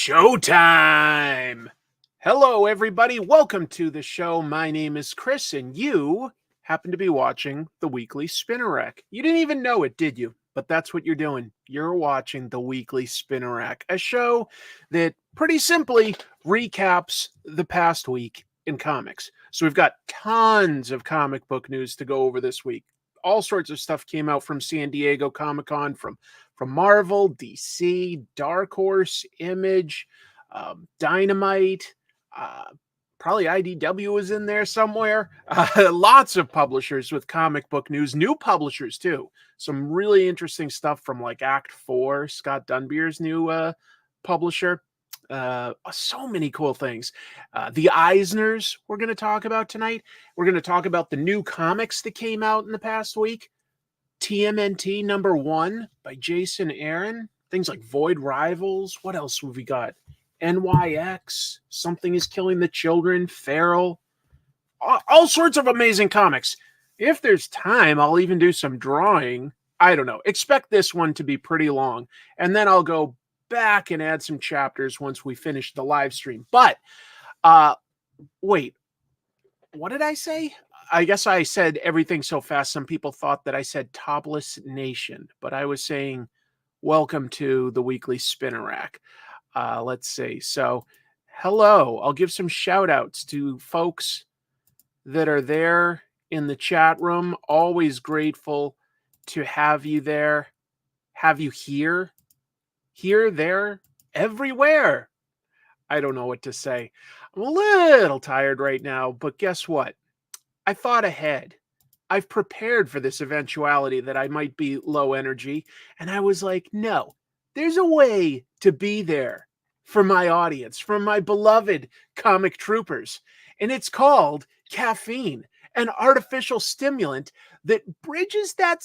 Showtime! Hello, everybody. Welcome to the show. My name is Chris, and you happen to be watching the Weekly Spinner Rack. You didn't even know it, did you? But that's what you're doing. You're watching the Weekly Spinner Rack, a show that pretty simply recaps the past week in comics. So we've got tons of comic book news to go over this week. All sorts of stuff came out from San Diego Comic-Con, from Marvel, DC, Dark Horse, Image, Dynamite, probably IDW was in there somewhere. Lots of publishers with comic book news, new publishers too. Some really interesting stuff from like Act 4, Scott Dunbier's new publisher. So many cool things. The Eisners we're going to talk about tonight. We're going to talk about the new comics that came out in the past week. TMNT #1 by Jason Aaron. Things like Void Rivals. What else have we got? NYX. Something is Killing the Children. Feral. All sorts of amazing comics. If there's time, I'll even do some drawing. I don't know. Expect this one to be pretty long. And then I'll go back and add some chapters once we finish the live stream. But wait, what did I say? I guess I said everything so fast some people thought that I said Topless Nation, but I was saying welcome to the Weekly Spinner Rack. Let's see. So hello. I'll give some shout outs to folks that are there in the chat room. Always grateful to have you there, have you here. Here, there, everywhere. I don't know what to say. I'm a little tired right now, but guess what? I thought ahead. I've prepared for this eventuality that I might be low energy, and I was like, no, there's a way to be there for my audience, for my beloved comic troopers, and it's called caffeine, an artificial stimulant that bridges that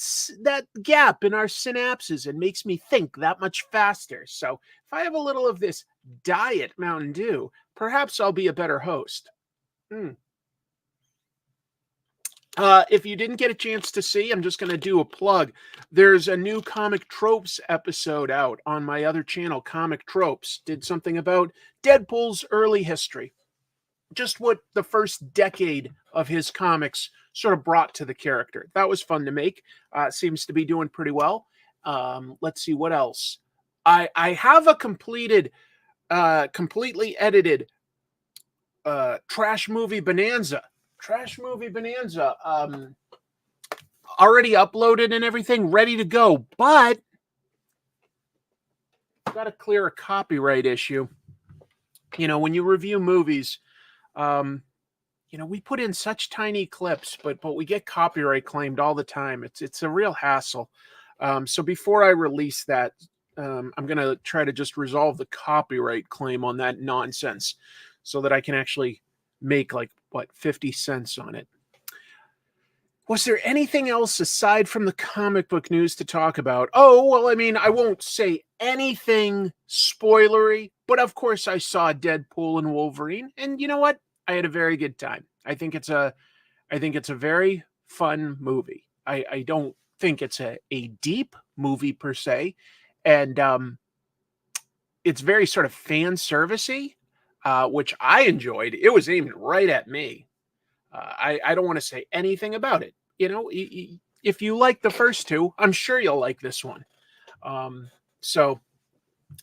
gap in our synapses and makes me think that much faster. So if I have a little of this diet Mountain Dew, perhaps I'll be a better host. If you didn't get a chance to see, I'm just going to do a plug. There's a new Comic Tropes episode out on my other channel, Comic Tropes. Did something about Deadpool's early history. Just what the first decade of his comics sort of brought to the character. That was fun to make. Seems to be doing pretty well. Let's see what else. I have a completely edited Trash Movie Bonanza. Already uploaded and everything, ready to go. But I've got to clear a copyright issue. You know, when you review movies, we put in such tiny clips, but we get copyright claimed all the time. It's a real hassle. So before I release that, I'm going to try to just resolve the copyright claim on that nonsense so that I can actually make 50 cents on it. Was there anything else aside from the comic book news to talk about? Oh, well, I mean, I won't say anything spoilery, but of course I saw Deadpool and Wolverine, and you know what? I had a very good time. I think it's a very fun movie. I don't think it's a deep movie per se, and it's very sort of fan servicey, which I enjoyed. It was aimed right at me. I don't want to say anything about it. You know, if you like the first two, I'm sure you'll like this one. So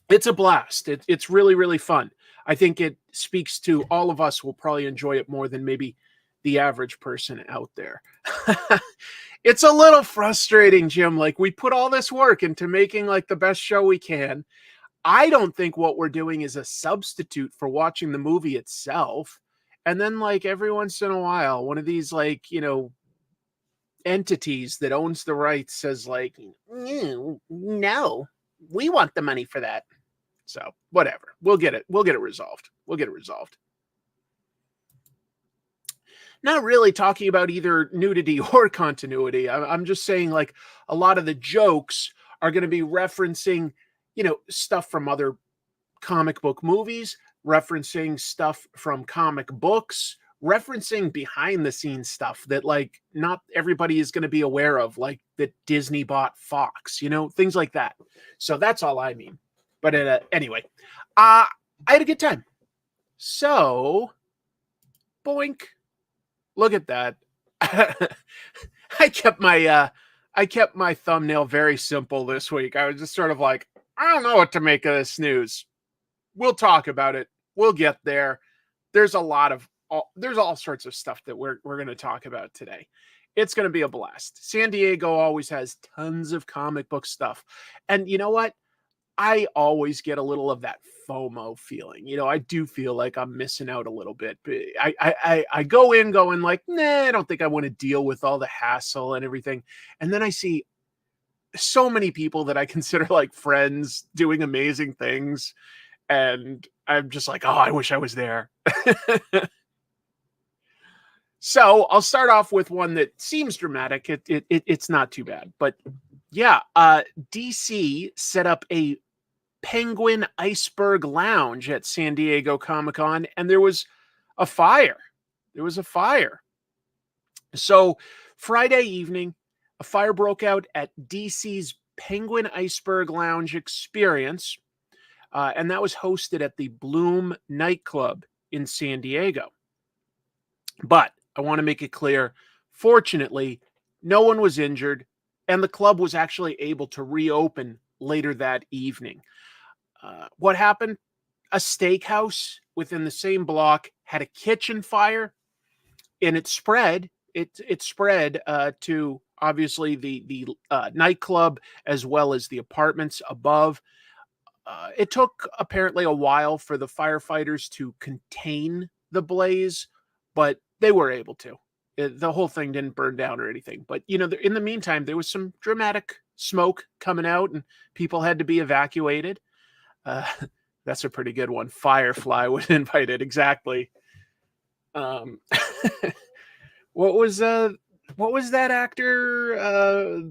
it's a blast. It's really, really fun. I think it speaks to all of us will probably enjoy it more than maybe the average person out there. It's a little frustrating, Jim. Like, we put all this work into making the best show we can. I don't think what we're doing is a substitute for watching the movie itself. And then every once in a while, one of these entities that owns the rights says no, we want the money for that. So whatever, we'll get it resolved. Not really talking about either nudity or continuity. I'm just saying a lot of the jokes are going to be referencing, stuff from other comic book movies, referencing stuff from comic books, referencing behind the scenes stuff that not everybody is going to be aware of, that Disney bought Fox, things like that. So that's all I mean. But anyway, I had a good time. So, boink. Look at that. I kept my thumbnail very simple this week. I was just sort of like, I don't know what to make of this news. We'll talk about it. We'll get there. There's there's all sorts of stuff that we're going to talk about today. It's going to be a blast. San Diego always has tons of comic book stuff. And you know what? I always get a little of that FOMO feeling. I do feel like I'm missing out a little bit. But I go in going like, nah, I don't think I want to deal with all the hassle and everything. And then I see so many people that I consider like friends doing amazing things. And I'm just like, oh, I wish I was there. So I'll start off with one that seems dramatic. It's not too bad. But yeah, DC set up a Penguin Iceberg Lounge at San Diego Comic-Con, and there was a fire. So Friday evening, a fire broke out at DC's Penguin Iceberg Lounge experience, and that was hosted at the Bloom nightclub in San Diego. But I want to make it clear, fortunately, no one was injured, and the club was actually able to reopen later that evening. What happened? A steakhouse within the same block had a kitchen fire, and it spread. It spread to obviously the nightclub as well as the apartments above. It took apparently a while for the firefighters to contain the blaze, but they were able to. The whole thing didn't burn down or anything. But, in the meantime, there was some dramatic smoke coming out and people had to be evacuated. That's a pretty good one. Firefly was invited. Exactly. What was that actor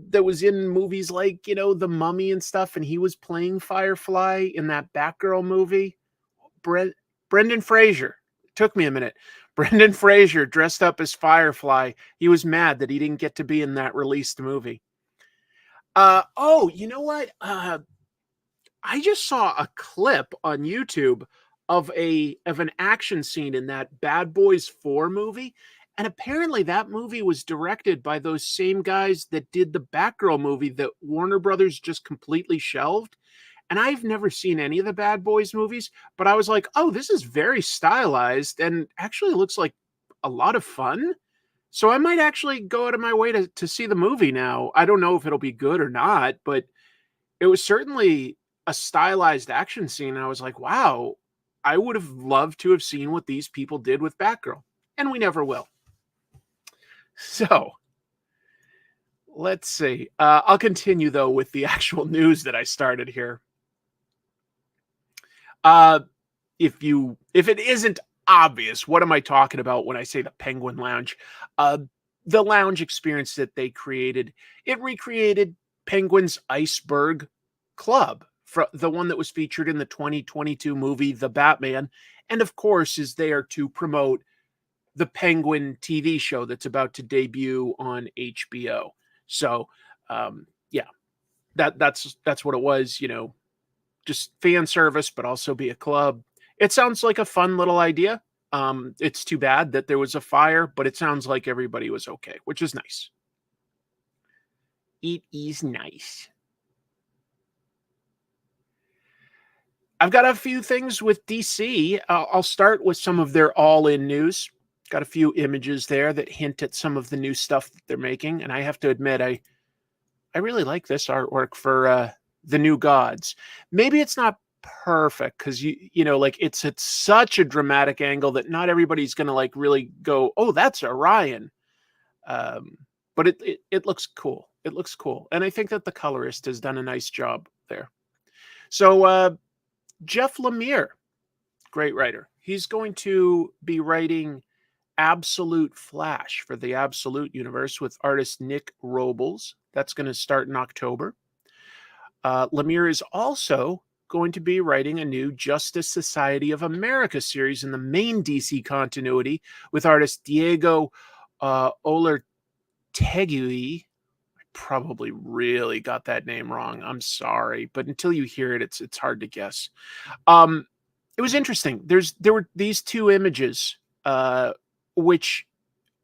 that was in movies like, The Mummy and stuff, and he was playing Firefly in that Batgirl movie? Brendan Fraser. It took me a minute. Brendan Fraser dressed up as Firefly. He was mad that he didn't get to be in that released movie. You know what? I just saw a clip on YouTube of an action scene in that Bad Boys 4 movie. And apparently that movie was directed by those same guys that did the Batgirl movie that Warner Brothers just completely shelved. And I've never seen any of the Bad Boys movies, but I was like, oh, this is very stylized and actually looks like a lot of fun. So I might actually go out of my way to see the movie now. I don't know if it'll be good or not, but it was certainly a stylized action scene. And I was like, wow, I would have loved to have seen what these people did with Batgirl. And we never will. So let's see. I'll continue, though, with the actual news that I started here. If it isn't obvious, what am I talking about when I say the Penguin Lounge? The lounge experience that they created, it recreated Penguin's Iceberg Club, the one that was featured in the 2022 movie The Batman, and of course is there to promote the Penguin TV show that's about to debut on HBO. So, yeah, that's what it was. Just fan service, but also be a club. It sounds like a fun little idea. It's too bad that there was a fire, but it sounds like everybody was okay, which is nice. It is nice. I've got a few things with DC. I'll start with some of their all-in news. Got a few images there that hint at some of the new stuff that they're making, and I have to admit, I really like this artwork for the New Gods. Maybe it's not perfect because it's at such a dramatic angle that not everybody's gonna like really go, oh, that's Orion. But it looks cool. It looks cool, and I think that the colorist has done a nice job there. So Jeff Lemire, great writer. He's going to be writing Absolute Flash for the Absolute Universe with artist Nick Robles. That's going to start in October. Lemire is also going to be writing a new Justice Society of America series in the main DC continuity with artist Diego Olortegui. I probably really got that name wrong. I'm sorry, but until you hear it, it's hard to guess. it was interesting. There were these two images, which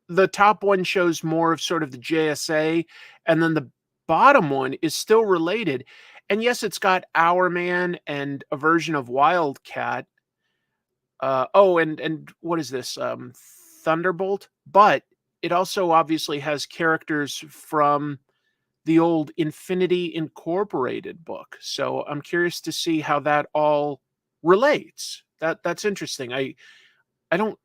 the top one shows more of sort of the JSA, and then the bottom one is still related. And yes, it's got Our Man and a version of Wildcat. And what is this? Thunderbolt. But it also obviously has characters from the old Infinity Incorporated book. So I'm curious to see how that all relates. That's interesting. I don't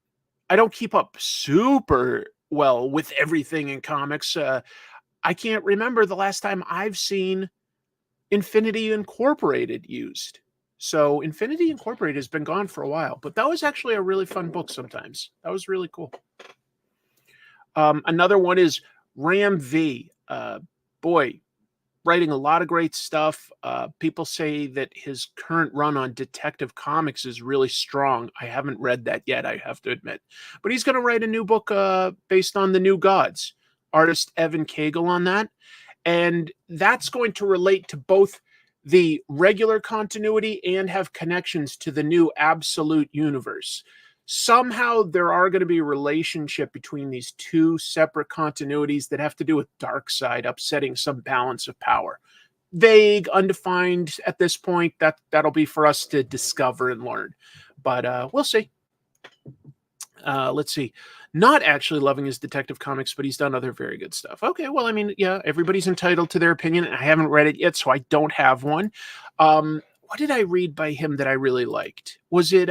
keep up super well with everything in comics. I can't remember the last time I've seen Infinity Incorporated used. So Infinity Incorporated has been gone for a while, but that was actually a really fun book sometimes. That was really cool. Another one is Ram V. Boy, writing a lot of great stuff. People say that his current run on Detective Comics is really strong. I haven't read that yet, I have to admit. But he's going to write a new book based on the New Gods. Artist Evan Cagle on that. And that's going to relate to both the regular continuity and have connections to the new Absolute Universe. Somehow there are going to be a relationship between these two separate continuities that have to do with Darkseid upsetting some balance of power. Vague, undefined at this point. That'll be for us to discover and learn. But we'll see. Let's see. Not actually loving his Detective Comics, but he's done other very good stuff. Okay, well, I mean, yeah, everybody's entitled to their opinion. I haven't read it yet, so I don't have one. What did I read by him that I really liked? Was it...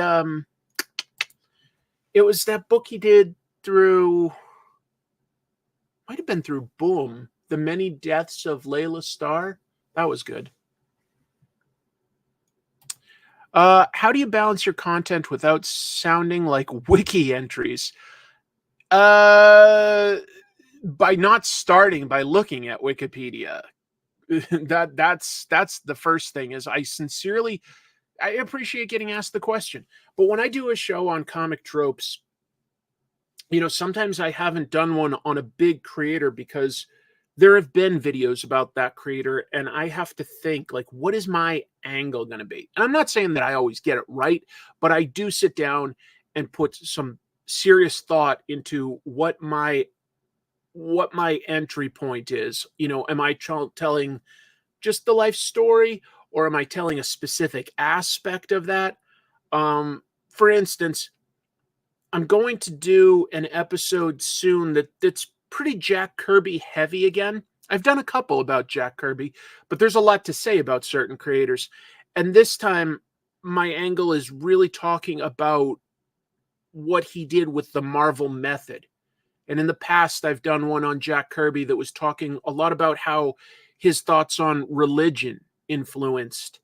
It was that book he did through, might have been through Boom, The Many Deaths of Layla Starr. That was good. How do you balance your content without sounding like wiki entries? By not starting by looking at Wikipedia. That's the first thing. Is I appreciate getting asked the question. But when I do a show on comic tropes, sometimes I haven't done one on a big creator because there have been videos about that creator and I have to think, like, what is my angle going to be? And I'm not saying that I always get it right, but I do sit down and put some serious thought into what my entry point is. Am I telling just the life story, or am I telling a specific aspect of that? For instance, I'm going to do an episode soon that's pretty Jack Kirby heavy again. I've done a couple about Jack Kirby, but there's a lot to say about certain creators. And this time, my angle is really talking about what he did with the Marvel method. And in the past, I've done one on Jack Kirby that was talking a lot about how his thoughts on religion influenced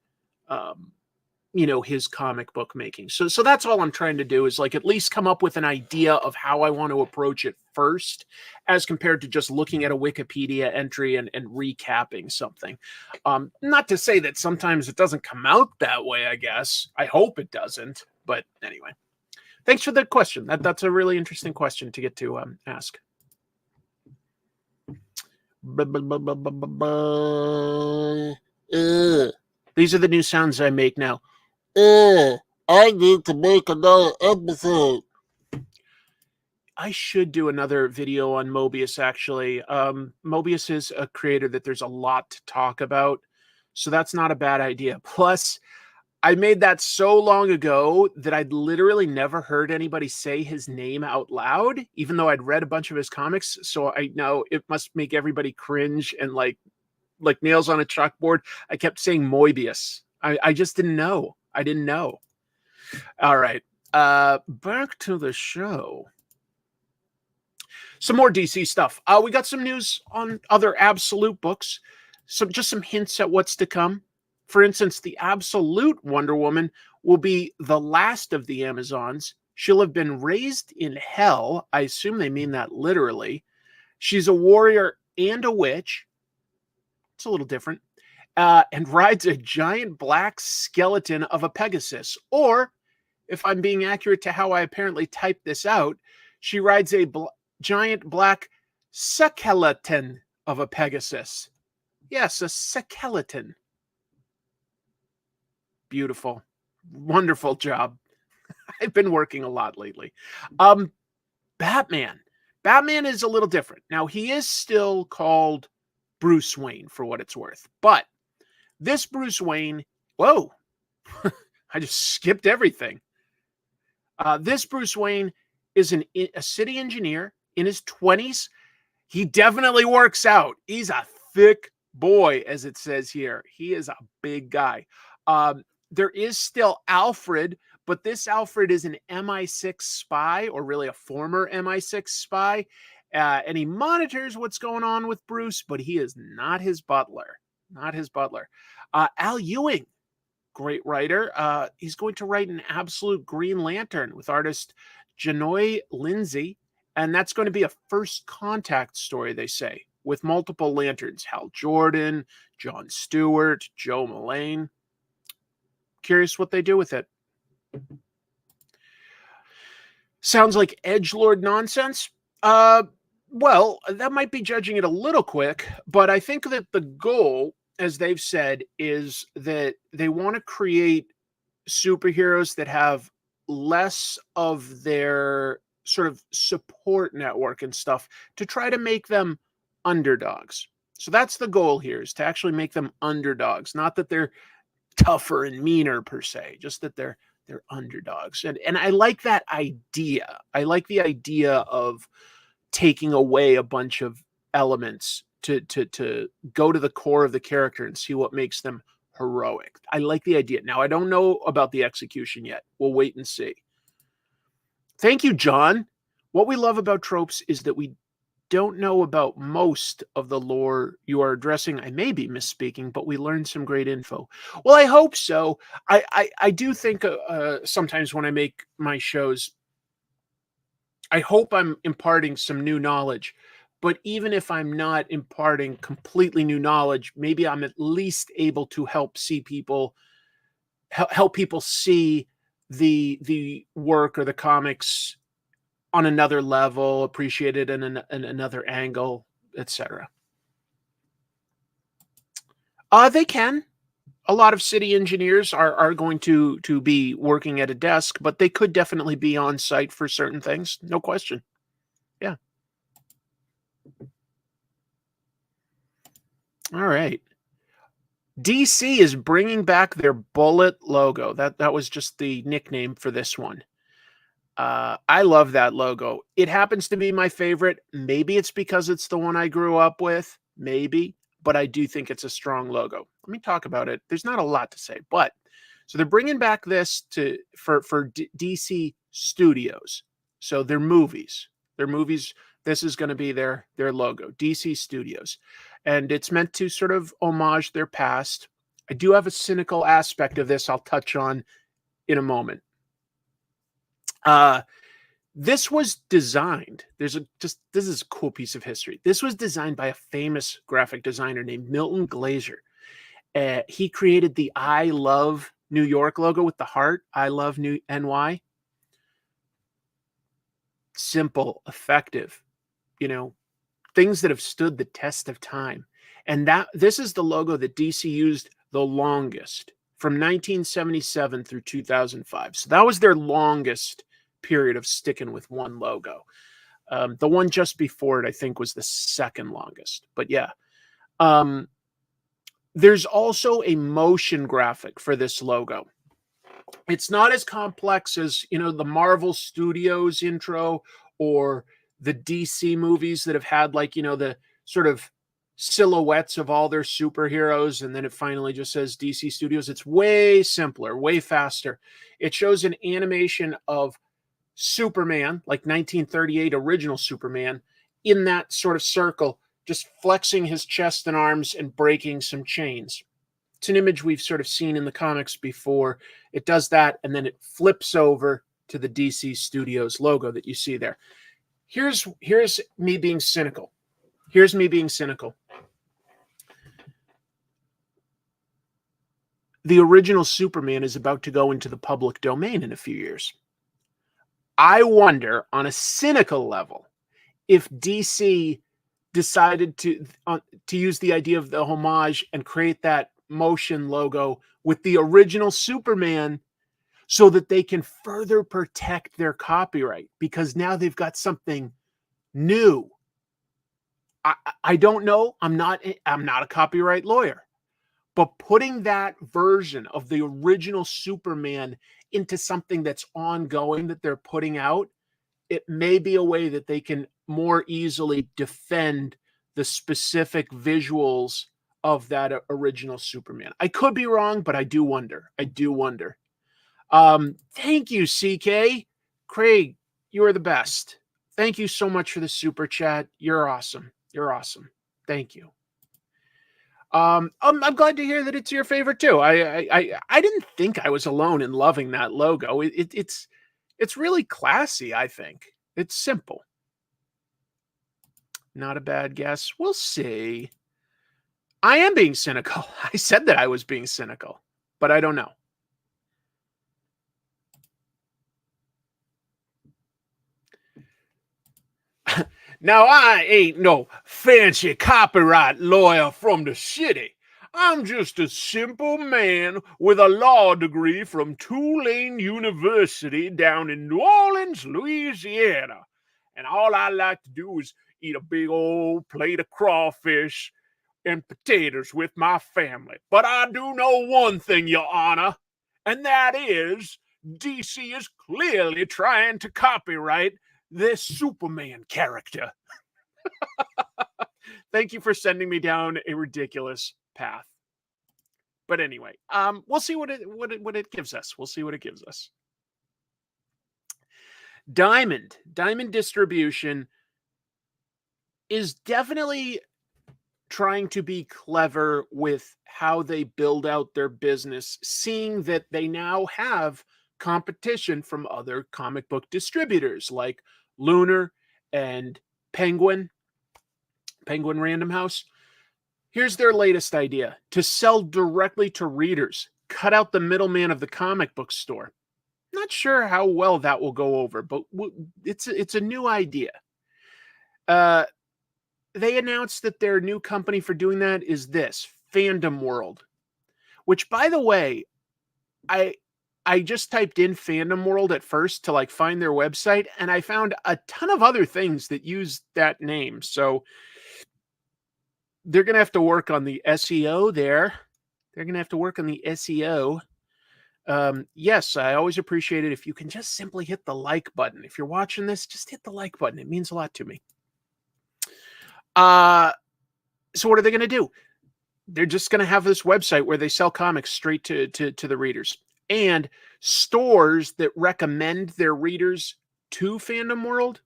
his comic book making. So that's all I'm trying to do, is like at least come up with an idea of how I want to approach it first, as compared to just looking at a Wikipedia entry and recapping something. Not to say that sometimes it doesn't come out that way, I guess. I hope it doesn't. But anyway, thanks for the question. That's a really interesting question to get to ask. These are the new sounds I make now. I need to make another episode. I should do another video on Mobius, actually. Mobius is a creator that there's a lot to talk about, so that's not a bad idea. Plus, I made that so long ago that I'd literally never heard anybody say his name out loud, even though I'd read a bunch of his comics. So I know it must make everybody cringe and like nails on a chalkboard. I kept saying Mobius. I just didn't know. I didn't know. All right. Back to the show. Some more DC stuff. We got some news on other Absolute books. Just some hints at what's to come. For instance, the Absolute Wonder Woman will be the last of the Amazons. She'll have been raised in hell. I assume they mean that literally. She's a warrior and a witch. It's a little different. And rides a giant black skeleton of a Pegasus. Or, if I'm being accurate to how I apparently typed this out, she rides a giant black skeleton of a Pegasus. Yes, a skeleton. Beautiful. Wonderful job. I've been working a lot lately. Batman. Batman is a little different. Now, he is still called Bruce Wayne for what it's worth. But this Bruce Wayne, whoa, I just skipped everything. This Bruce Wayne is a city engineer in his 20s. He definitely works out. He's a thick boy, as it says here. He is a big guy. There is still Alfred, but this Alfred is an MI6 spy, or really a former MI6 spy. And he monitors what's going on with Bruce, but he is not his butler. Not his butler. Al Ewing, great writer. He's going to write an absolute Green Lantern with artist Janoy Lindsay. And that's going to be a first contact story, they say, with multiple lanterns. Hal Jordan, John Stewart, Joe Mullane. Curious what they do with it. Sounds like edgelord nonsense. Well, that might be judging it a little quick, but I think that the goal, as they've said, is that they want to create superheroes that have less of their sort of support network and stuff to try to make them underdogs. So that's the goal here, is to actually make them underdogs. Not that they're tougher and meaner per se, just that they're underdogs. And I like that idea. I like the idea of taking away a bunch of elements to go to the core of the character and see what makes them heroic. I like the idea. Now, I don't know about the execution yet. We'll wait and see. Thank you, John. What we love about tropes is that we don't know about most of the lore you are addressing. I may be misspeaking, but we learned some great info. Well, I hope so. I do think sometimes when I make my shows, I hope I'm imparting some new knowledge. But even if I'm not imparting completely new knowledge, maybe I'm at least able to help people see the work or the comics on another level, appreciate it in another angle, etc. They can. A lot of city engineers are going to be working at a desk, but they could definitely be on site for certain things. No question. Yeah. All right. DC is bringing back their bullet logo. That was just the nickname for this one. I love that logo. It happens to be my favorite. Maybe it's because it's the one I grew up with. Maybe. But I do think it's a strong logo. Let me talk about it. There's not a lot to say. But so they're bringing back this for DC Studios. So their movies. This is going to be their logo. DC Studios. And it's meant to sort of homage their past. I do have a cynical aspect of this I'll touch on in a moment. This was designed. This is a cool piece of history. This was designed by a famous graphic designer named Milton Glaser. He created the I Love New York logo with the heart. I love New NY. Simple, effective, things that have stood the test of time. And this is the logo that DC used the longest, from 1977 through 2005. So that was their longest period of sticking with one logo. The one just before it, I think, was the second longest. But yeah. There's also a motion graphic for this logo. It's not as complex as, the Marvel Studios intro or the DC movies that have had the sort of silhouettes of all their superheroes, and then it finally just says DC Studios. It's way simpler, way faster. It shows an animation of Superman, like 1938 original Superman, in that sort of circle, just flexing his chest and arms and breaking some chains. It's an image we've sort of seen in the comics before. It does that, and then it flips over to the DC Studios logo that you see there. Here's me being cynical. The original Superman is about to go into the public domain in a few years. I wonder, on a cynical level, if DC decided to use the idea of the homage and create that motion logo with the original Superman so that they can further protect their copyright, because now they've got something new. I don't know. I'm not a copyright lawyer, but putting that version of the original Superman into something that's ongoing that they're putting out, it may be a way that they can more easily defend the specific visuals of that original Superman. I could be wrong, but I do wonder. Thank you, CK. Craig, you are the best. Thank you so much for the super chat. You're awesome. Thank you. I'm glad to hear that it's your favorite too. I didn't think I was alone in loving that logo. It's really classy, I think. It's simple. Not a bad guess. We'll see. I am being cynical. I said that I was being cynical, but I don't know. Now, I ain't no fancy copyright lawyer from the city. I'm just a simple man with a law degree from Tulane University down in New Orleans, Louisiana. And all I like to do is eat a big old plate of crawfish and potatoes with my family. But I do know one thing, Your Honor, and that is DC is clearly trying to copyright this Superman character. Thank you for sending me down a ridiculous path. But anyway, we'll see what it gives us. We'll see what it gives us. Diamond Distribution is definitely trying to be clever with how they build out their business, seeing that they now have competition from other comic book distributors like Lunar and Penguin Random House. Here's their latest idea: to sell directly to readers, cut out the middleman of the comic book store. Not sure how well that will go over, but it's a new idea. They announced that their new company for doing that is this, Fandom World, which, by the way, I just typed in Fandom World at first to like find their website, and I found a ton of other things that use that name. So they're going to have to work on the SEO there. Yes, I always appreciate it if you can just simply hit the like button. If you're watching this, just hit the like button. It means a lot to me. So what are they going to do? They're just going to have this website where they sell comics straight to the readers. And stores that recommend their readers to Fandom World,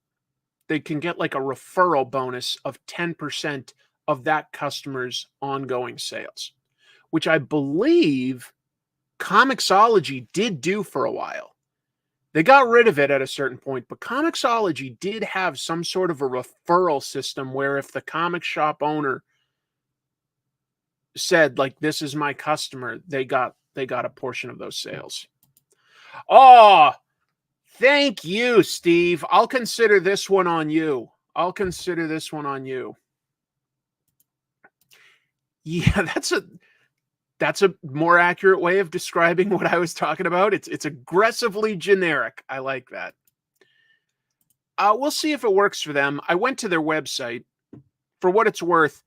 they can get like a referral bonus of 10% of that customer's ongoing sales, which I believe Comixology did do for a while. They got rid of it at a certain point, but Comixology did have some sort of a referral system where if the comic shop owner said, like, this is my customer, they got a portion of those sales. Oh, thank you, Steve. I'll consider this one on you. Yeah, that's a more accurate way of describing what I was talking about. It's aggressively generic. I like that. We'll see if it works for them. I went to their website. For what it's worth,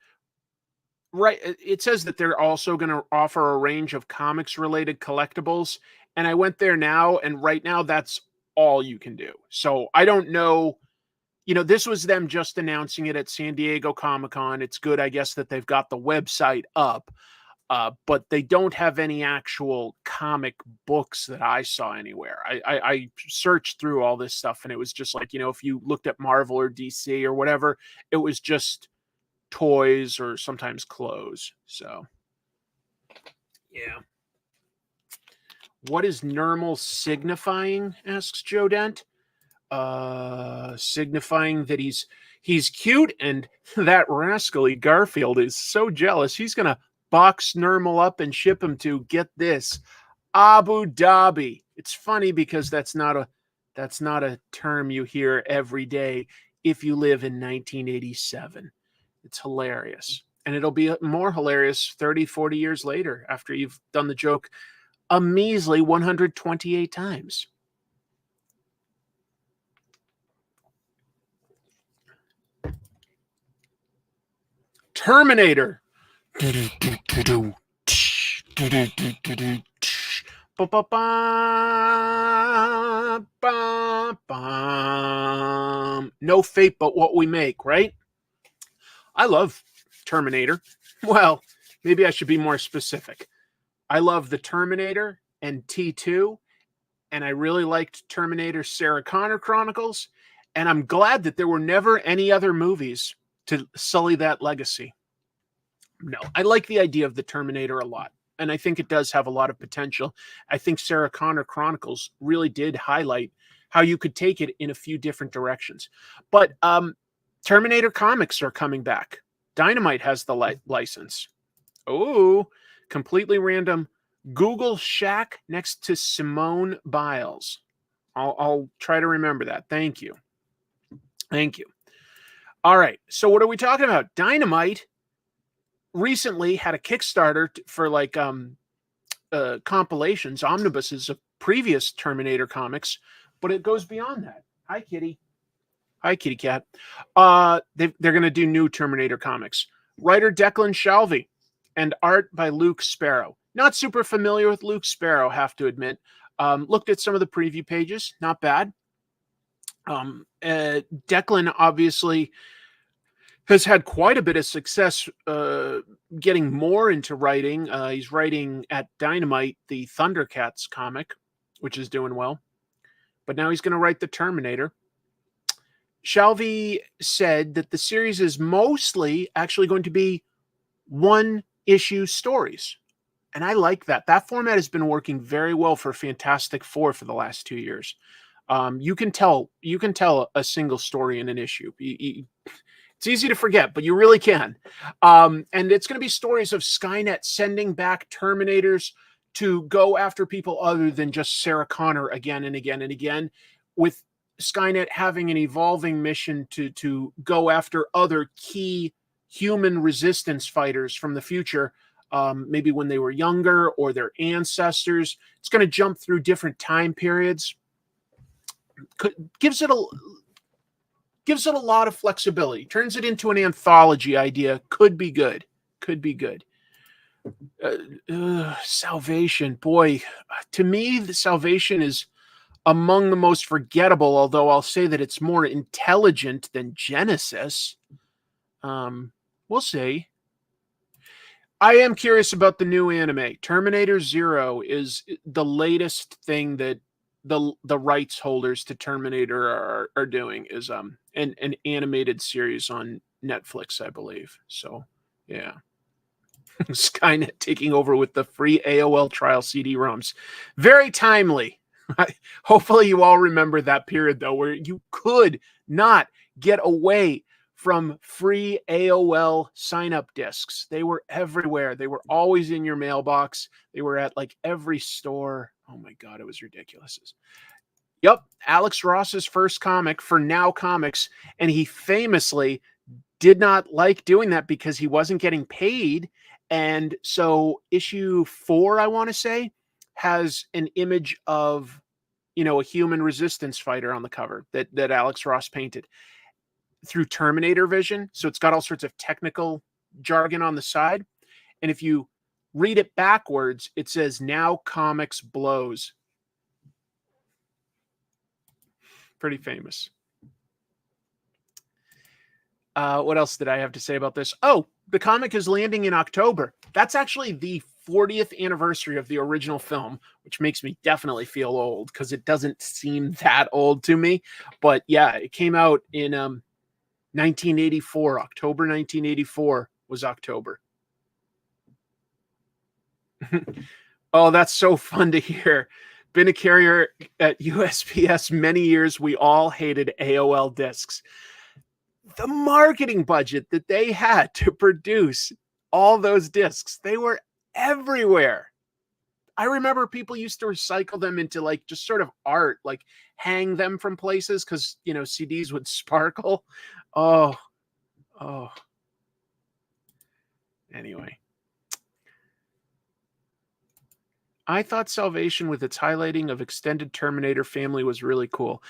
right, it says that they're also going to offer a range of comics-related collectibles, and I went there now, and right now that's all you can do. So I don't know. This was them just announcing it at San Diego Comic-Con. It's good, I guess, that they've got the website up. But they don't have any actual comic books that I saw anywhere. I searched through all this stuff, and it was just like, if you looked at Marvel or DC or whatever, it was just toys or sometimes clothes. So, yeah. What is Nermal signifying? Asks Joe Dent. Signifying that he's cute, and that rascally Garfield is so jealous. He's going to box Nermal up and ship him to, get this, Abu Dhabi. It's funny because that's not a term you hear every day if you live in 1987. It's hilarious. And it'll be more hilarious 30, 40 years later after you've done the joke, a measly 128 times. Terminator. No fate but what we make, right? I love Terminator. Well, maybe I should be more specific. I love the Terminator and T2, and I really liked Terminator Sarah Connor Chronicles, and I'm glad that there were never any other movies to sully that legacy. No, I like the idea of the Terminator a lot, and I think it does have a lot of potential. I think Sarah Connor Chronicles really did highlight how you could take it in a few different directions. But Terminator comics are coming back. Dynamite has the license. Oh, completely random. Google Shack next to Simone Biles. I'll try to remember that. Thank you. Thank you. All right. So what are we talking about? Dynamite recently had a Kickstarter for like compilations, omnibuses of previous Terminator comics, but it goes beyond that. Hi, kitty. Hi, kitty cat. They're going to do new Terminator comics. Writer Declan Shalvey and art by Luke Sparrow. Not super familiar with Luke Sparrow, have to admit. Looked at some of the preview pages. Not bad. Declan obviously has had quite a bit of success getting more into writing. He's writing at Dynamite, the Thundercats comic, which is doing well. But now he's going to write the Terminator. Shalvey said that the series is mostly actually going to be one-issue stories. And I like that. That format has been working very well for Fantastic Four for the last 2 years. You can tell a single story in an issue. It's easy to forget, but you really can. And it's going to be stories of Skynet sending back Terminators to go after people other than just Sarah Connor again and again and again, with Skynet having an evolving mission to go after other key human resistance fighters from the future, maybe when they were younger or their ancestors. It's going to jump through different time periods. Gives it a lot of flexibility. Turns it into an anthology idea. Could be good. Could be good. Salvation, boy, to me, the Salvation is among the most forgettable, although I'll say that it's more intelligent than Genesis. We'll see. I am curious about the new anime. Terminator Zero is the latest thing that the rights holders to Terminator are doing, is an animated series on Netflix, I believe. So, yeah. Skynet taking over with the free AOL trial CD-ROMs. Very timely. Hopefully you all remember that period, though, where you could not get away from free AOL sign-up discs. They were everywhere. They were always in your mailbox. They were at like every store. Oh my God, it was ridiculous. Yep, Alex Ross's first comic for Now Comics, and he famously did not like doing that because he wasn't getting paid. And so issue 4, I want to say, has an image of, a human resistance fighter on the cover that Alex Ross painted through Terminator vision. So it's got all sorts of technical jargon on the side. And if you read it backwards, it says Now Comics Blows. Pretty famous. What else did I have to say about this? Oh, the comic is landing in October. That's actually the 40th anniversary of the original film, which makes me definitely feel old because it doesn't seem that old to me. But yeah, it came out in 1984. October 1984 was October. Oh, that's so fun to hear. Been a carrier at USPS many years. We all hated AOL discs. The marketing budget that they had to produce all those discs, they were everywhere. I remember people used to recycle them into like just sort of art, like hang them from places because, CDs would sparkle. Oh. Anyway. I thought Salvation with its highlighting of extended Terminator family was really cool.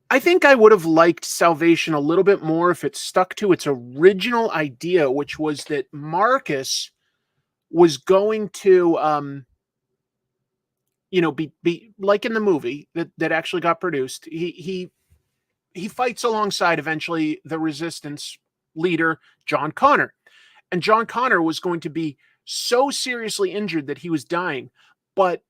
I think I would have liked Salvation a little bit more if it stuck to its original idea, which was that Marcus was going to, be like in the movie that actually got produced. He fights alongside eventually the Resistance leader, John Connor. And John Connor was going to be so seriously injured that he was dying, but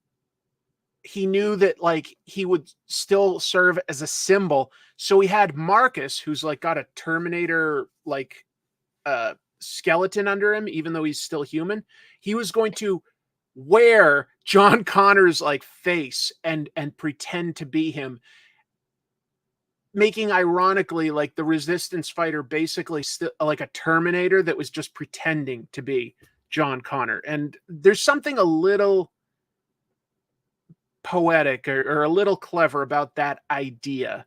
he knew that like he would still serve as a symbol. So he had Marcus, who's like got a Terminator like skeleton under him, even though he's still human. He was going to wear John Connor's like face and pretend to be him, making ironically like the Resistance fighter basically still like a Terminator that was just pretending to be John Connor. And there's something a little poetic or a little clever about that idea.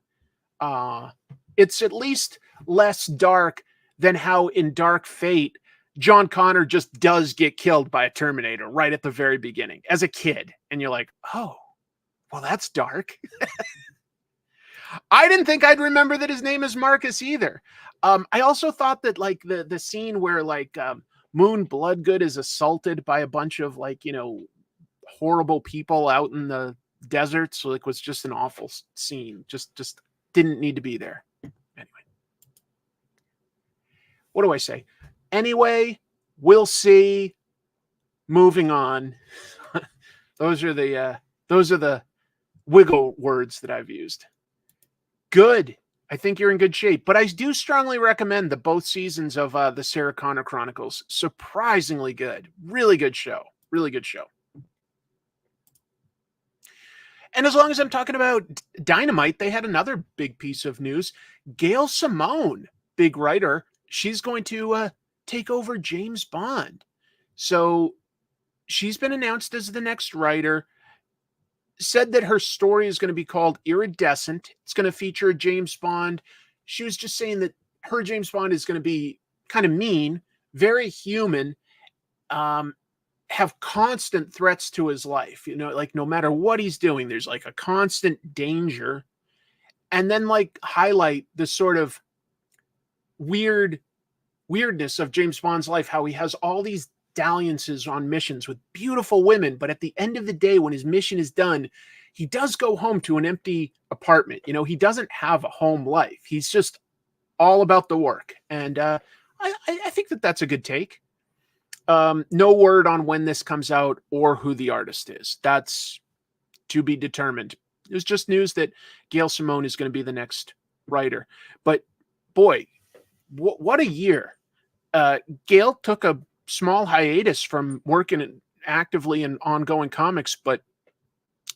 It's at least less dark than how in Dark Fate, John Connor just does get killed by a Terminator right at the very beginning as a kid. And you're like, oh, well, that's dark. I didn't think I'd remember that his name is Marcus either. I also thought that like the scene where like Moon Bloodgood is assaulted by a bunch of like, horrible people out in the desert, so like was just an awful scene. Just didn't need to be there. Anyway, what do I say? Anyway, we'll see. Moving on. Those are the wiggle words that I've used. Good. I think you're in good shape, but I do strongly recommend the both seasons of the Sarah Connor Chronicles. Surprisingly good. Really good show. Really good show. And as long as I'm talking about Dynamite, they had another big piece of news. Gail Simone, big writer, she's going to take over James Bond. So she's been announced as the next writer. Said that her story is going to be called Iridescent. It's going to feature James Bond. She was just saying that her James Bond is going to be kind of mean, very human, have constant threats to his life, like no matter what he's doing, there's like a constant danger. And then like highlight the sort of weirdness of James Bond's life, how he has all these dalliances on missions with beautiful women, but at the end of the day, when his mission is done, he does go home to an empty apartment. He doesn't have a home life. He's just all about the work. And I think that that's a good take. No word on when this comes out or who the artist is. That's to be determined. It was just news that Gail Simone is going to be the next writer. But boy, what a year. Gail took a small hiatus from working actively in ongoing comics, but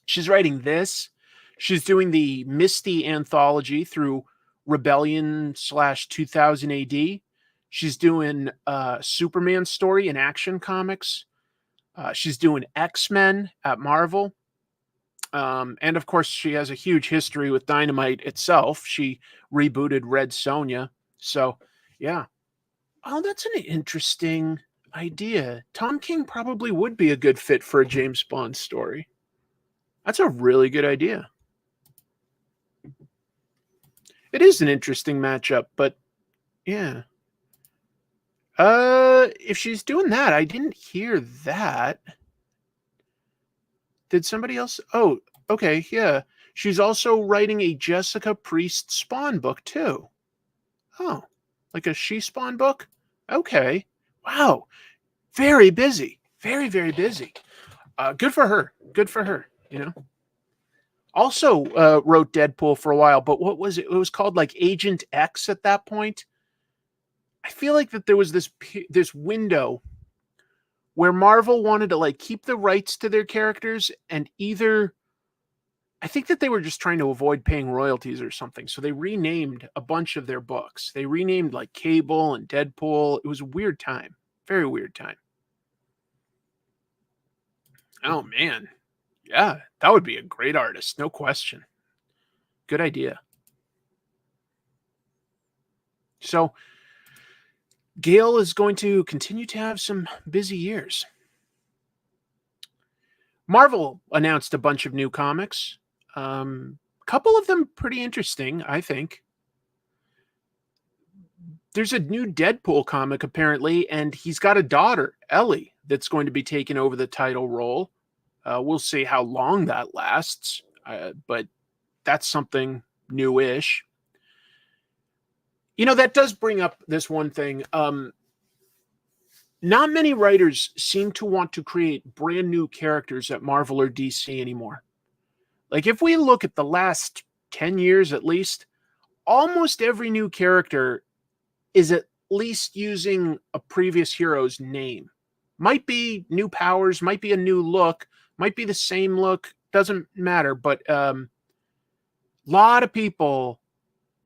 she's writing this. She's doing the Misty anthology through Rebellion/2000 AD. She's doing Superman story in Action Comics. She's doing X-Men at Marvel. And of course, she has a huge history with Dynamite itself. She rebooted Red Sonja. So, yeah. Oh, that's an interesting idea. Tom King probably would be a good fit for a James Bond story. That's a really good idea. It is an interesting matchup, but yeah. If she's doing that, I didn't hear that. Did somebody else? Oh, okay, yeah. She's also writing a Jessica Priest Spawn book too. Oh, like a She Spawn book? Okay. Wow. Very busy. Very, very busy. Good for her. Good for her, Also wrote Deadpool for a while, but what was it? It was called like Agent X at that point. I feel like that there was this window where Marvel wanted to like keep the rights to their characters, and I think that they were just trying to avoid paying royalties or something. So they renamed a bunch of their books. They renamed like Cable and Deadpool. It was a weird time. Very weird time. Oh man. Yeah, that would be a great artist. No question. Good idea. So Gail is going to continue to have some busy years. Marvel announced a bunch of new comics. A couple of them pretty interesting, I think. There's a new Deadpool comic apparently, and he's got a daughter, Ellie, that's going to be taking over the title role. We'll see how long that lasts, but that's something new-ish. You know, that does bring up this one thing. Not many writers seem to want to create brand new characters at Marvel or DC anymore. Like, if we look at the last 10 years at least, almost every new character is at least using a previous hero's name. Might be new powers, might be a new look, might be the same look, doesn't matter. But lot of people,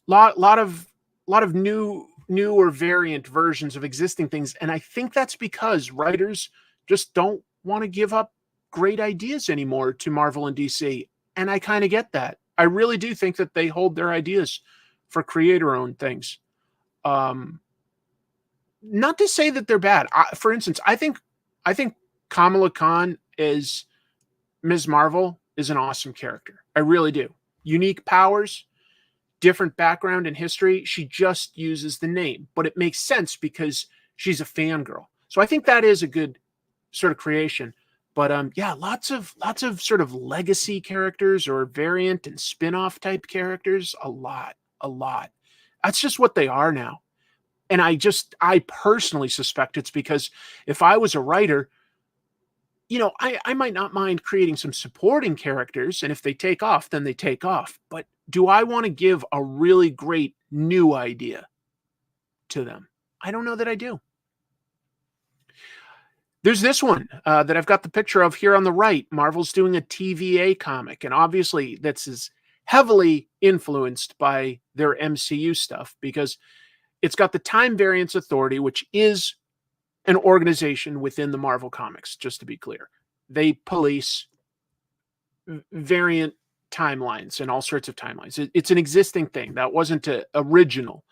lot of new or variant versions of existing things, and I think that's because writers just don't want to give up great ideas anymore to Marvel and DC, and I kind of get that. I really do think that they hold their ideas for creator-owned things. Not to say that they're bad. For instance, I think Kamala Khan as Ms. Marvel is an awesome character. I really do. Unique powers, different background and history. She just uses the name, but it makes sense because she's a fangirl. So I think that is a good sort of creation. But yeah, lots of sort of legacy characters or variant and spin-off type characters. A lot. That's just what they are now. And I personally suspect it's because if I was a writer, you know, I might not mind creating some supporting characters, and if they take off, then they take off. But do I want to give a really great new idea to them? I don't know that I do. There's this one that I've got the picture of here on the right. Marvel's doing a TVA comic, and obviously that's heavily influenced by their MCU stuff because it's got the Time Variance Authority, which is an organization within the Marvel Comics, just to be clear. They police variant timelines and all sorts of timelines. It's an existing thing. That wasn't original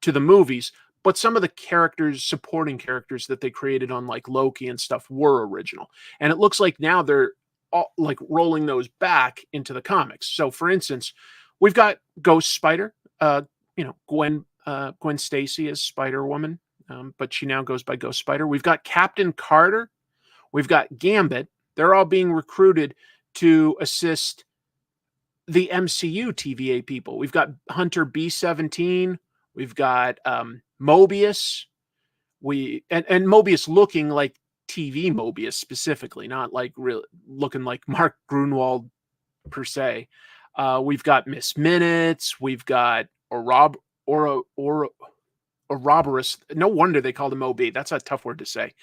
to the movies, but some of the characters, supporting characters that they created on like Loki and stuff were original. And it looks like now they're all, like rolling those back into the comics. So for instance, we've got Ghost Spider, Gwen Stacy as Spider-Woman, but she now goes by Ghost Spider. We've got Captain Carter. We've got Gambit. They're all being recruited to assist the MCU TVA people. We've got Hunter B-17. We've got Mobius. And Mobius looking like TV Mobius specifically, not like real looking like Mark Grunwald per se. We've got Miss Minutes. We've got Ouroboros. No wonder they called him OB. That's a tough word to say.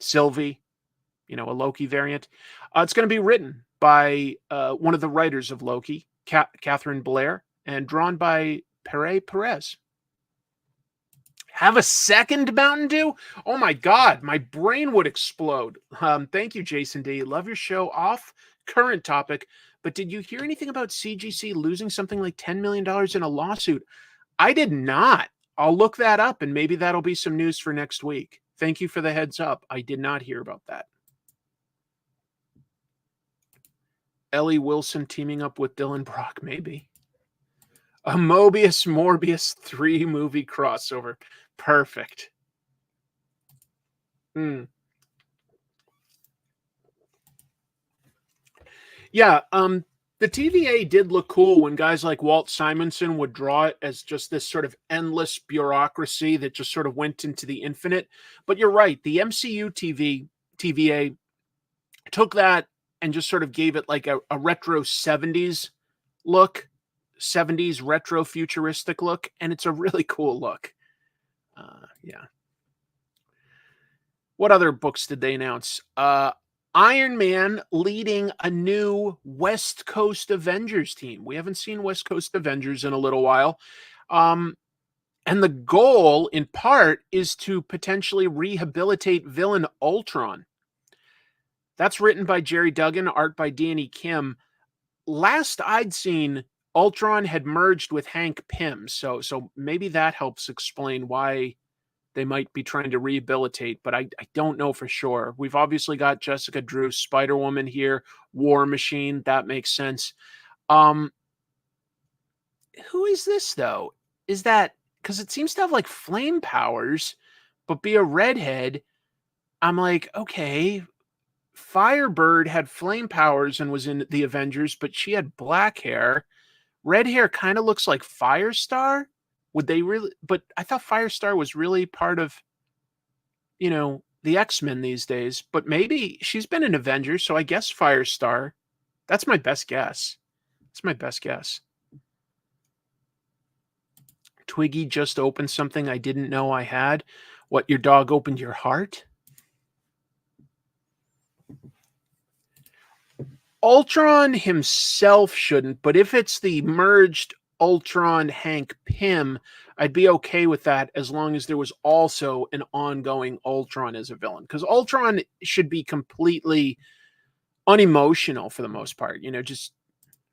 Sylvie, a Loki variant. It's going to be written by one of the writers of Loki, Catherine Blair, and drawn by Perez. Have a second Mountain Dew? Oh my God, my brain would explode. Thank you, Jason D. Love your show. Off current topic, but did you hear anything about CGC losing something like $10 million in a lawsuit? I did not. I'll look that up, and maybe that'll be some news for next week. Thank you for the heads up. I did not hear about that. Ellie Wilson teaming up with Dylan Brock, maybe. A Mobius Morbius 3-movie crossover. Perfect. Yeah, the TVA did look cool when guys like Walt Simonson would draw it as just this sort of endless bureaucracy that just sort of went into the infinite. But you're right, the MCU TVA took that and just sort of gave it like a retro 70s look, 70s retro futuristic look, and it's a really cool look. Yeah. What other books did they announce? Iron Man leading a new West Coast Avengers team. We haven't seen West Coast Avengers in a little while. And the goal, in part, is to potentially rehabilitate villain Ultron. That's written by Jerry Duggan, art by Danny Kim. Last I'd seen, Ultron had merged with Hank Pym, so maybe that helps explain why they might be trying to rehabilitate, but I don't know for sure. We've obviously got Jessica Drew, Spider-Woman here, War Machine. That makes sense. Who is this, though? Is that because it seems to have like flame powers, but be a redhead? I'm like, okay, Firebird had flame powers and was in the Avengers, but she had black hair. Red hair kind of looks like Firestar. Would they really? But I thought Firestar was really part of, the X-Men these days. But maybe she's been in Avengers, so I guess Firestar. That's my best guess. That's my best guess. Twiggy just opened something I didn't know I had. What, your dog opened your heart? Ultron himself shouldn't, but if it's the merged Ultron Hank Pym, I'd be okay with that as long as there was also an ongoing Ultron as a villain. Because Ultron should be completely unemotional for the most part. Just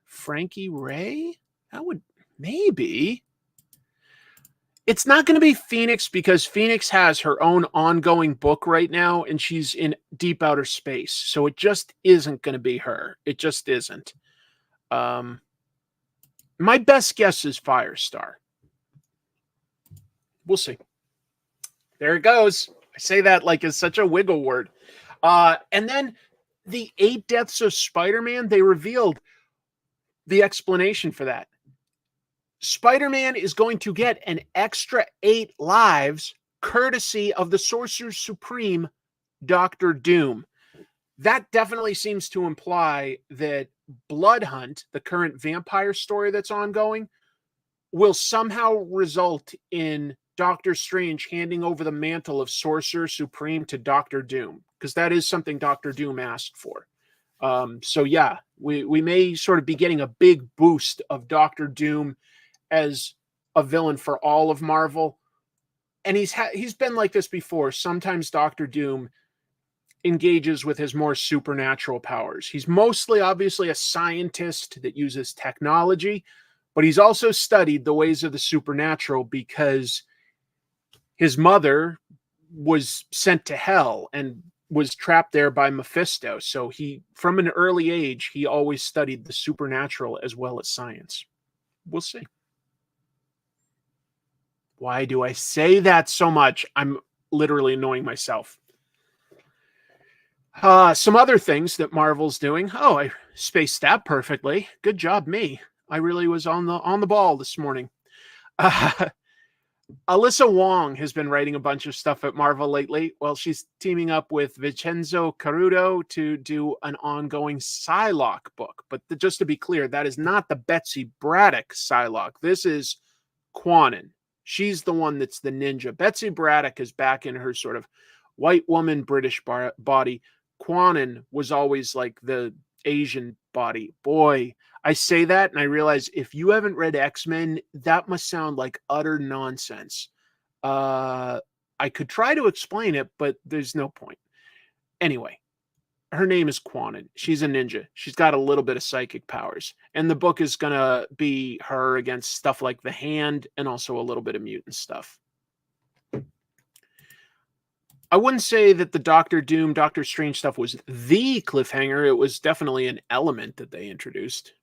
Frankie Ray? That would maybe. It's not going to be Phoenix because Phoenix has her own ongoing book right now and she's in deep outer space. So it just isn't going to be her. It just isn't. My best guess is Firestar. We'll see. There it goes. I say that like it's such a wiggle word. And then the 8 Deaths of Spider-Man, they revealed the explanation for that. Spider-Man is going to get an extra 8 lives courtesy of the Sorcerer Supreme, Dr. Doom. That definitely seems to imply that Bloodhunt, the current vampire story that's ongoing, will somehow result in Doctor Strange handing over the mantle of Sorcerer Supreme to Dr. Doom, because that is something Dr. Doom asked for. So yeah, we may sort of be getting a big boost of Dr. Doom as a villain for all of Marvel. And he's been like this before. Sometimes Dr. Doom engages with his more supernatural powers. He's mostly obviously a scientist that uses technology, but he's also studied the ways of the supernatural because his mother was sent to hell and was trapped there by Mephisto. So he, from an early age, he always studied the supernatural as well as science. We'll see. Why do I say that so much? I'm literally annoying myself. Some other things that Marvel's doing. Oh, I spaced that perfectly. Good job, me. I really was on the ball this morning. Alyssa Wong has been writing a bunch of stuff at Marvel lately. Well, she's teaming up with Vincenzo Caruto to do an ongoing Psylocke book. But just to be clear, that is not the Betsy Braddock Psylocke. This is Quanon. She's the one that's the ninja. Betsy Braddock is back in her sort of white woman British body. Quanon was always like the Asian body. Boy, I say that and I realize if you haven't read X-Men, that must sound like utter nonsense. I could try to explain it, but there's no point. Anyway, her name is Quanon. She's a ninja. She's got a little bit of psychic powers. And the book is going to be her against stuff like the Hand and also a little bit of mutant stuff. I wouldn't say that the Doctor Doom, Doctor Strange stuff was the cliffhanger. It was definitely an element that they introduced.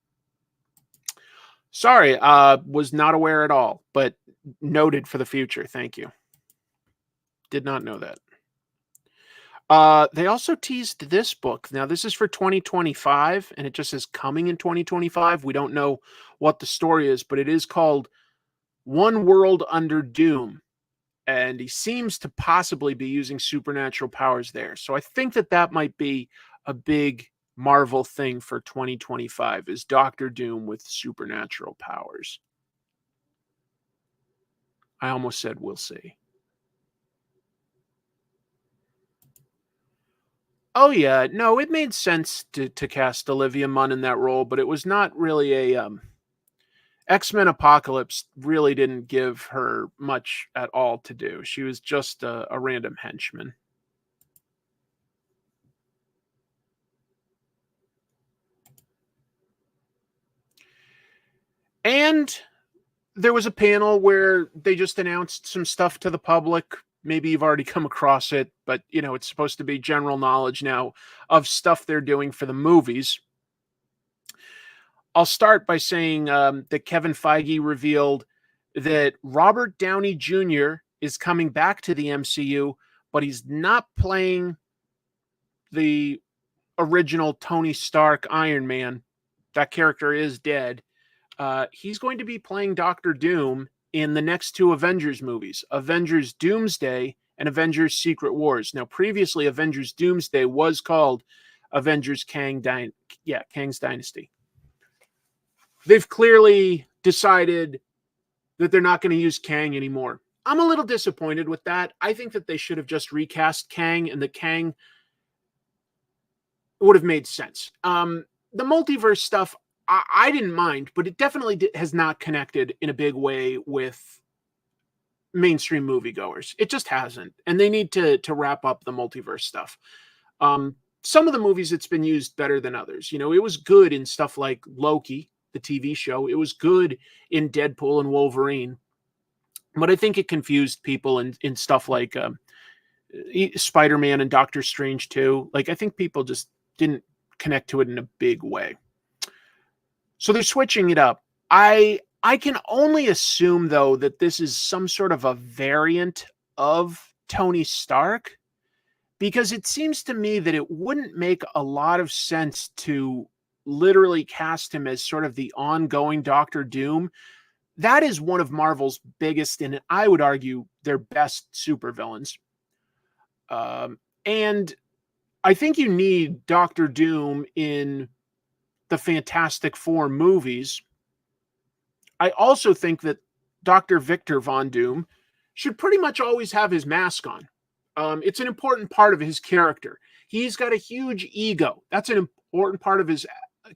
Sorry, was not aware at all, but noted for the future. Thank you. Did not know that. They also teased this book. Now, this is for 2025, and it just says coming in 2025. We don't know what the story is, but it is called One World Under Doom. And he seems to possibly be using supernatural powers there. So I think that might be a big Marvel thing for 2025 is Doctor Doom with supernatural powers. I almost said we'll see. Oh yeah, no, it made sense to cast Olivia Munn in that role, but it was not really a X-Men Apocalypse really didn't give her much at all to do. She was just a random henchman. And there was a panel where they just announced some stuff to the public Maybe you've already come across it, but it's supposed to be general knowledge now of stuff they're doing for the movies. I'll start by saying that Kevin Feige revealed that Robert Downey Jr. is coming back to the MCU, but he's not playing the original Tony Stark Iron Man. That character is dead. He's going to be playing Doctor Doom in the next two Avengers movies, Avengers Doomsday and Avengers Secret Wars. Now, previously, Avengers Doomsday was called Avengers Kang's Dynasty. They've clearly decided that they're not going to use Kang anymore. I'm a little disappointed with that. I think that they should have just recast Kang, and the Kang would have made sense. The multiverse stuff, I didn't mind, but it definitely has not connected in a big way with mainstream moviegoers. It just hasn't. And they need to wrap up the multiverse stuff. Some of the movies, it's been used better than others. It was good in stuff like Loki, the TV show. It was good in Deadpool and Wolverine. But I think it confused people in stuff like Spider-Man and Doctor Strange too. Like, I think people just didn't connect to it in a big way. So they're switching it up. I can only assume, though, that this is some sort of a variant of Tony Stark, because it seems to me that it wouldn't make a lot of sense to literally cast him as sort of the ongoing Doctor Doom. That is one of Marvel's biggest, and I would argue their best supervillains. And I think you need Doctor Doom in the Fantastic Four movies. I also think that Dr. Victor Von Doom should pretty much always have his mask on. It's an important part of his character. He's got a huge ego. That's an important part of his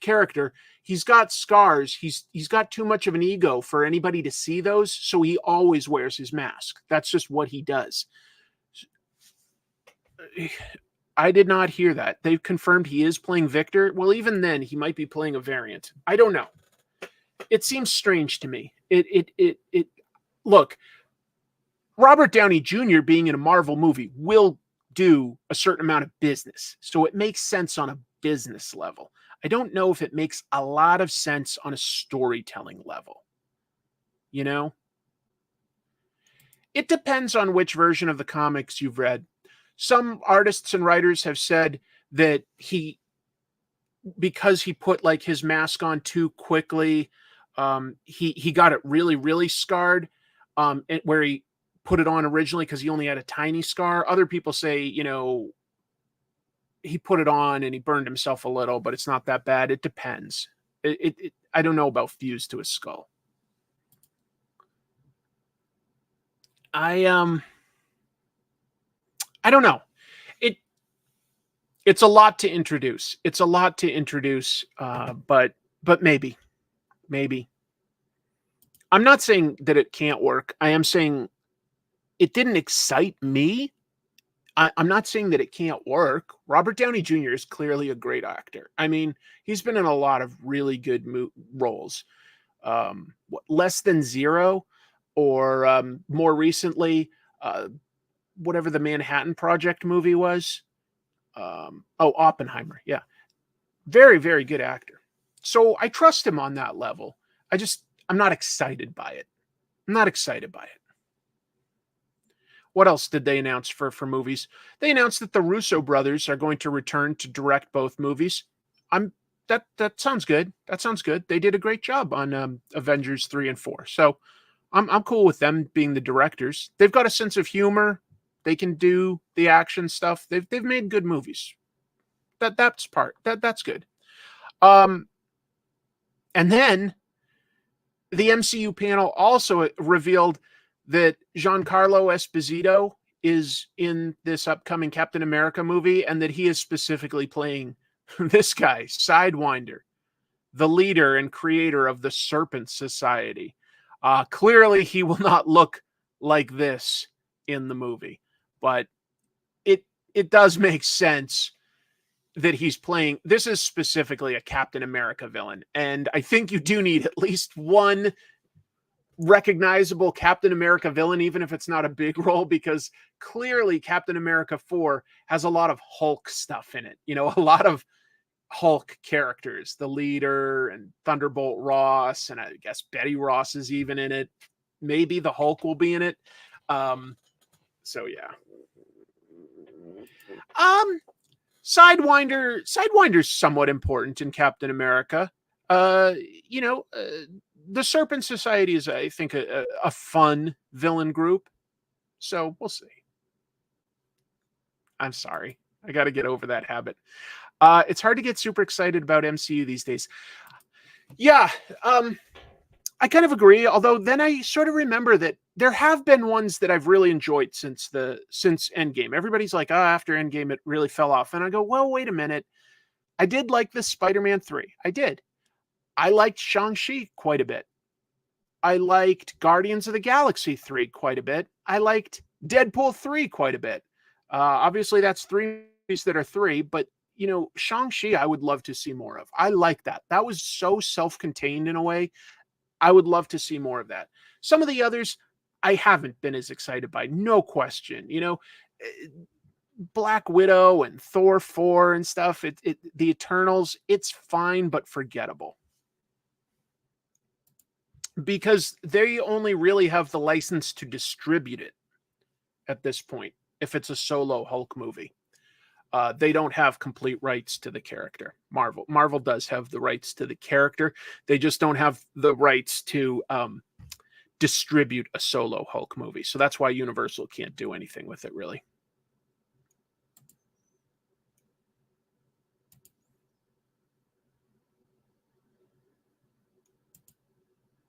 character. He's got scars. He's got too much of an ego for anybody to see those, so he always wears his mask. That's just what he does. I did not hear that. They've confirmed he is playing Victor. Well, even then, he might be playing a variant. I don't know. It seems strange to me. Look, Robert Downey Jr. being in a Marvel movie will do a certain amount of business. So it makes sense on a business level. I don't know if it makes a lot of sense on a storytelling level. It depends on which version of the comics you've read. Some artists and writers have said that because he put like his mask on too quickly, he got it really, really scarred, where he put it on originally because he only had a tiny scar. Other people say, he put it on and he burned himself a little, but it's not that bad. It depends. I don't know about fused to his skull. I don't know. It's a lot to introduce. But maybe. I'm not saying that it can't work. I am saying it didn't excite me. I'm not saying that it can't work. Robert Downey Jr. is clearly a great actor. I mean, he's been in a lot of really good roles. Less Than Zero, or more recently, whatever the Manhattan Project movie was. Oppenheimer. Yeah. Very, very good actor. So I trust him on that level. I'm not excited by it. What else did they announce for movies? They announced that the Russo brothers are going to return to direct both movies. That sounds good. They did a great job on Avengers 3 and 4. So I'm cool with them being the directors. They've got a sense of humor. They can do the action stuff. They've made good movies. That's good. And then the MCU panel also revealed that Giancarlo Esposito is in this upcoming Captain America movie, and that he is specifically playing this guy, Sidewinder, the leader and creator of the Serpent Society. Clearly, he will not look like this in the movie, but it does make sense that he's playing. This is specifically a Captain America villain, and I think you do need at least one recognizable Captain America villain, even if it's not a big role, because clearly Captain America 4 has a lot of Hulk stuff in it. You know, a lot of Hulk characters, the leader and Thunderbolt Ross, and I guess Betty Ross is even in it. Maybe the Hulk will be in it. So yeah. Sidewinder's somewhat important in Captain America. You know, the Serpent Society is, I think, a fun villain group. So we'll see. I'm sorry. I got to get over that habit. It's hard to get super excited about MCU these days. Yeah, I kind of agree. Although then I sort of remember that there have been ones that I've really enjoyed since Endgame. Everybody's like, after Endgame, it really fell off. And I go, well, wait a minute. I did like this Spider-Man 3. I did. I liked Shang-Chi quite a bit. I liked Guardians of the Galaxy 3 quite a bit. I liked Deadpool 3 quite a bit. Obviously, that's 3 movies that are 3, but you know, Shang-Chi, I would love to see more of. I like that. That was so self-contained in a way. I would love to see more of that. Some of the others, I haven't been as excited by, no question. You know, Black Widow and Thor 4 and stuff, the Eternals, it's fine, but forgettable. Because they only really have the license to distribute it at this point, if it's a solo Hulk movie. They don't have complete rights to the character. Marvel does have the rights to the character. They just don't have the rights to distribute a solo Hulk movie. So that's why Universal can't do anything with it, really.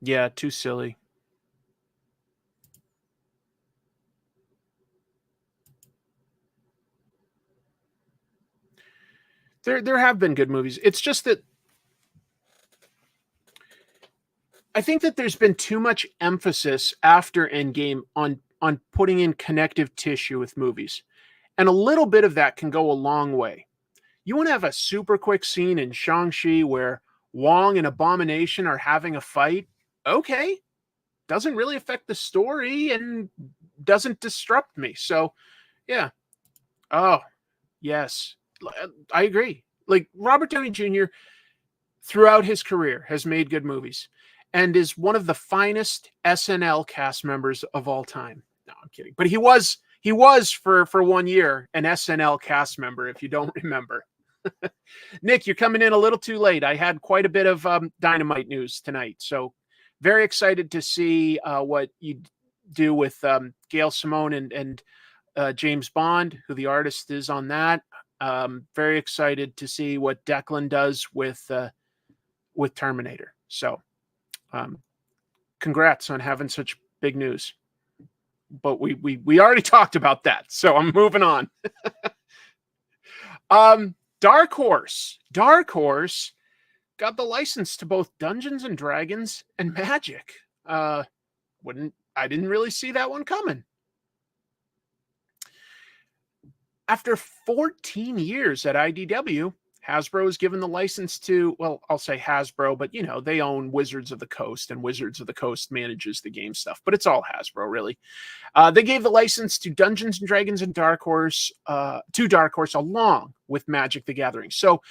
Yeah, too silly. There have been good movies. It's just that I think that there's been too much emphasis after Endgame on putting in connective tissue with movies. And a little bit of that can go a long way. You want to have a super quick scene in Shang-Chi where Wong and Abomination are having a fight? Okay. Doesn't really affect the story and doesn't disrupt me. So, yeah. Oh, yes. I agree. Like, Robert Downey Jr. throughout his career has made good movies and is one of the finest SNL cast members of all time. No, I'm kidding. But he was for 1 year an SNL cast member, if you don't remember. Nick, you're coming in a little too late. I had quite a bit of Dynamite news tonight. So very excited to see what you do with Gail, Simone, and James Bond, who the artist is on that. Very excited to see what Declan does with Terminator. So congrats on having such big news. But we already talked about that, so I'm moving on. Dark Horse got the license to both Dungeons and Dragons and Magic. I didn't really see that one coming. After 14 years at IDW, Hasbro is given the license to, well, I'll say Hasbro, but you know, they own Wizards of the Coast, and Wizards of the Coast manages the game stuff, but it's all Hasbro, really. They gave the license to Dungeons and Dragons and Dark Horse, to Dark Horse, along with Magic the Gathering. So,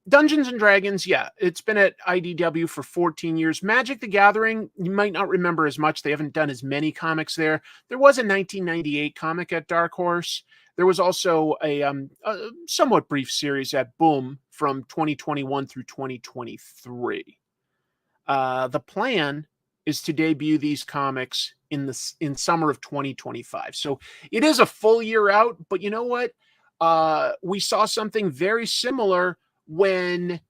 Dungeons and Dragons, yeah, it's been at IDW for 14 years. Magic the Gathering, you might not remember as much. They haven't done as many comics there. There was a 1998 comic at Dark Horse. There was also a somewhat brief series at Boom from 2021 through 2023. The plan is to debut these comics in summer of 2025. So it is a full year out, but you know what? We saw something very similar when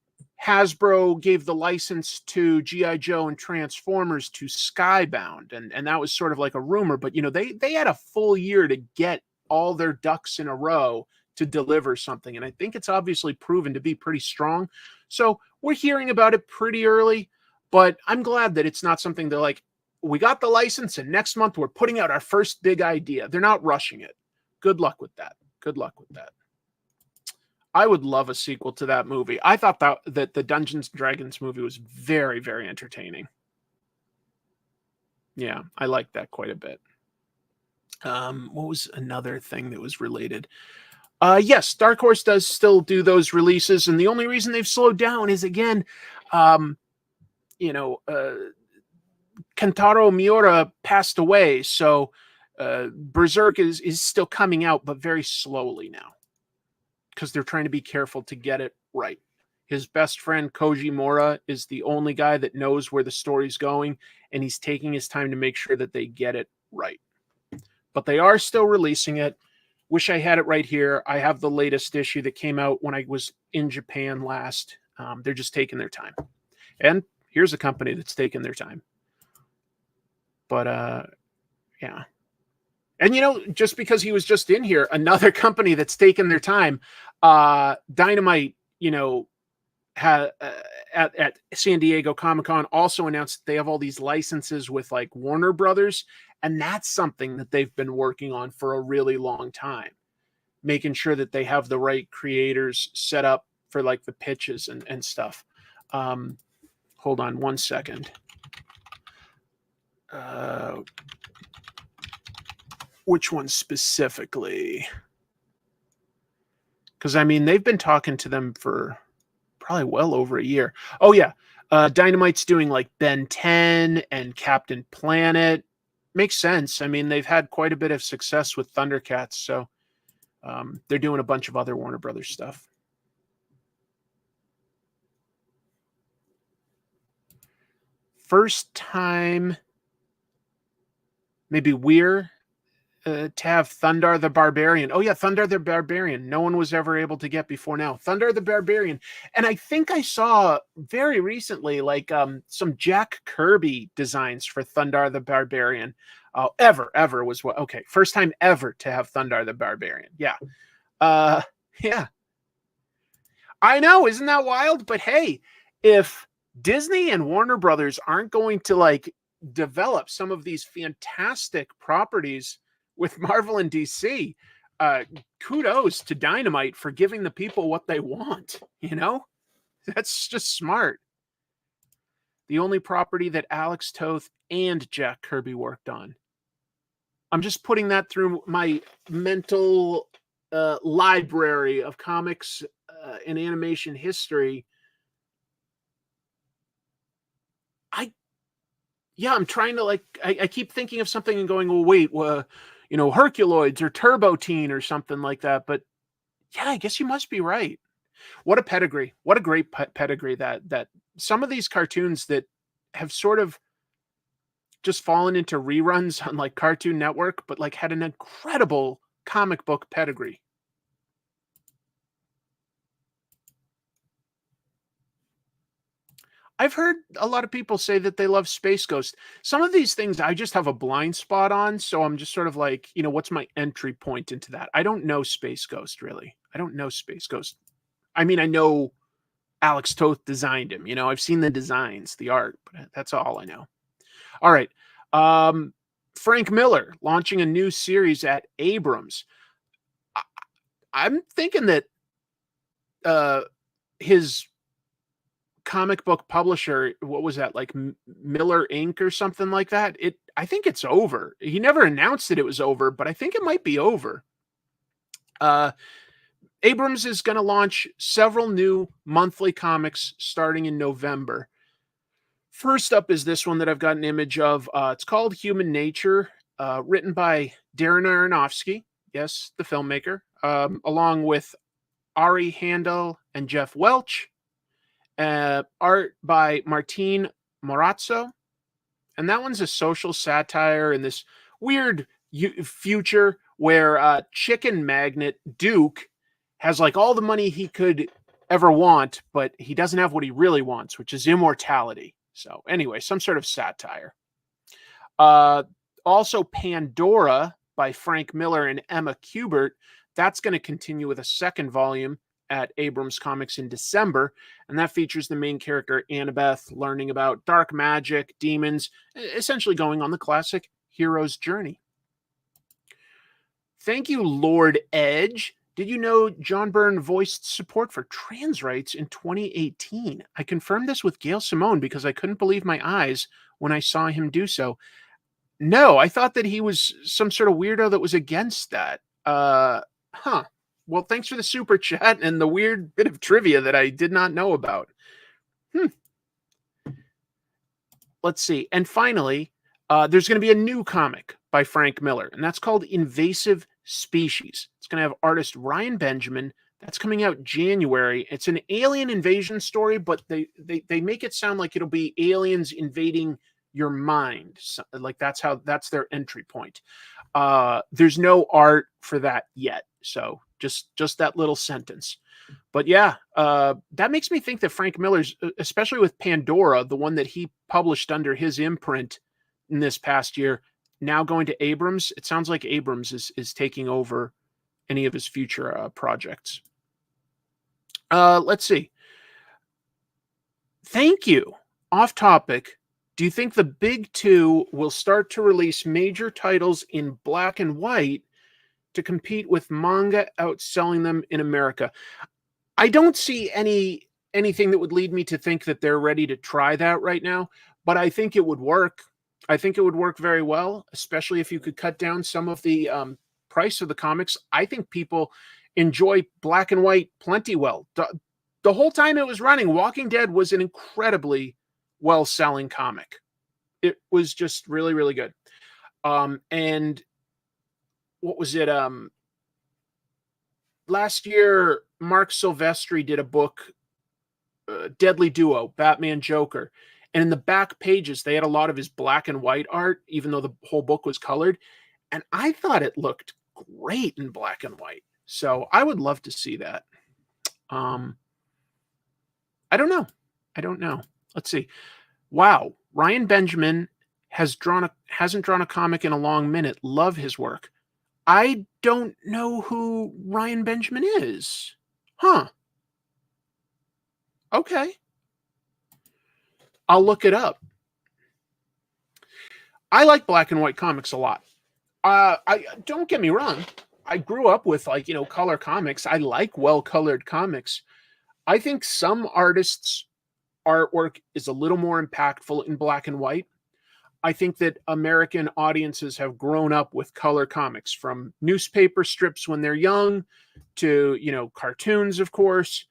Hasbro gave the license to G.I. Joe and Transformers to Skybound, and that was sort of like a rumor, but you know, they had a full year to get all their ducks in a row to deliver something, and I think it's obviously proven to be pretty strong. So we're hearing about it pretty early, but I'm glad that it's not something they're like, we got the license and next month we're putting out our first big idea. They're not rushing it. Good luck with that. Good luck with that. I would love a sequel to that movie. I thought that the Dungeons and Dragons movie was very, very entertaining. Yeah, I like that quite a bit. What was another thing that was related? Yes, Dark Horse does still do those releases, and the only reason they've slowed down is, again, um, you know, Kentaro Miura passed away, so Berserk is still coming out, but very slowly now, because they're trying to be careful to get it right. His best friend Koji Mora is the only guy that knows where the story's going, and he's taking his time to make sure that they get it right. But they are still releasing it. Wish I had it right here. I have the latest issue that came out when I was in Japan last. They're just taking their time. And here's a company that's taking their time. But yeah. And just because he was just in here, another company that's taken their time, Dynamite, at San Diego Comic-Con also announced that they have all these licenses with like Warner Brothers, and that's something that they've been working on for a really long time, making sure that they have the right creators set up for like the pitches and stuff. Hold on one second. Which one specifically? Because I mean, they've been talking to them for probably well over a year. Oh yeah, Dynamite's doing like Ben 10 and Captain Planet. Makes sense. I mean, they've had quite a bit of success with Thundercats, so they're doing a bunch of other Warner Brothers stuff. First time, maybe Weir to have Thundar the Barbarian. Oh yeah, Thundar the Barbarian. No one was ever able to get before now. Thundar the Barbarian. And I think I saw very recently like some Jack Kirby designs for Thundar the Barbarian. Ever was what? Okay, first time ever to have Thundar the Barbarian. Yeah. Yeah. I know, isn't that wild? But hey, if Disney and Warner Brothers aren't going to like develop some of these fantastic properties with Marvel and DC, kudos to Dynamite for giving the people what they want. That's just smart. The only property that Alex Toth and Jack Kirby worked on. I'm just putting that through my mental library of comics and animation history. I'm trying to I keep thinking of something and going, well, wait, Herculoids or Turbo Teen or something like that. But yeah, I guess you must be right. What a pedigree. What a great pedigree that some of these cartoons that have sort of just fallen into reruns on like Cartoon Network, but like had an incredible comic book pedigree. I've heard a lot of people say that they love Space Ghost. Some of these things I just have a blind spot on, so I'm just sort of like, what's my entry point into that? I don't know Space Ghost, really. I don't know Space Ghost. I mean, I know Alex Toth designed him. I've seen the designs, the art, but that's all I know. All right. Frank Miller launching a new series at Abrams. I'm thinking that his comic book publisher, what was that, like Miller Inc. or something like that? I think it's over. He never announced that it was over, but I think it might be over. Abrams is going to launch several new monthly comics starting in November. First up is this one that I've got an image of. It's called Human Nature, written by Darren Aronofsky, yes, the filmmaker, along with Ari Handel and Jeff Welch. Art by Martin Morazzo. And that one's a social satire in this weird future where chicken magnate Duke has like all the money he could ever want, but he doesn't have what he really wants, which is immortality. So anyway, some sort of satire. Also Pandora by Frank Miller and Emma Kubert. That's going to continue with a second volume at Abrams Comics in December, and that features the main character Annabeth learning about dark magic, demons, essentially going on the classic hero's journey. Thank you, Lord Edge. Did you know John Byrne voiced support for trans rights in 2018? I confirmed this with Gail Simone because I couldn't believe my eyes when I saw him do so. No, I thought that he was some sort of weirdo that was against that. Huh. Well, thanks for the super chat and the weird bit of trivia that I did not know about. Let's see. And finally, there's going to be a new comic by Frank Miller, and that's called Invasive Species. It's going to have artist Ryan Benjamin. That's coming out January. It's an alien invasion story, but they make it sound like it'll be aliens invading your mind. So, like that's their entry point. There's no art for that yet, so just that little sentence. But yeah, that makes me think that Frank Miller's, especially with Pandora, the one that he published under his imprint in this past year, now going to Abrams. It sounds like Abrams is taking over any of his future projects. Let's see. Thank you. Off topic. Do you think the big two will start to release major titles in black and white to compete with manga outselling them in America? I don't see anything that would lead me to think that they're ready to try that right now, but I think it would work. I think it would work very well, especially if you could cut down some of the price of the comics. I think people enjoy black and white plenty well. The whole time it was running, Walking Dead was an incredibly well-selling comic. It was just really, really good. And what was it? Last year, Mark Silvestri did a book, Deadly Duo, Batman Joker. And in the back pages, they had a lot of his black and white art, even though the whole book was colored. And I thought it looked great in black and white. So I would love to see that. I don't know. Let's see. Wow. Ryan Benjamin hasn't drawn a comic in a long minute. Love his work. I don't know who Ryan Benjamin is. Huh. Okay. I'll look it up. I like black and white comics a lot. I don't get me wrong. I grew up with color comics. I like well-colored comics. I think some artists' artwork is a little more impactful in black and white. I think that American audiences have grown up with color comics, from newspaper strips when they're young to, cartoons, of course,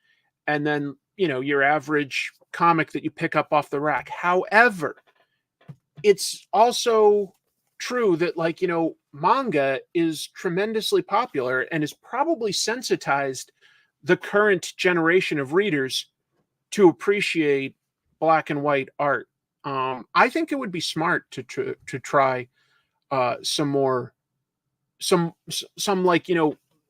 and then, your average comic that you pick up off the rack. However, it's also true that manga is tremendously popular and is probably sensitized the current generation of readers to appreciate black and white art. I think it would be smart to try some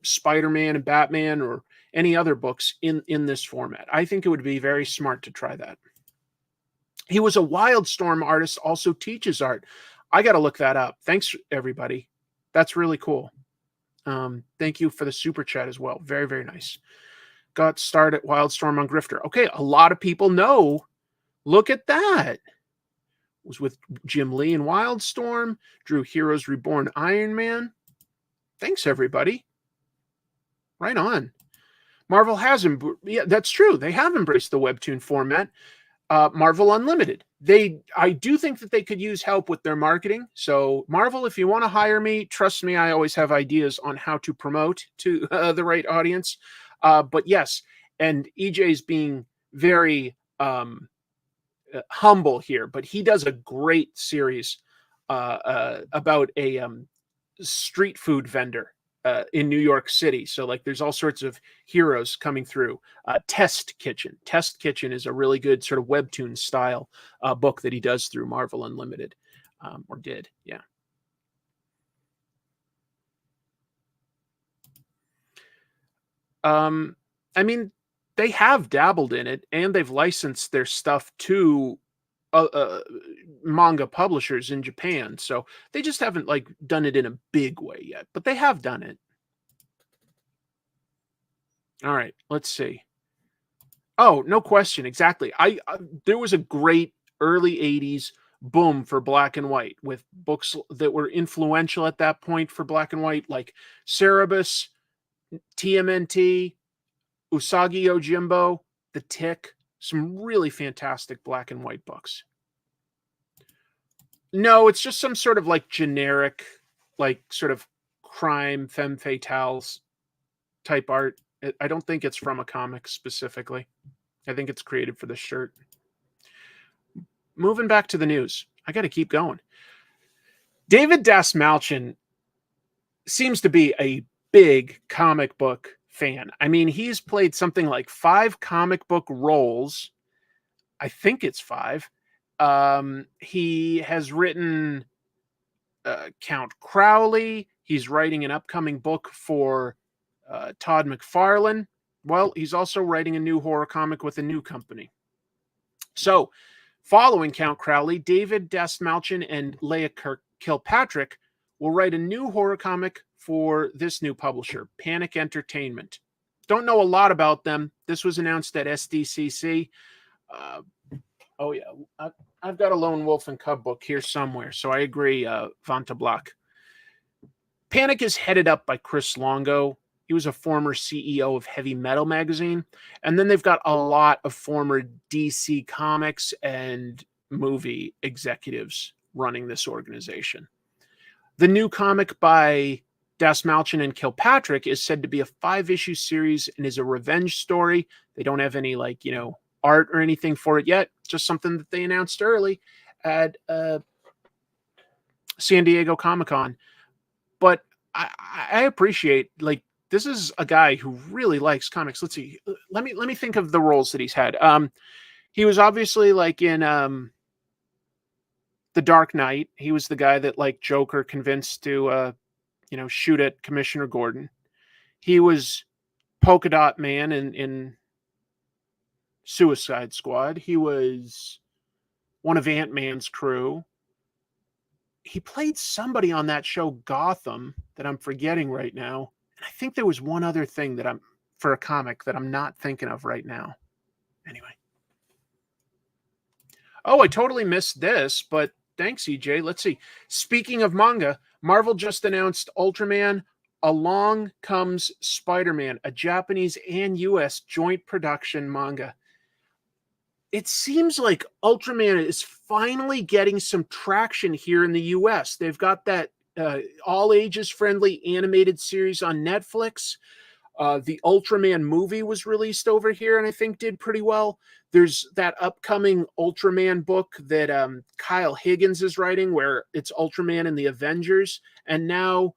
Spider-Man and Batman or any other books in this format. I think it would be very smart to try that. He was a Wildstorm artist, also teaches art. I got to look that up. Thanks, everybody. That's really cool. Thank you for the super chat as well. Very, very nice. Got started at Wildstorm on Grifter. Okay, a lot of people know. Look at that. Was with Jim Lee and Wildstorm, drew Heroes Reborn Iron Man. Thanks, everybody. Right on. Marvel has yeah, that's true. They have embraced the webtoon format. Marvel Unlimited. I do think that they could use help with their marketing. So Marvel, if you want to hire me, trust me, I always have ideas on how to promote to the right audience. But yes, and EJ's being very humble here, but he does a great series about a street food vendor in New York City. So there's all sorts of heroes coming through. Test Kitchen. Test Kitchen is a really good sort of webtoon style book that he does through Marvel Unlimited, or did. Yeah. I mean, they have dabbled in it, and they've licensed their stuff to manga publishers in Japan. So they just haven't done it in a big way yet, but they have done it. All right, let's see. Oh, no question. Exactly. There was a great early 80s boom for black and white with books that were influential at that point for black and white, like Cerebus, TMNT, Usagi Yojimbo, The Tick. Some really fantastic black and white books. No, it's just some sort of like generic, like sort of crime, femme fatales type art. I don't think it's from a comic specifically. I think it's created for the shirt. Moving back to the news. I got to keep going. David Dastmalchian seems to be a big comic book fan. I mean, he's played something like 5 comic book roles. I think it's 5. He has written Count Crowley. He's writing an upcoming book for Todd McFarlane. Well, he's also writing a new horror comic with a new company. So, following Count Crowley, David Dastmalchian and Leah Kilpatrick will write a new horror comic for this new publisher, Panic Entertainment. Don't know a lot about them. This was announced at SDCC. Oh, yeah. I've got a Lone Wolf and Cub book here somewhere, so I agree, Vanta Block. Panic is headed up by Chris Longo. He was a former CEO of Heavy Metal magazine. And then they've got a lot of former DC Comics and movie executives running this organization. The new comic by Dastmalchian and Kilpatrick is said to be a 5-issue series and is a revenge story. They don't have any, like, art or anything for it yet. Just something that they announced early at San Diego Comic-Con. But I appreciate, like, this is a guy who really likes comics. Let's see. Let me think of the roles that he's had. He was obviously like in The Dark Knight. He was the guy that like Joker convinced to shoot at Commissioner Gordon. He was Polka Dot Man in Suicide Squad. He was one of Ant-Man's crew. He played somebody on that show Gotham that I'm forgetting right now. And I think there was one other thing that for a comic that I'm not thinking of right now. Anyway. Oh, I totally missed this, but thanks, EJ. Let's see. Speaking of manga, Marvel just announced Ultraman Along Comes Spider-Man, a Japanese and US joint production manga. It seems like Ultraman is finally getting some traction here in the US. They've got that all ages friendly animated series on Netflix. The Ultraman movie was released over here and I think did pretty well. There's that upcoming Ultraman book that Kyle Higgins is writing where it's Ultraman and the Avengers. And now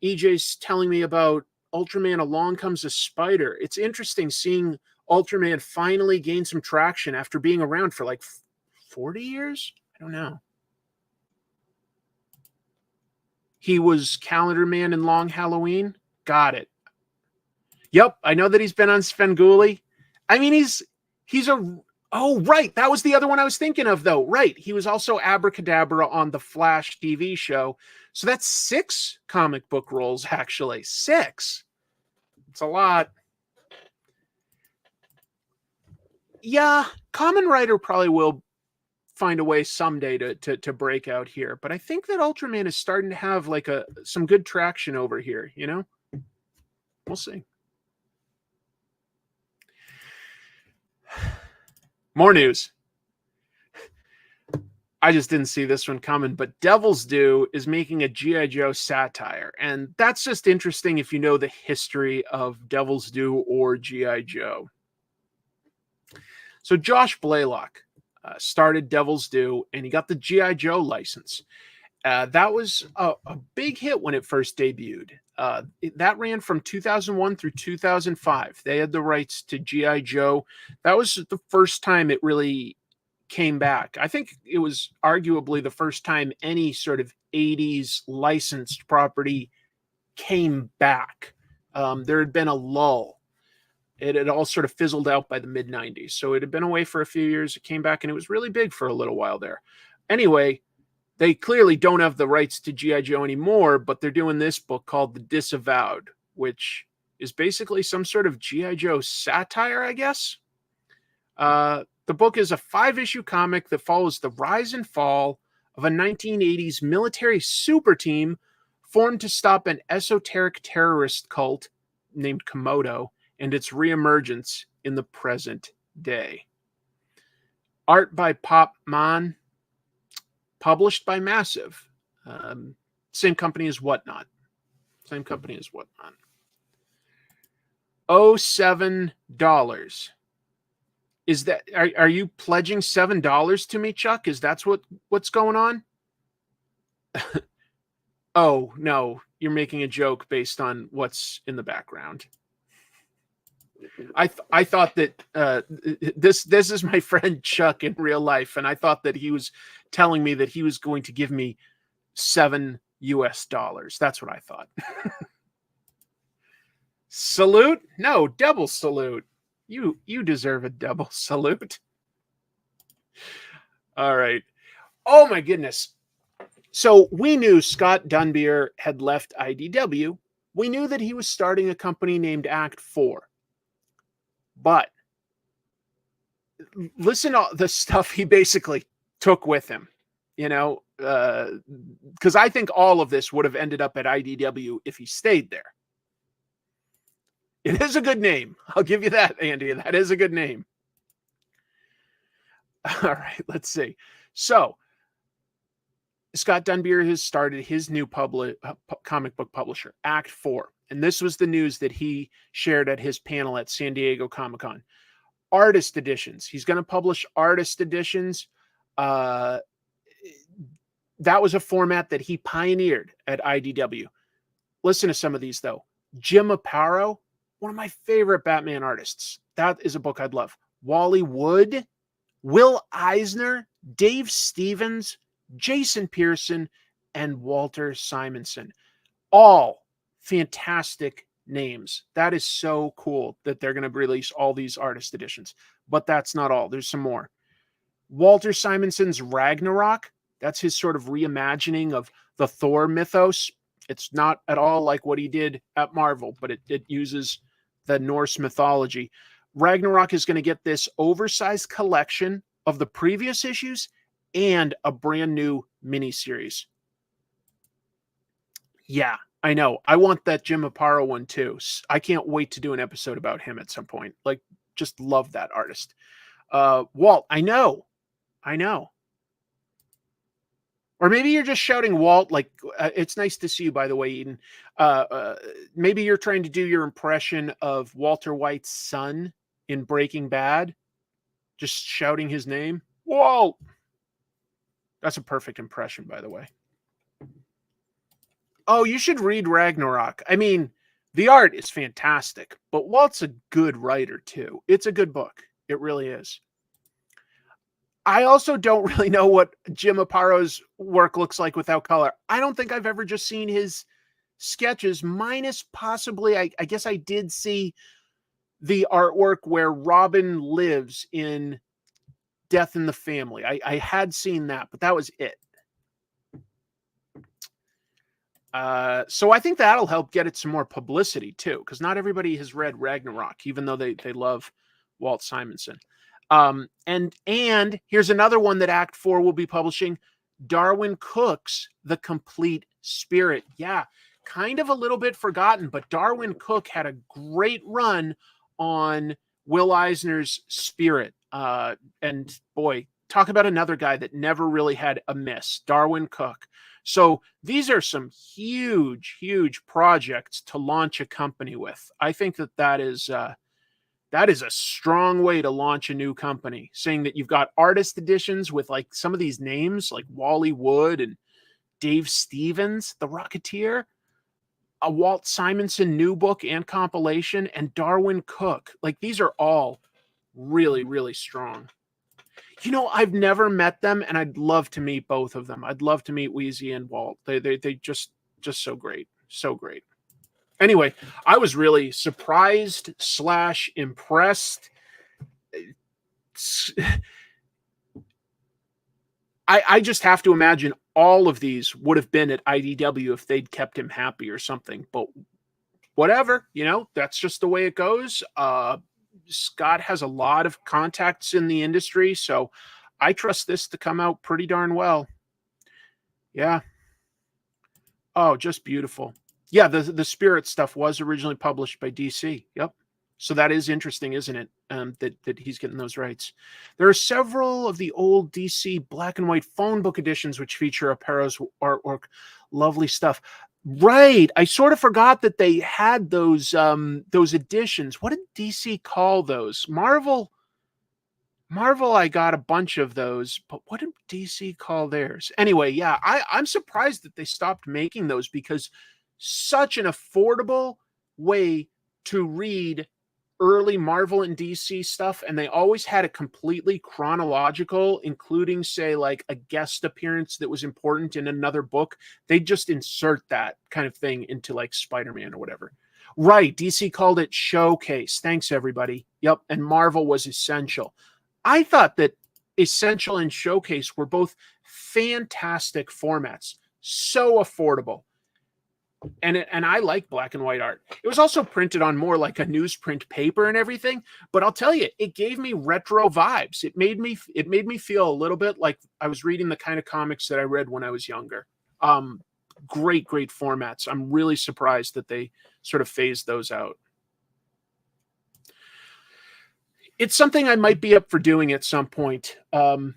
EJ's telling me about Ultraman Along Comes a Spider. It's interesting seeing Ultraman finally gain some traction after being around for like 40 years. I don't know. He was Calendar Man in Long Halloween. Got it. Yep, I know that he's been on Svengoolie. I mean, he's oh, right. That was the other one I was thinking of, though. Right. He was also Abracadabra on the Flash TV show. So that's 6 comic book roles, actually. 6. It's a lot. Yeah, Kamen Rider probably will find a way someday to break out here. But I think that Ultraman is starting to have like some good traction over here, We'll see. More news. I just didn't see this one coming, but Devil's Due is making a G.I. Joe satire. And that's just interesting if you know the history of Devil's Due or G.I. Joe. So Josh Blaylock started Devil's Due, and he got the G.I. Joe license. That was a big hit when it first debuted. That ran from 2001 through 2005. They had the rights to G.I. Joe. That was the first time it really came back. I think it was arguably the first time any sort of 80s licensed property came back. There had been a lull. It had all sort of fizzled out by the mid-90s. So it had been away for a few years. It came back, and it was really big for a little while there. Anyway, they clearly don't have the rights to G.I. Joe anymore, but they're doing this book called The Disavowed, which is basically some sort of G.I. Joe satire, I guess. The book is a 5-issue comic that follows the rise and fall of a 1980s military super team formed to stop an esoteric terrorist cult named Komodo and its reemergence in the present day. Art by Pop Man. published by Massive. Same company as Whatnot. $7. Is that, are you pledging $7 to me, Chuck? Is that's what's going on? Oh, no, you're making a joke based on what's in the background. I thought that this is my friend Chuck in real life, and I thought that he was telling me that he was going to give me $7. That's what I thought. Salute? No, double salute. You deserve a double salute. All right. Oh my goodness. So we knew Scott Dunbier had left IDW. We knew that he was starting a company named Act 4. But listen to the stuff he basically took with him, because I think all of this would have ended up at IDW if he stayed there. It is a good name. I'll give you that, Andy. That is a good name. All right, let's see. So Scott Dunbier has started his new comic book publisher, Act 4. And this was the news that he shared at his panel at San Diego Comic-Con. Artist editions. He's going to publish artist editions. That was a format that he pioneered at IDW. Listen to some of these, though. Jim Aparo, one of my favorite Batman artists. That is a book I'd love. Wally Wood, Will Eisner, Dave Stevens, Jason Pearson, and Walter Simonson. All fantastic names. That is so cool that they're going to release all these artist editions. But that's not all. There's some more. Walter Simonson's Ragnarok. That's his sort of reimagining of the Thor mythos. It's not at all like what he did at Marvel, but it uses the Norse mythology. Ragnarok is going to get this oversized collection of the previous issues and a brand new miniseries. Yeah, I know. I want that Jim Aparo one too. I can't wait to do an episode about him at some point. Like, just love that artist. Walt, I know. Or maybe you're just shouting Walt, like, it's nice to see you, by the way, Eden. Maybe you're trying to do your impression of Walter White's son in Breaking Bad. Just shouting his name. Walt! That's a perfect impression, by the way. Oh, you should read Ragnarok. I mean, the art is fantastic, but Walt's a good writer, too. It's a good book. It really is. I also don't really know what Jim Aparo's work looks like without color. I don't think I've ever just seen his sketches, minus possibly, I guess I did see the artwork where Robin lives in Death in the Family. I had seen that, but that was it. So I think that'll help get it some more publicity too, because not everybody has read Ragnarok, even though they love Walt Simonson. And here's another one that Act 4 will be publishing, Darwin Cook's The Complete Spirit. Yeah, kind of a little bit forgotten, but Darwin Cook had a great run on Will Eisner's Spirit. And boy, talk about another guy that never really had a miss, Darwin Cook. So these are some huge, huge projects to launch a company with. I think that is a strong way to launch a new company, saying that you've got artist editions with like some of these names like Wally Wood and Dave Stevens, The Rocketeer, a Walt Simonson new book and compilation, and Darwin Cook. Like, these are all really, really strong. You know, I've never met them, and I'd love to meet both of them. I'd love to meet Wheezy and Walt. They just so great. So great. Anyway, I was really surprised / impressed. I just have to imagine all of these would have been at IDW if they'd kept him happy or something. But whatever, that's just the way it goes. Scott has a lot of contacts in the industry, so I trust this to come out pretty darn well. Yeah. Oh, just beautiful. Yeah, the Spirit stuff was originally published by DC. Yep. So that is interesting, isn't it? That he's getting those rights. There are several of the old DC black and white phone book editions which feature Apparo's artwork. Lovely stuff. Right. I sort of forgot that they had those editions. What did DC call those? Marvel, I got a bunch of those, but what did DC call theirs? Anyway, yeah, I'm surprised that they stopped making those, because such an affordable way to read early Marvel and DC stuff, and they always had a completely chronological, including, say, like a guest appearance that was important in another book. They just insert that kind of thing into like Spider-Man or whatever. Right, DC called it Showcase. Thanks, everybody. Yep, and Marvel was Essential. I thought that Essential and Showcase were both fantastic formats, so affordable. And I like black and white art. It was also printed on more like a newsprint paper and everything, but I'll tell you, it gave me retro vibes. It made me feel a little bit like I was reading the kind of comics that I read when I was younger. Great formats. I'm really surprised that they sort of phased those out. It's something I might be up for doing at some point. You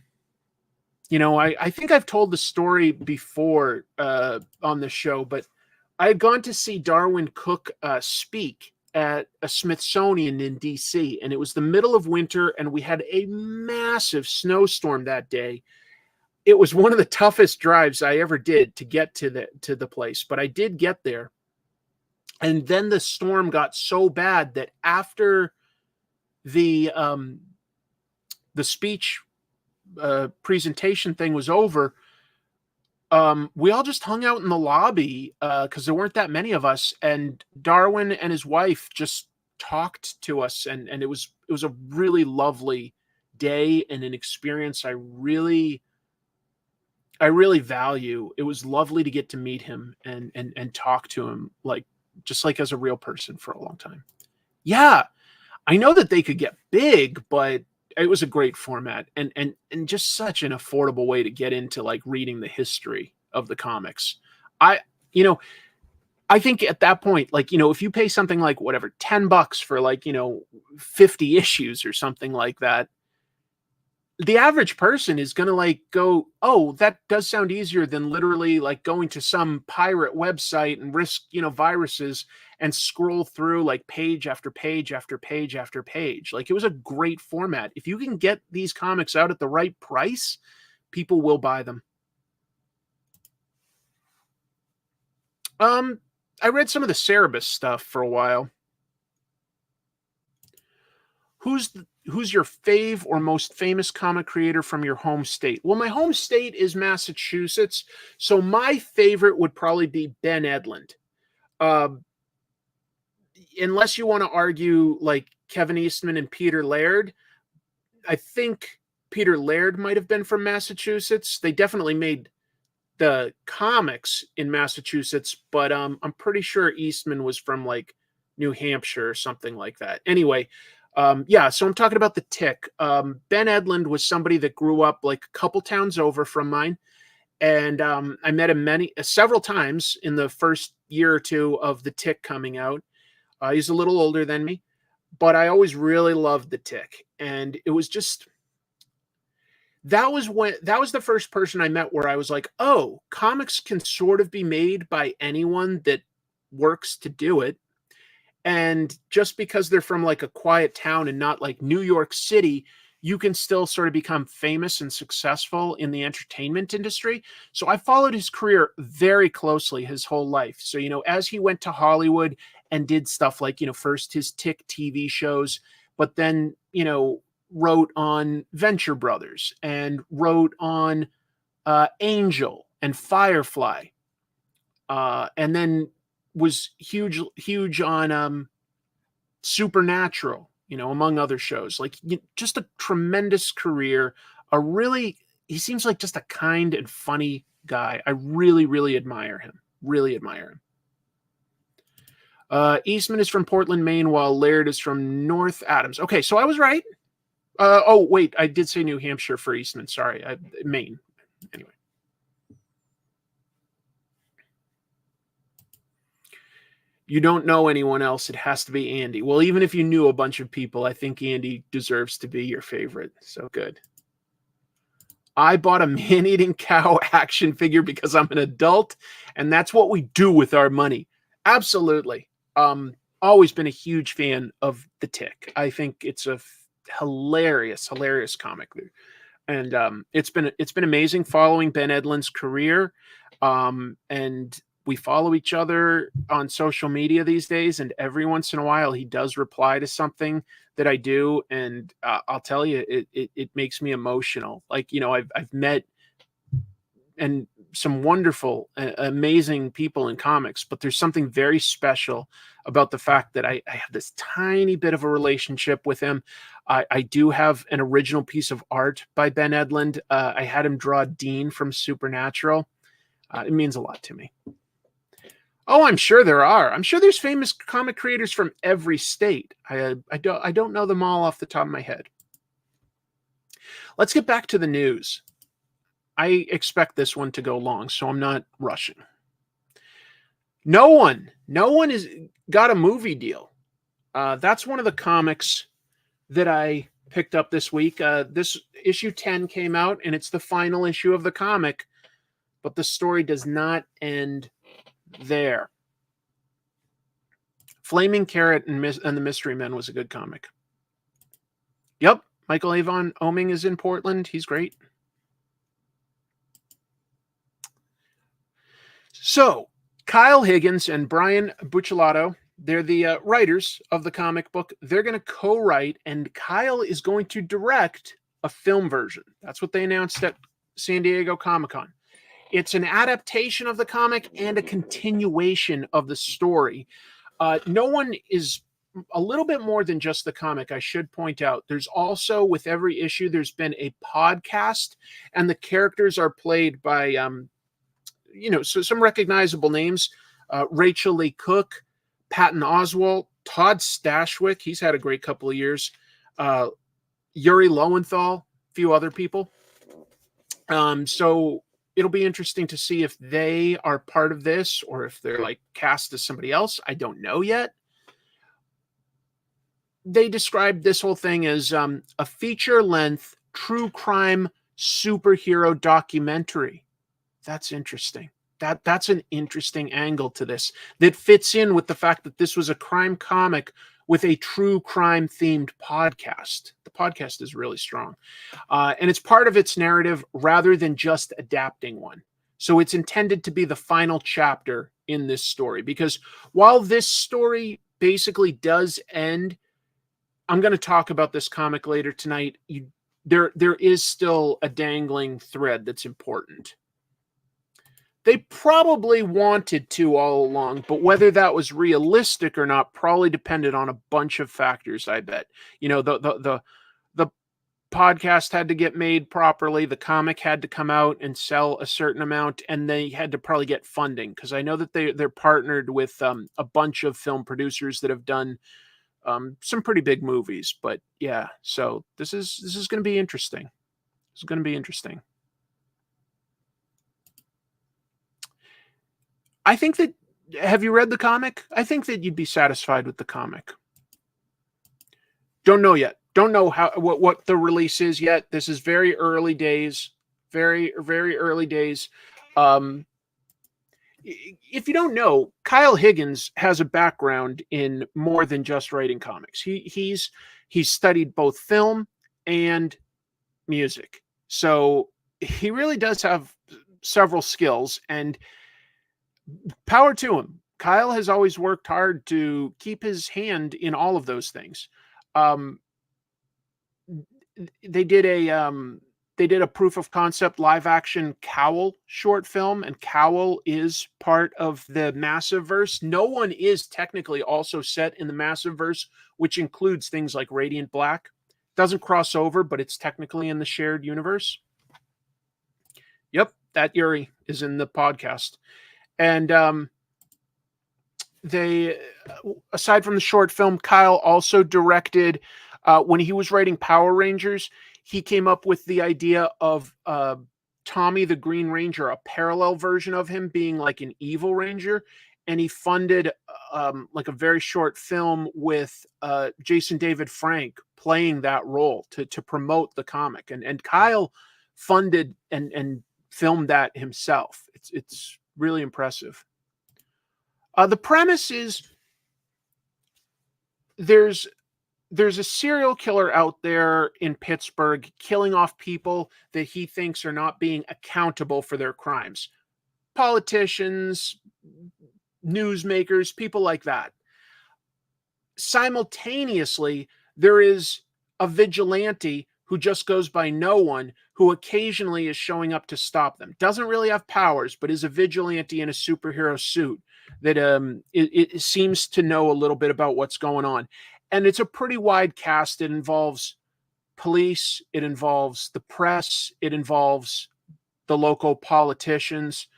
know, I think I've told the story before on the show, but I had gone to see Darwin Cook speak at a Smithsonian in DC, and it was the middle of winter, and we had a massive snowstorm that day. It was one of the toughest drives I ever did to get to the place, but I did get there. And then the storm got so bad that after the speech presentation thing was over, we all just hung out in the lobby because there weren't that many of us, and Darwin and his wife just talked to us, and it was a really lovely day and an experience I really value. It was lovely to get to meet him and talk to him just like as a real person for a long time. Yeah, I know that they could get big, but it was a great format and just such an affordable way to get into like reading the history of the comics. I think at that point, like, if you pay something like whatever, $10 for like, 50 issues or something like that, the average person is going to like go, oh, that does sound easier than literally like going to some pirate website and risk, viruses and scroll through like page after page after page after page. Like, it was a great format. If you can get these comics out at the right price, people will buy them. I read some of the Cerebus stuff for a while. Who's your fave or most famous comic creator from your home state? Well, my home state is Massachusetts, so my favorite would probably be Ben Edlund. Unless you want to argue like Kevin Eastman and Peter Laird, I think Peter Laird might have been from Massachusetts. They definitely made the comics in Massachusetts, but I'm pretty sure Eastman was from like New Hampshire or something like that. Anyway, so I'm talking about the Tick. Ben Edlund was somebody that grew up like a couple towns over from mine, and I met him several times in the first year or two of the Tick coming out. He's a little older than me, but I always really loved the Tick, and it was just that was the first person I met where I was like, oh, comics can sort of be made by anyone that works to do it. And just because they're from like a quiet town and not like New York City, you can still sort of become famous and successful in the entertainment industry. So I followed his career very closely his whole life. So, as he went to Hollywood and did stuff like, first his Tick TV shows, but then, wrote on Venture Brothers and wrote on Angel and Firefly. And then was huge on Supernatural, among other shows. Like, just a tremendous career. He seems like just a kind and funny guy. I really, really admire him. Eastman is from Portland, Maine, while Laird is from North Adams. Okay, so I was right. Oh, wait, I did say New Hampshire for Eastman. Sorry, Maine. Anyway. you don't know anyone else, it has to be Andy. Well, even if you knew a bunch of people, I think Andy deserves to be your favorite. So good. I bought a man-eating cow action figure because I'm an adult, and that's what we do with our money. Absolutely. Always been a huge fan of The Tick. I think it's a hilarious comic. And it's been amazing following Ben Edlund's career. And we follow each other on social media these days, and every once in a while he does reply to something that I do, and I'll tell you, it makes me emotional. Like, you know, I've met and some wonderful, amazing people in comics, but there's something very special about the fact that I have this tiny bit of a relationship with him. I do have an original piece of art by Ben Edlund. I had him draw Dean from Supernatural. It means a lot to me. Oh, I'm sure there are. I'm sure there's famous comic creators from every state. I don't know them all off the top of my head. Let's get back to the news. I expect this one to go long, so I'm not rushing. No one has got a movie deal. That's one of the comics that I picked up this week. This issue 10 came out, and it's the final issue of the comic, but the story does not end there. Flaming Carrot and the Mystery Men was a good comic. Yep, Michael Avon Oeming is in Portland. He's great. So, Kyle Higgins and Brian Buccellato, they're the writers of the comic book. They're going to co-write, and Kyle is going to direct a film version. That's what they announced at San Diego Comic-Con. It's an adaptation of the comic and a continuation of the story. No one is a little bit more than just the comic, I should point out. There's also, with every issue, there's been a podcast, and the characters are played by so some recognizable names: Rachel Lee Cook, Patton Oswalt, Todd Stashwick. He's had a great couple of years. Yuri Lowenthal, a few other people. So it'll be interesting to see if they are part of this or if they're like cast as somebody else. I don't know yet. They described this whole thing as a feature-length true crime superhero documentary. That's interesting. That's an interesting angle to this that fits in with the fact that this was a crime comic with a true crime themed podcast. The podcast is really strong. And it's part of its narrative rather than just adapting one. So it's intended to be the final chapter in this story, because while this story basically does end, I'm going to talk about this comic later tonight. There is still a dangling thread that's important. They probably wanted to all along, but whether that was realistic or not probably depended on a bunch of factors, I bet. You know, the podcast had to get made properly, the comic had to come out and sell a certain amount, and they had to probably get funding, because I know that they're partnered with a bunch of film producers that have done some pretty big movies. But yeah, so this is going to be interesting. This is going to be interesting. I think that, have you read the comic? I think that you'd be satisfied with the comic. Don't know yet. Don't know what the release is yet. This is very early days. Very, very early days. If you don't know, Kyle Higgins has a background in more than just writing comics. He's studied both film and music. So he really does have several skills, and power to him. Kyle has always worked hard to keep his hand in all of those things. They did a proof of concept live action Cowl short film, and Cowl is part of the Massiveverse. No one is technically also set in the Massiveverse, which includes things like Radiant Black. Doesn't cross over, but it's technically in the shared universe. Yep, that Yuri is in the podcast. And they, aside from the short film, Kyle also directed, when he was writing Power Rangers, he came up with the idea of Tommy the Green Ranger, a parallel version of him being like an evil ranger. and he funded like a very short film with Jason David Frank playing that role to promote the comic, and Kyle funded and filmed that himself. It's really impressive. The premise is there's a serial killer out there in Pittsburgh killing off people that he thinks are not being accountable for their crimes. Politicians, newsmakers, people like that. Simultaneously, there is a vigilante who just goes by no one, who occasionally is showing up to stop them. Doesn't really have powers, but is a vigilante in a superhero suit that it seems to know a little bit about what's going on. And it's a pretty wide cast. It involves police, it involves the press, it involves the local politicians.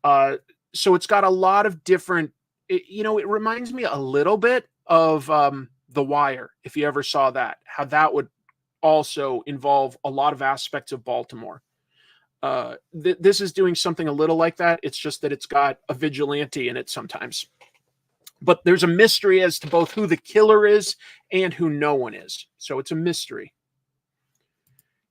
So it's got a lot of different, it reminds me a little bit of The Wire, if you ever saw that, how that would also involve a lot of aspects of Baltimore. This is doing something a little like that. It's just that it's got a vigilante in it sometimes. But there's a mystery as to both who the killer is and who no one is. So it's a mystery.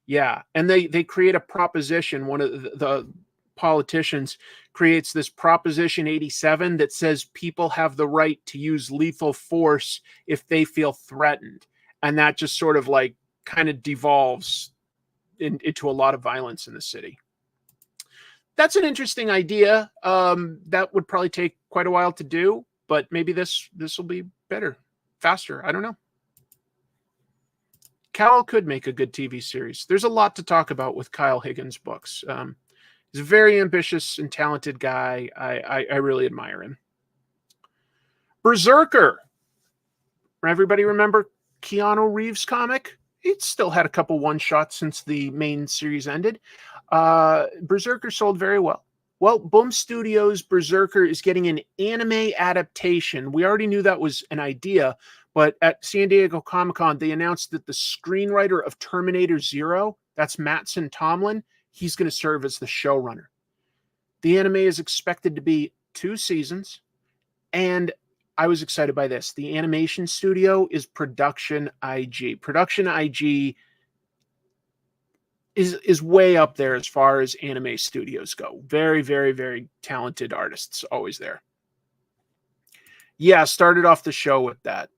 Yeah, and they create a proposition. One of the politicians creates this Proposition 87 that says people have the right to use lethal force if they feel threatened. And that just sort of like kind of devolves into a lot of violence in the city. That's an interesting idea. That would probably take quite a while to do, but maybe this will be better, faster. I don't know. Cal could make a good TV series. There's a lot to talk about with Kyle Higgins' books. He's a very ambitious and talented guy. I really admire him. BRZRKR. Everybody remember Keanu Reeves' comic? It's still had a couple one-shots since the main series ended. BRZRKR sold very well. Well, Boom Studios' BRZRKR is getting an anime adaptation. We already knew that was an idea, but at San Diego Comic-Con, they announced that the screenwriter of Terminator Zero, that's Mattson Tomlin, he's going to serve as the showrunner. The anime is expected to be 2 seasons, and I was excited by this. The animation studio is Production IG. Production IG is way up there as far as anime studios go. Very, very, very talented artists always there. Yeah, started off the show with that.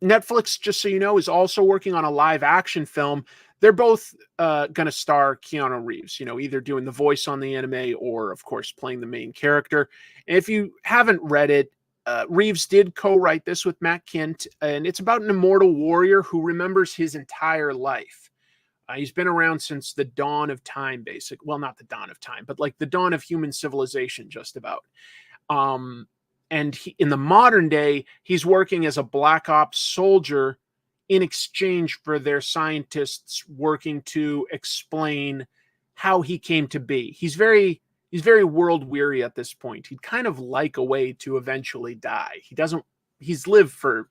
Netflix, just so you know, is also working on a live action film. They're both going to star Keanu Reeves, either doing the voice on the anime or, of course, playing the main character. And if you haven't read it, Reeves did co-write this with Matt Kint, and it's about an immortal warrior who remembers his entire life. He's been around since the dawn of time, basically. Well, not the dawn of time, but like the dawn of human civilization, just about. And in the modern day, he's working as a Black Ops soldier in exchange for their scientists working to explain how he came to be. He's very world weary at this point. He'd kind of like a way to eventually die. He's lived for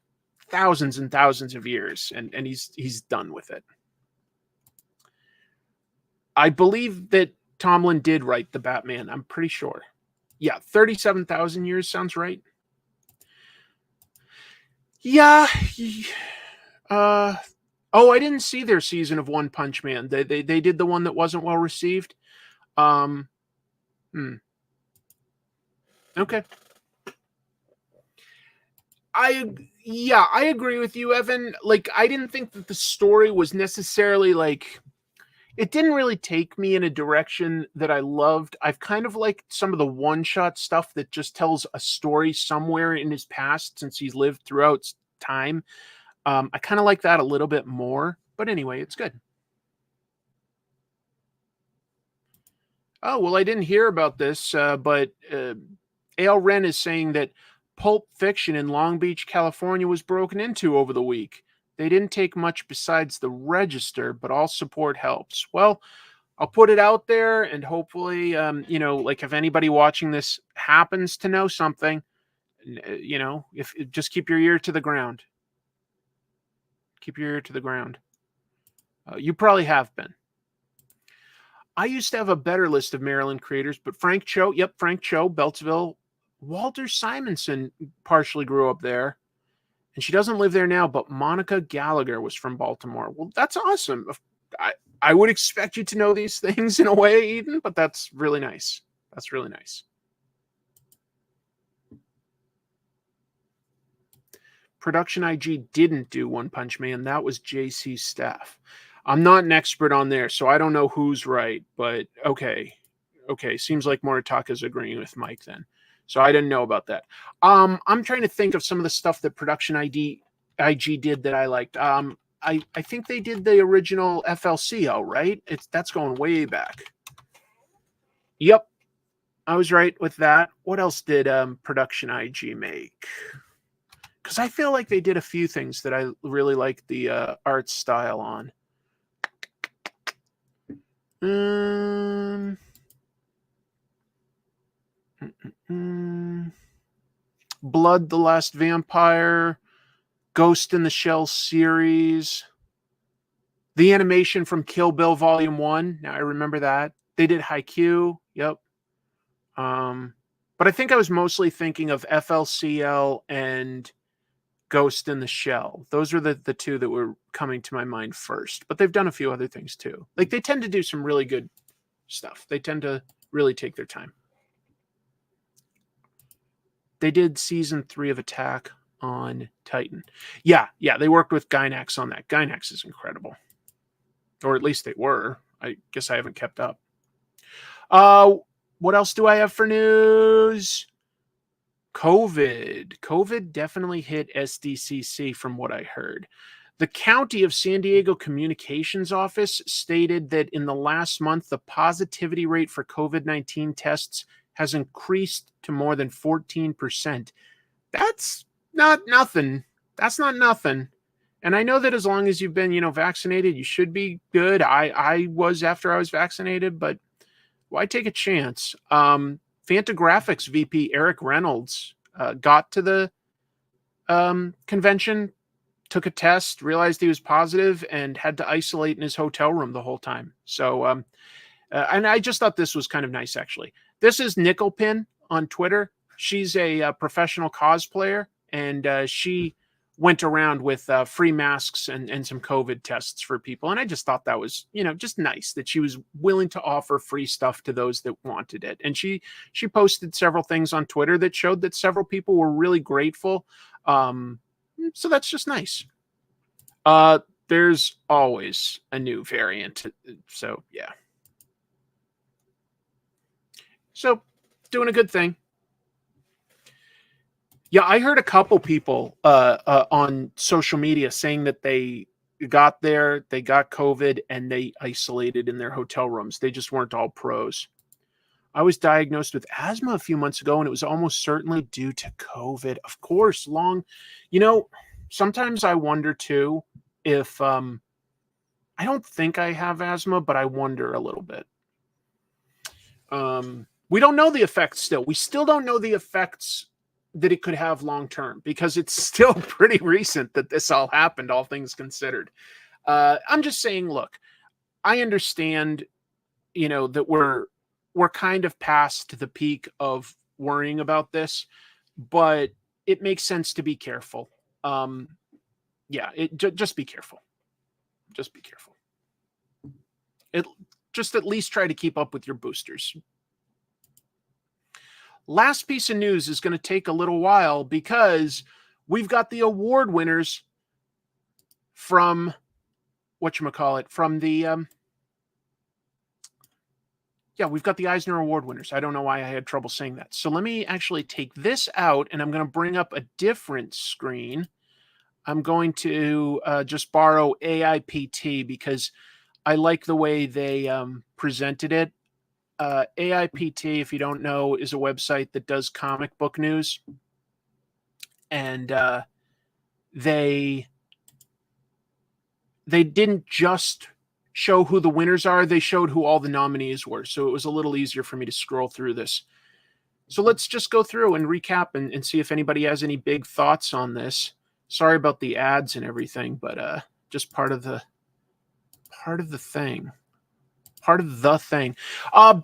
thousands and thousands of years, and he's done with it. I believe that Tomlin did write the Batman. I'm pretty sure. Yeah, 37,000 years sounds right. Yeah. I didn't see their season of One Punch Man. They did the one that wasn't well received. Okay. I agree with you, Evan. Like, I didn't think that the story was necessarily like, it didn't really take me in a direction that I loved. I've kind of liked some of the one-shot stuff that just tells a story somewhere in his past since he's lived throughout time. I kind of like that a little bit more, but anyway, it's good. Oh, well, I didn't hear about this, but A.L. Wren is saying that Pulp Fiction in Long Beach, California was broken into over the week. They didn't take much besides the register, but all support helps. Well, I'll put it out there, and hopefully, like if anybody watching this happens to know something, if just keep your ear to the ground. Keep your ear to the ground. You probably have been. I used to have a better list of Maryland creators, but Frank Cho, Beltsville. Walter Simonson partially grew up there, and she doesn't live there now, but Monica Gallagher was from Baltimore. Well, that's awesome. I would expect you to know these things in a way, Eden, but that's really nice. That's really nice. Production IG didn't do One Punch Man. That was JC's staff. I'm not an expert on there, so I don't know who's right, but okay. Okay, seems like Moritaka's agreeing with Mike then. So I didn't know about that. I'm trying to think of some of the stuff that Production IG did that I liked. I think they did the original FLCL, right? That's going way back. Yep, I was right with that. What else did Production IG make? Because I feel like they did a few things that I really liked the art style on. Blood, the Last Vampire, Ghost in the Shell series, the animation from Kill Bill Volume 1. Now I remember that. They did Haikyuu. Yep. But I think I was mostly thinking of FLCL and Ghost in the Shell. Those were the two that were coming to my mind first. But they've done a few other things too. Like they tend to do some really good stuff. They tend to really take their time. They did season 3 of Attack on Titan. Yeah, they worked with Gainax on that. Gainax is incredible. Or at least they were. I guess I haven't kept up. What else do I have for news? COVID definitely hit SDCC from what I heard. The County of San Diego Communications Office stated that in the last month, the positivity rate for COVID-19 tests has increased to more than 14%. That's not nothing. That's not nothing. And I know that as long as you've been, vaccinated, you should be good. I was after I was vaccinated, but why take a chance? Fantagraphics VP Eric Reynolds got to the convention, took a test, realized he was positive, and had to isolate in his hotel room the whole time. So, and I just thought this was kind of nice, actually. This is Nickelpin on Twitter. She's a professional cosplayer, and she went around with free masks and some COVID tests for people. And I just thought that was, just nice that she was willing to offer free stuff to those that wanted it. And she posted several things on Twitter that showed that several people were really grateful. So that's just nice. There's always a new variant. So, yeah. So, doing a good thing. Yeah, I heard a couple people on social media saying that they got there, they got COVID, and they isolated in their hotel rooms. They just weren't all pros. I was diagnosed with asthma a few months ago, and it was almost certainly due to COVID. Of course, sometimes I wonder too if I don't think I have asthma, but I wonder a little bit. We don't know the effects still. We still don't know the effects that it could have long term because it's still pretty recent that this all happened, all things considered. I'm just saying, look, I understand, that we're kind of past the peak of worrying about this, but it makes sense to be careful. Just be careful. Just be careful. Just at least try to keep up with your boosters. Last piece of news is going to take a little while because we've got the award winners from we've got the Eisner Award winners. I don't know why I had trouble saying that. So let me actually take this out, and I'm going to bring up a different screen. I'm going to just borrow AIPT because I like the way they presented it. AIPT, if you don't know, is a website that does comic book news. And they didn't just show who the winners are, they showed who all the nominees were. So it was a little easier for me to scroll through this. So let's just go through and recap and see if anybody has any big thoughts on this. Sorry about the ads and everything, but just part of the thing. part of the thing.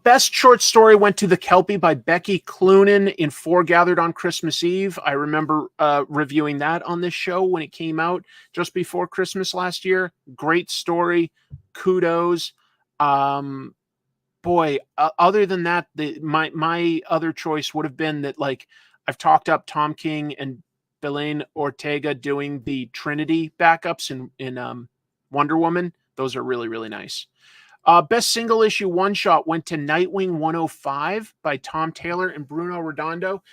Best short story went to The Kelpie by Becky Cloonan in Four Gathered on Christmas Eve. I remember reviewing that on this show when it came out just before Christmas last year. Great story. Kudos. Boy, other than that, my other choice would have been that, like, I've talked up Tom King and Belen Ortega doing the Trinity backups in Wonder Woman. Those are really, really nice. Best single issue one shot went to Nightwing 105 by Tom Taylor and Bruno Redondo.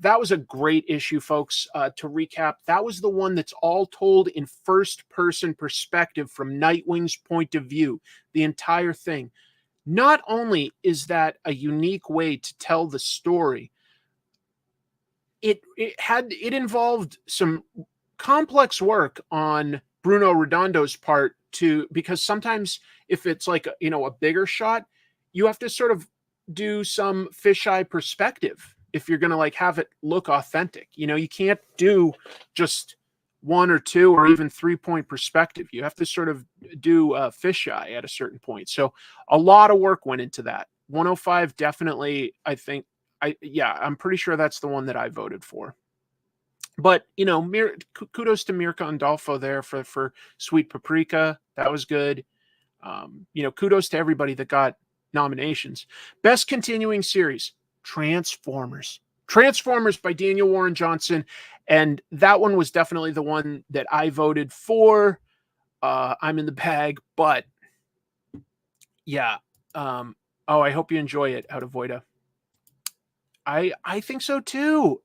That was a great issue, folks. To recap, that was the one that's all told in first-person perspective from Nightwing's point of view, the entire thing. Not only is that a unique way to tell the story, it involved some complex work on Bruno Redondo's part because sometimes if it's like, a bigger shot, you have to sort of do some fisheye perspective if you're going to like have it look authentic. You can't do just 1 or 2 or even 3-point perspective. You have to sort of do fisheye at a certain point. So a lot of work went into that. 105 definitely, I think, I'm pretty sure that's the one that I voted for. But, kudos to Mirka Andolfo there for Sweet Paprika. That was good. Kudos to everybody that got nominations. Best continuing series, Transformers by Daniel Warren Johnson. And that one was definitely the one that I voted for. I'm in the bag, but yeah. I hope you enjoy it, Out of Voida. I think so too.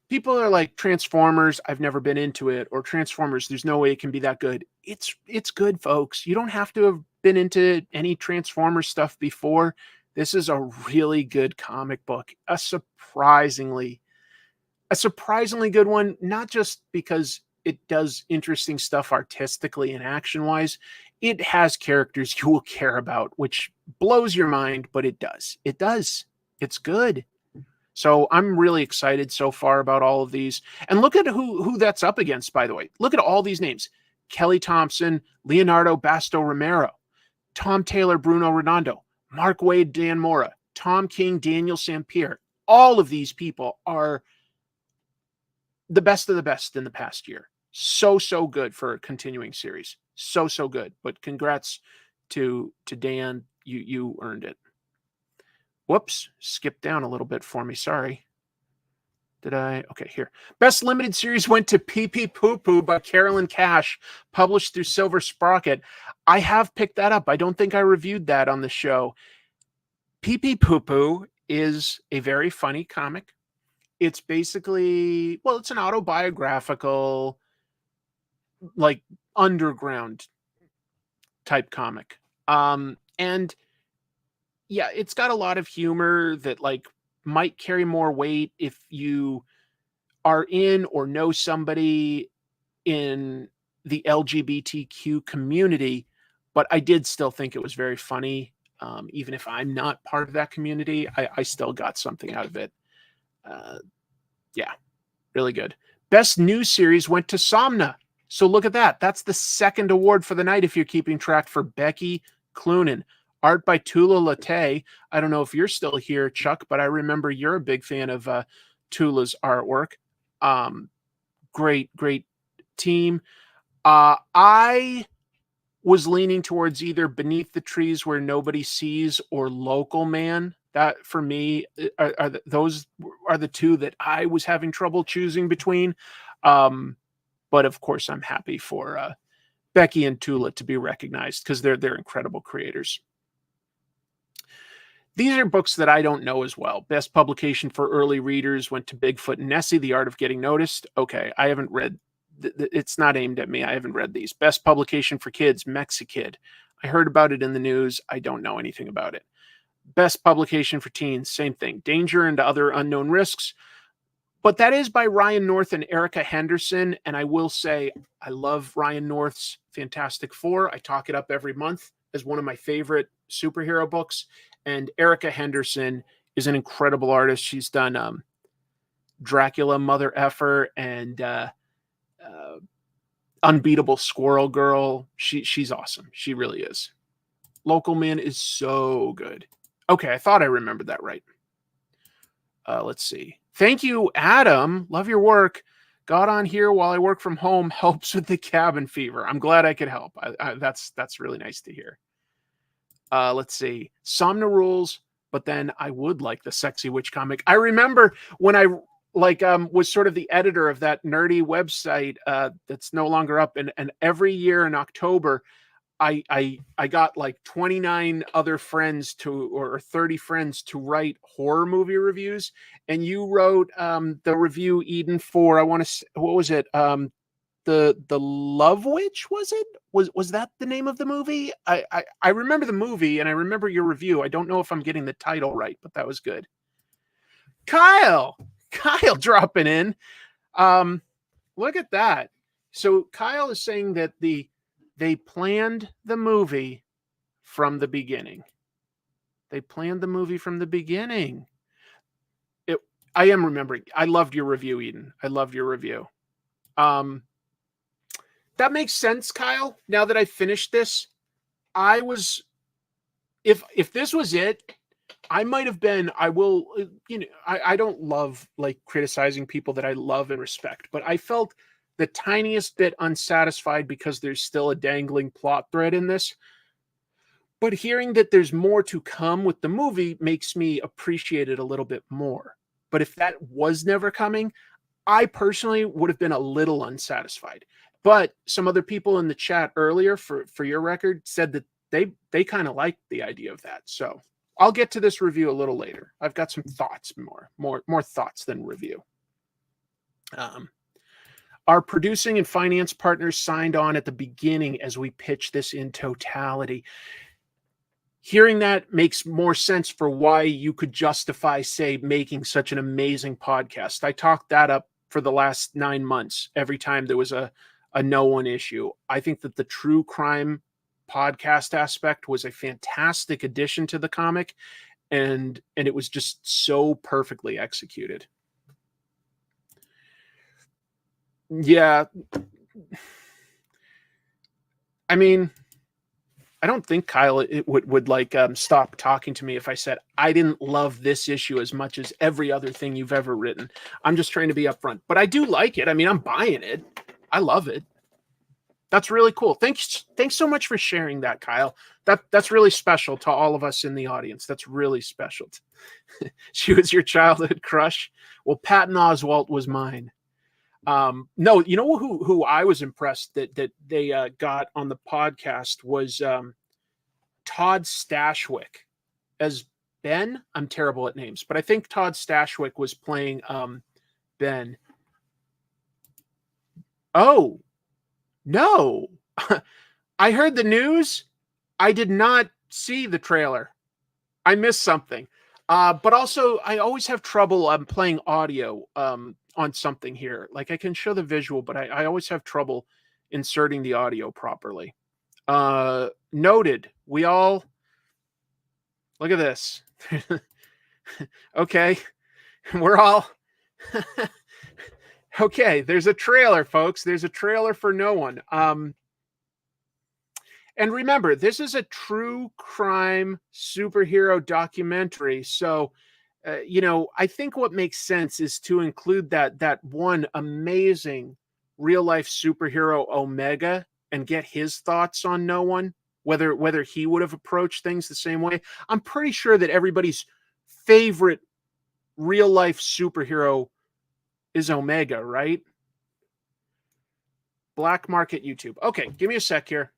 People are like, Transformers, I've never been into it, or Transformers, there's no way it can be that good. It's good, folks. You don't have to have been into any Transformers stuff before. This is a really good comic book. A surprisingly good one, not just because it does interesting stuff artistically and action-wise. It has characters you will care about, which blows your mind, but it does. It's good. So I'm really excited so far about all of these. And look at who that's up against, by the way. Look at all these names. Kelly Thompson, Leonardo Basto Romero, Tom Taylor, Bruno Redondo, Mark Waid, Dan Mora, Tom King, Daniel Sampere. All of these people are the best of the best in the past year. So good for a continuing series. So good. But congrats to Dan. You earned it. Whoops, skipped down a little bit for me. Sorry. Okay, here. Best limited series went to Pee Pee Poo Poo by Carolyn Cash, published through Silver Sprocket. I have picked that up. I don't think I reviewed that on the show. Pee Pee Poo Poo is a very funny comic. It's basically, it's an autobiographical, like, underground type comic. And yeah, it's got a lot of humor that like might carry more weight if you are in or know somebody in the LGBTQ community, but I did still think it was very funny. Even if I'm not part of that community, I still got something out of it. Yeah, really good. Best new series went to Somna. So look at that. That's the second award for the night if you're keeping track, for Becky Cloonan. Art by Tula Latte. I don't know if you're still here, Chuck, but I remember you're a big fan of Tula's artwork. Great team. I was leaning towards either Beneath the Trees Where Nobody Sees or Local Man. That, for me, those are the two that I was having trouble choosing between. But, of course, I'm happy for Becky and Tula to be recognized because they're incredible creators. These are books that I don't know as well. Best publication for early readers went to Bigfoot and Nessie, The Art of Getting Noticed. Okay, I haven't read. It's not aimed at me. I haven't read these. Best publication for kids, Mexikid. I heard about it in the news. I don't know anything about it. Best publication for teens, same thing. Danger and Other Unknown Risks. But that is by Ryan North and Erica Henderson. And I will say, I love Ryan North's Fantastic Four. I talk it up every month as one of my favorite superhero books. And Erica Henderson is an incredible artist. She's done Dracula, Mother Effer, and Unbeatable Squirrel Girl. She's awesome. She really is. Local Man is so good. Okay, I thought I remembered that right. Let's see. Thank you, Adam. Love your work. Got on here while I work from home. Helps with the cabin fever. I'm glad I could help. That's really nice to hear. Let's see. Somna rules, but then I would like the Sexy Witch comic. I remember when I was sort of the editor of that nerdy website that's no longer up, and every year in October, I got like 29 other friends or 30 friends to write horror movie reviews, and you wrote the review, Eden, for what was it? The Love Witch, was it? Was that the name of the movie? I remember the movie and I remember your review. I don't know if I'm getting the title right, but that was good. Kyle dropping in. Look at that. So Kyle is saying that they planned the movie from the beginning. They planned the movie from the beginning. I am remembering. I loved your review, Eden. I loved your review. That makes sense, Kyle. Now that I finished this, if this was it, I might have been, I don't love like criticizing people that I love and respect, but I felt the tiniest bit unsatisfied because there's still a dangling plot thread in this. But hearing that there's more to come with the movie makes me appreciate it a little bit more. But if that was never coming, I personally would have been a little unsatisfied. But some other people in the chat earlier, for your record, said that they kind of liked the idea of that. So I'll get to this review a little later. I've got some thoughts, more thoughts than review. Our producing and finance partners signed on at the beginning as we pitched this in totality. Hearing that makes more sense for why you could justify, say, making such an amazing podcast. I talked that up for the last 9 months every time there was a no one issue. I think that the true crime podcast aspect was a fantastic addition to the comic, and it was just so perfectly executed. Yeah. I mean, I don't think Kyle would stop talking to me if I said I didn't love this issue as much as every other thing you've ever written. I'm just trying to be upfront, but I do like it. I mean, I'm buying it. I love it. That's really cool. Thanks so much for sharing that, Kyle. That's really special to all of us in the audience. That's really special. She was your childhood crush. Well, Patton Oswalt was mine. No, you know who I was impressed that they got on the podcast was Todd Stashwick as Ben. I'm terrible at names, but I think Todd Stashwick was playing Ben. Oh, no. I heard the news. I did not see the trailer. I missed something. But also, I always have trouble playing audio on something here. Like, I can show the visual, but I always have trouble inserting the audio properly. Noted. We all... Look at this. Okay. We're all... Okay, there's a trailer, folks. There's a trailer for No One. And remember, this is a true crime superhero documentary. So, I think what makes sense is to include that one amazing real-life superhero, Omega, and get his thoughts on No One, whether he would have approached things the same way. I'm pretty sure that everybody's favorite real-life superhero is Omega, right? Black Market YouTube. Okay, give me a sec here.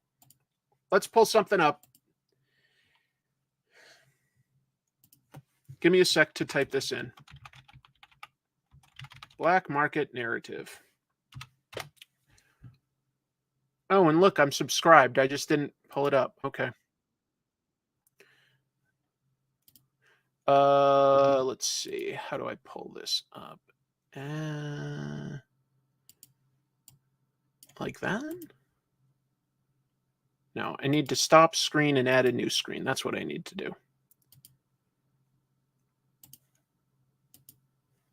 Let's pull something up. Give me a sec to type this in. Black Market Narrative. Oh, and look, I'm subscribed. I just didn't pull it up. Okay. Let's see. How do I pull this up? Like that? No, I need to stop screen and add a new screen. That's what I need to do.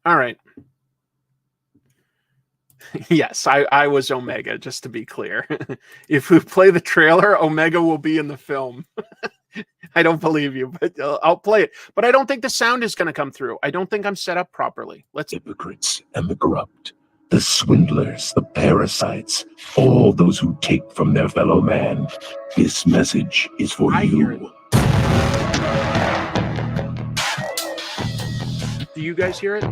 All right. Yes, I was Omega, just to be clear. If we play the trailer, Omega will be in the film. I don't believe you, but I'll play it. But I don't think the sound is going to come through. I don't think I'm set up properly. Let's. Hypocrites and the corrupt, the swindlers, the parasites, all those who take from their fellow man. This message is for you. Do you guys hear it?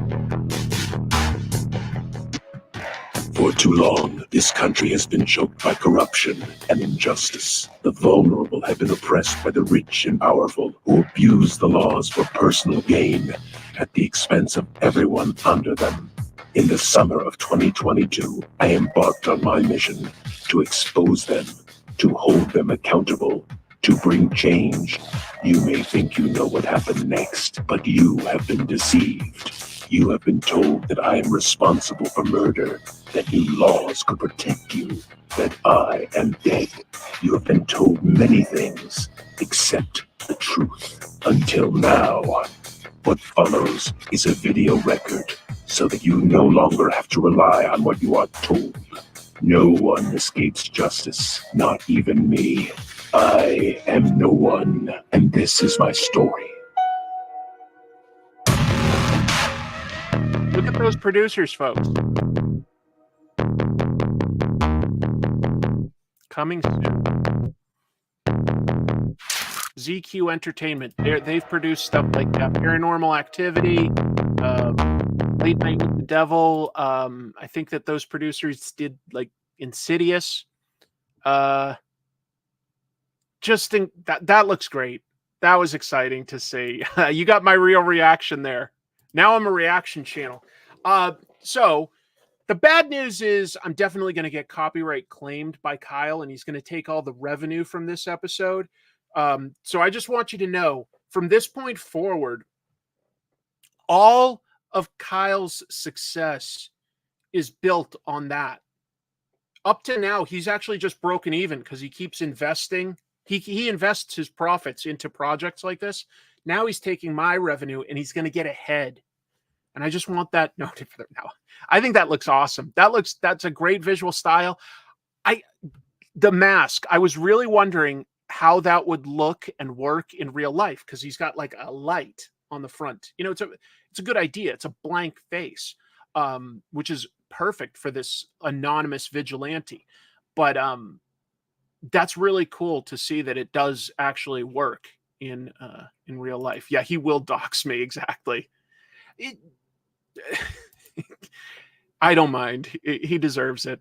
For too long, this country has been choked by corruption and injustice. The vulnerable have been oppressed by the rich and powerful, who abuse the laws for personal gain at the expense of everyone under them. In the summer of 2022, I embarked on my mission to expose them, to hold them accountable, to bring change. You may think you know what happened next, but you have been deceived. You have been told that I am responsible for murder, that new laws could protect you, that I am dead. You have been told many things, except the truth. Until now. What follows is a video record, so that you no longer have to rely on what you are told. No one escapes justice, not even me. I am no one, and this is my story. Look at those producers, folks. Coming soon. ZQ Entertainment. They've produced stuff like Paranormal Activity, Late Night with the Devil. I think that those producers did like Insidious. Just think that looks great. That was exciting to see. You got my real reaction there. Now I'm a reaction channel. So the bad news is I'm definitely going to get copyright claimed by Kyle, and he's going to take all the revenue from this episode. So I just want you to know, from this point forward, all of Kyle's success is built on that. Up to now, he's actually just broken even because he keeps investing. He invests his profits into projects like this. Now he's taking my revenue and he's going to get ahead. And I just want that noted for them now. I think that looks awesome. That's a great visual style. The mask, I was really wondering how that would look and work in real life, because he's got like a light on the front. You know, it's a good idea. It's a blank face, which is perfect for this anonymous vigilante. But that's really cool to see that it does actually work in real life. Yeah, he will dox me, exactly. I don't mind. He deserves it.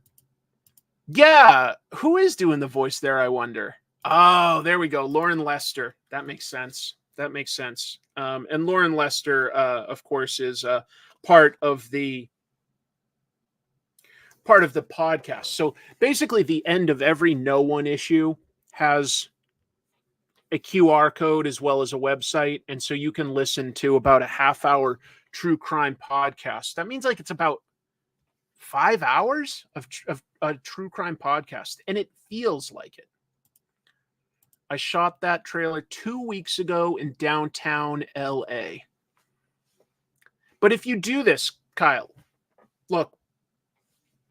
Yeah, who is doing the voice there, I wonder? Oh, there we go. Lauren Lester. That makes sense. And Lauren Lester, of course, is part of the podcast. So basically, the end of every No One issue has a QR code as well as a website, and so you can listen to about a half-hour true crime podcast. That means like it's about 5 hours of a true crime podcast, and it feels like it. I shot that trailer 2 weeks ago in downtown LA. But if you do this, Kyle, look,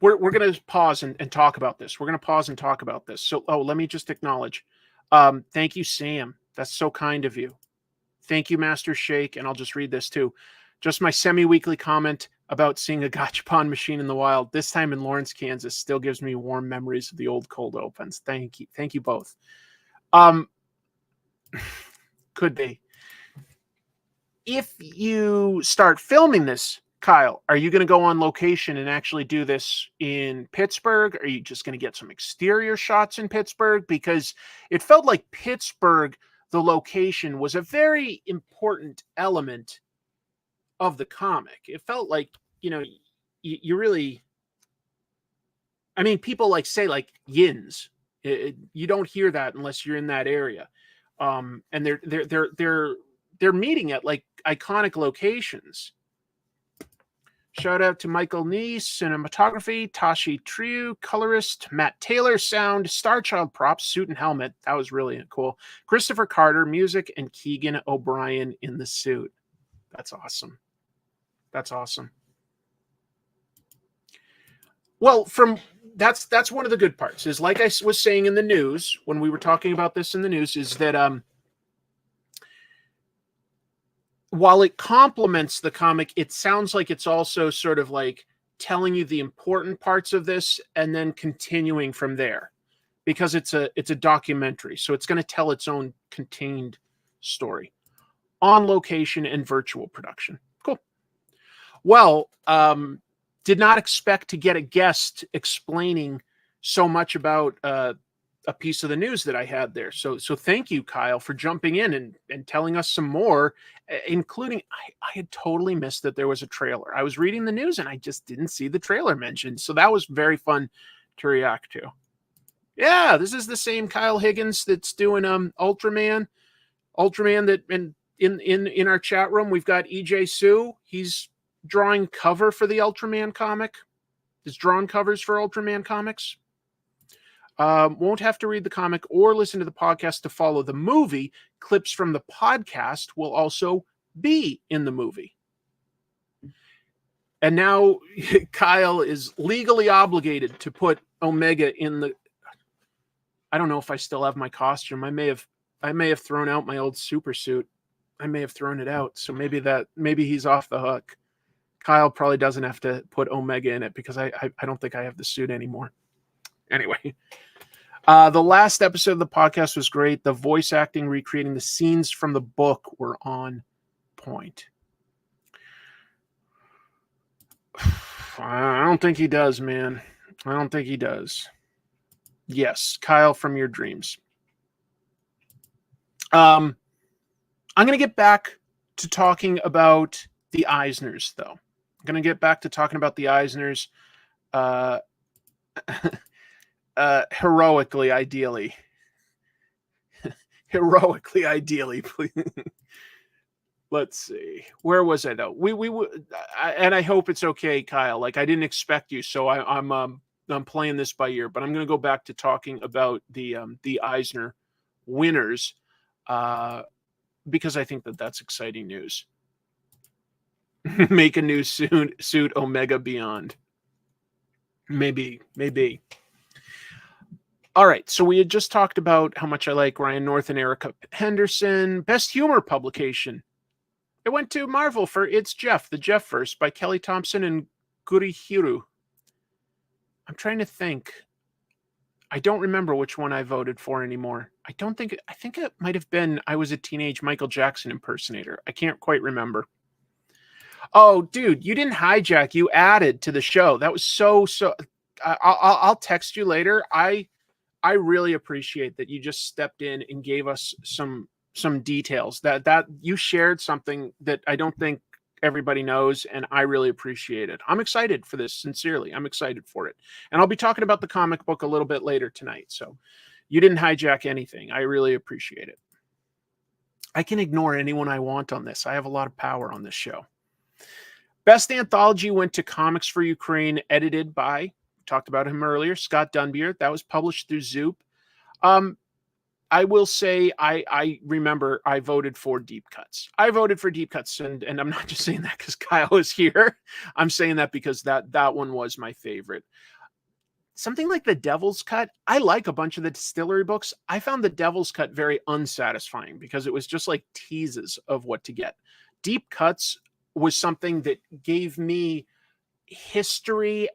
we're going to pause and talk about this. We're going to pause and talk about this. So, let me just acknowledge. Thank you, Sam. That's so kind of you. Thank you, Master Shake. And I'll just read this too. Just my semi-weekly comment about seeing a gachapon machine in the wild, this time in Lawrence, Kansas, still gives me warm memories of the old cold opens. Thank you. Thank you both. Could be. If you start filming this, Kyle, are you going to go on location and actually do this in Pittsburgh? Are you just going to get some exterior shots in Pittsburgh? Because it felt like Pittsburgh, the location, was a very important element of the comic. It felt like, you really, I mean, people like say like yins. You don't hear that unless you're in that area. And they're meeting at like iconic locations. Shout out to Michael Neese, cinematography, Tashi Triu, colorist, Matt Taylor, sound, Starchild props, suit and helmet. That was really cool. Christopher Carter, music, and Keegan O'Brien in the suit. That's awesome. That's awesome. Well, that's one of the good parts, is like I was saying in the news, when we were talking about this in the news, is that while it complements the comic, it sounds like it's also sort of like telling you the important parts of this and then continuing from there, because it's a documentary, so it's going to tell its own contained story on location and virtual production. Cool. Well, did not expect to get a guest explaining so much about a piece of the news that I had there. So thank you, Kyle, for jumping in and telling us some more, including I had totally missed that there was a trailer. I was reading the news and I just didn't see the trailer mentioned. So that was very fun to react to. Yeah, this is the same Kyle Higgins that's doing Ultraman that in our chat room we've got EJ Sue. He's drawing cover for the Ultraman comic. He's drawn covers for Ultraman comics. Won't have to read the comic or listen to the podcast to follow the movie. Clips from the podcast will also be in the movie. And now Kyle is legally obligated to put Omega in the... I don't know if I still have my costume. I may have thrown out my old super suit. I may have thrown it out. So maybe he's off the hook. Kyle probably doesn't have to put Omega in it because I don't think I have the suit anymore. Anyway, the last episode of the podcast was great. The voice acting recreating the scenes from the book were on point. I don't think he does, man. I don't think he does. Yes, Kyle from your dreams. I'm going to get back to talking about the Eisners, though. I'm going to get back to talking about the Eisners heroically, ideally. Heroically, ideally, please. Let's see. Where was I, though? And I hope it's okay, Kyle. Like, I didn't expect you, so I'm playing this by ear, but I'm going to go back to talking about the Eisner winners because I think that's exciting news. Make a new suit Omega Beyond. Maybe. All right, so we had just talked about how much I like Ryan North and Erica Henderson. Best humor publication. It went to Marvel for It's Jeff, the Jeffverse by Kelly Thompson and Gurihiru. I'm trying to think. I don't remember which one I voted for anymore. I think it might have been I Was a Teenage Michael Jackson Impersonator. I can't quite remember. Oh, dude, you didn't hijack. You added to the show. That was so. I'll text you later. I really appreciate that you just stepped in and gave us some details. That you shared something that I don't think everybody knows, and I really appreciate it. I'm excited for this, sincerely. I'm excited for it. And I'll be talking about the comic book a little bit later tonight. So you didn't hijack anything. I really appreciate it. I can ignore anyone I want on this. I have a lot of power on this show. Best anthology went to Comics for Ukraine, edited by, talked about him earlier, Scott Dunbier. That was published through Zoop. I will say I remember I voted for Deep Cuts. I voted for Deep Cuts, and I'm not just saying that because Kyle is here. I'm saying that because that one was my favorite. Something like The Devil's Cut, I like a bunch of the Distillery books. I found The Devil's Cut very unsatisfying because it was just like teases of what to get. Deep Cuts was something that gave me history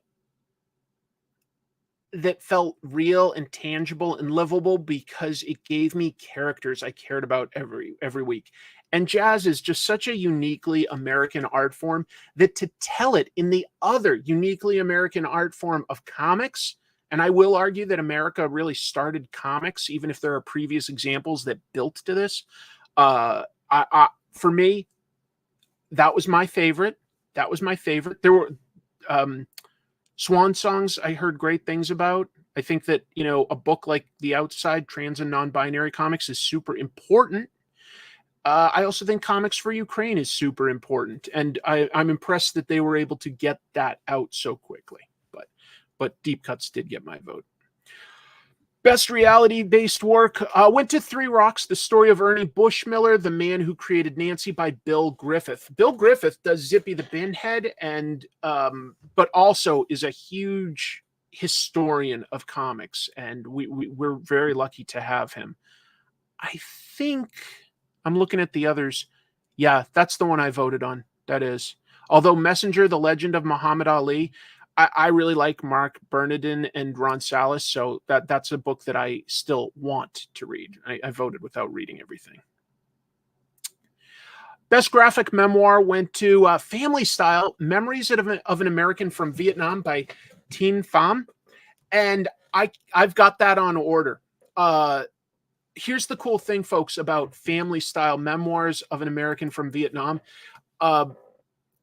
that felt real and tangible and livable because it gave me characters I cared about every week. And jazz is just such a uniquely American art form that to tell it in the other uniquely American art form of comics, and I will argue that America really started comics, even if there are previous examples that built to this. For me, that was my favorite. There were Swan Songs I heard great things about. I think that, a book like The Outside, Trans and Non-Binary Comics is super important. I also think Comics for Ukraine is super important. And I'm impressed that they were able to get that out so quickly. But Deep Cuts did get my vote. Best reality-based work went to Three Rocks, the story of Ernie Bushmiller, the man who created Nancy, by Bill Griffith. Bill Griffith does Zippy the Binhead, but also is a huge historian of comics, and we're very lucky to have him. I think I'm looking at the others. Yeah, that's the one I voted on. That is. Although Messenger, The Legend of Muhammad Ali, I really like Mark Bernardin and Ron Salas, so that's a book that I still want to read. I voted without reading everything. Best graphic memoir went to Family Style, Memories of an American from Vietnam by Tien Pham. And I've got that on order. Here's the cool thing, folks, about Family Style, Memoirs of an American from Vietnam.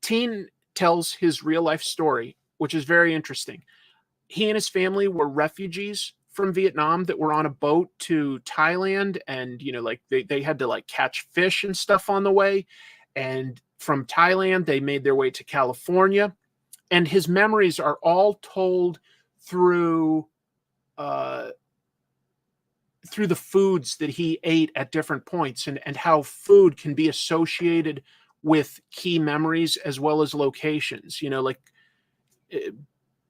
Tien tells his real life story, which is very interesting. He and his family were refugees from Vietnam that were on a boat to Thailand, and like they had to like catch fish and stuff on the way. And from Thailand, they made their way to California. And his memories are all told through the foods that he ate at different points, and how food can be associated with key memories as well as locations, like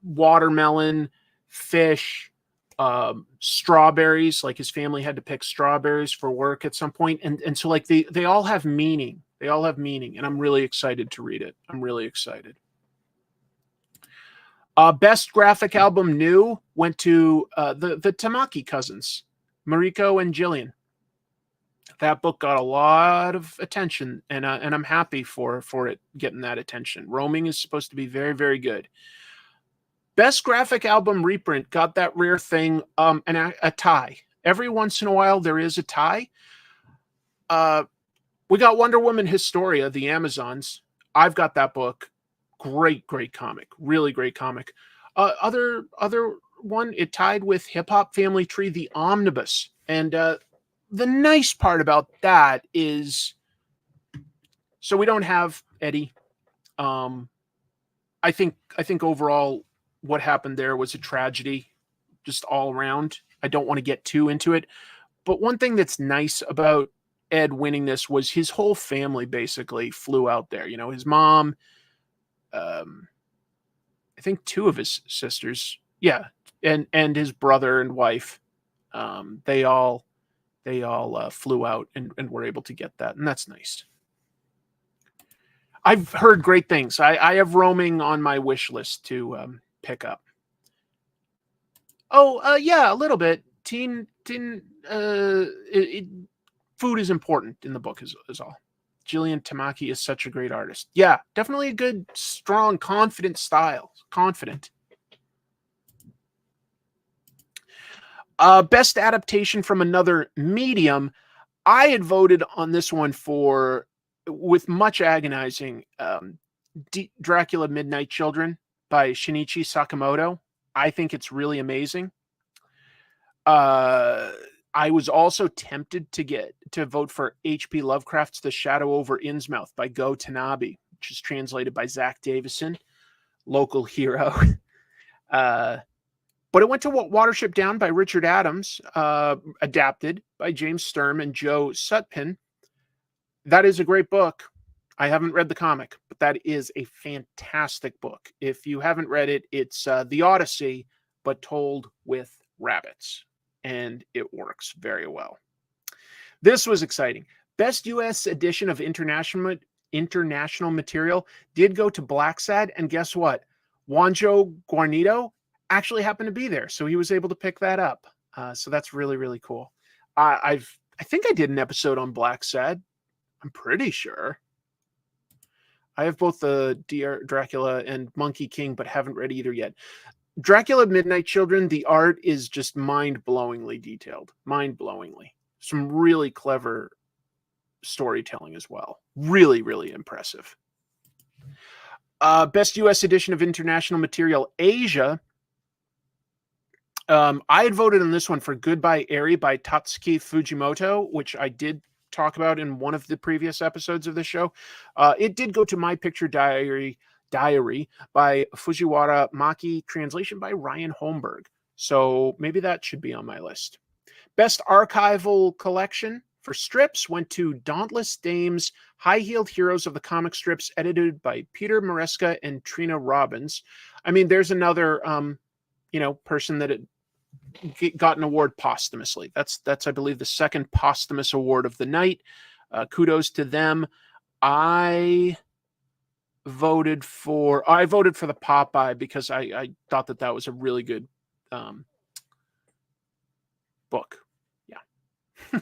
watermelon, fish, strawberries. Like his family had to pick strawberries for work at some point. And so like they all have meaning. They all have meaning. And I'm really excited to read it. I'm really excited. Best graphic album new went to the Tamaki cousins, Mariko and Jillian. That book got a lot of attention, and I'm happy for it getting that attention. Roaming is supposed to be very, very good. Best graphic album reprint got that rare thing, and a tie. Every once in a while, there is a tie. We got Wonder Woman Historia, the Amazons. I've got that book. Great comic. Really great comic. Other one, it tied with Hip Hop Family Tree, the Omnibus. And the nice part about that is, so we don't have Eddie. I think overall what happened there was a tragedy, just all around. I don't want to get too into it, but one thing that's nice about Ed winning this was his whole family basically flew out there. His mom, I think two of his sisters, yeah, and his brother and wife, they all flew out and were able to get that, and that's nice. I've heard great things. I have Roaming on my wish list to pick up. Yeah, a little bit. Food is important in the book is all. Jillian Tamaki is such a great artist. Yeah, definitely a good, strong, confident style. Confident. Best adaptation from another medium. I had voted on this one with much agonizing, Dracula Midnight Children by Shinichi Sakamoto. I think it's really amazing. I was also tempted to vote for H.P. Lovecraft's The Shadow over Innsmouth by Go Tanabe, which is translated by Zach Davison, local hero. But it went to Watership Down by Richard Adams, adapted by James Sturm and Joe Sutpin. That is a great book. I haven't read the comic, but that is a fantastic book. If you haven't read it, it's The Odyssey, but told with rabbits, and it works very well. This was exciting. Best U.S. edition of international material did go to Black Sad, and guess what? Juanjo Guarnido actually happened to be there, so he was able to pick that up. So that's really, really cool. I think I did an episode on Black Sad. I'm pretty sure. I have both the Dracula and Monkey King, but haven't read either yet. Dracula Midnight Children, the art is just mind-blowingly detailed. Mind-blowingly. Some really clever storytelling as well. Really, really impressive. Best U.S. edition of international material, Asia. I had voted on this one for Goodbye Eri by Tatsuki Fujimoto, which I did talk about in one of the previous episodes of the show. It did go to My Picture Diary by Fujiwara Maki, translation by Ryan Holmberg. So maybe that should be on my list. Best archival collection for strips went to Dauntless Dames, High-Heeled Heroes of the Comic Strips, edited by Peter Maresca and Trina Robbins. I mean, there's another, person that got an award posthumously. That's I believe the second posthumous award of the night. Kudos to them. I voted for the Popeye because I thought that was a really good book. Yeah.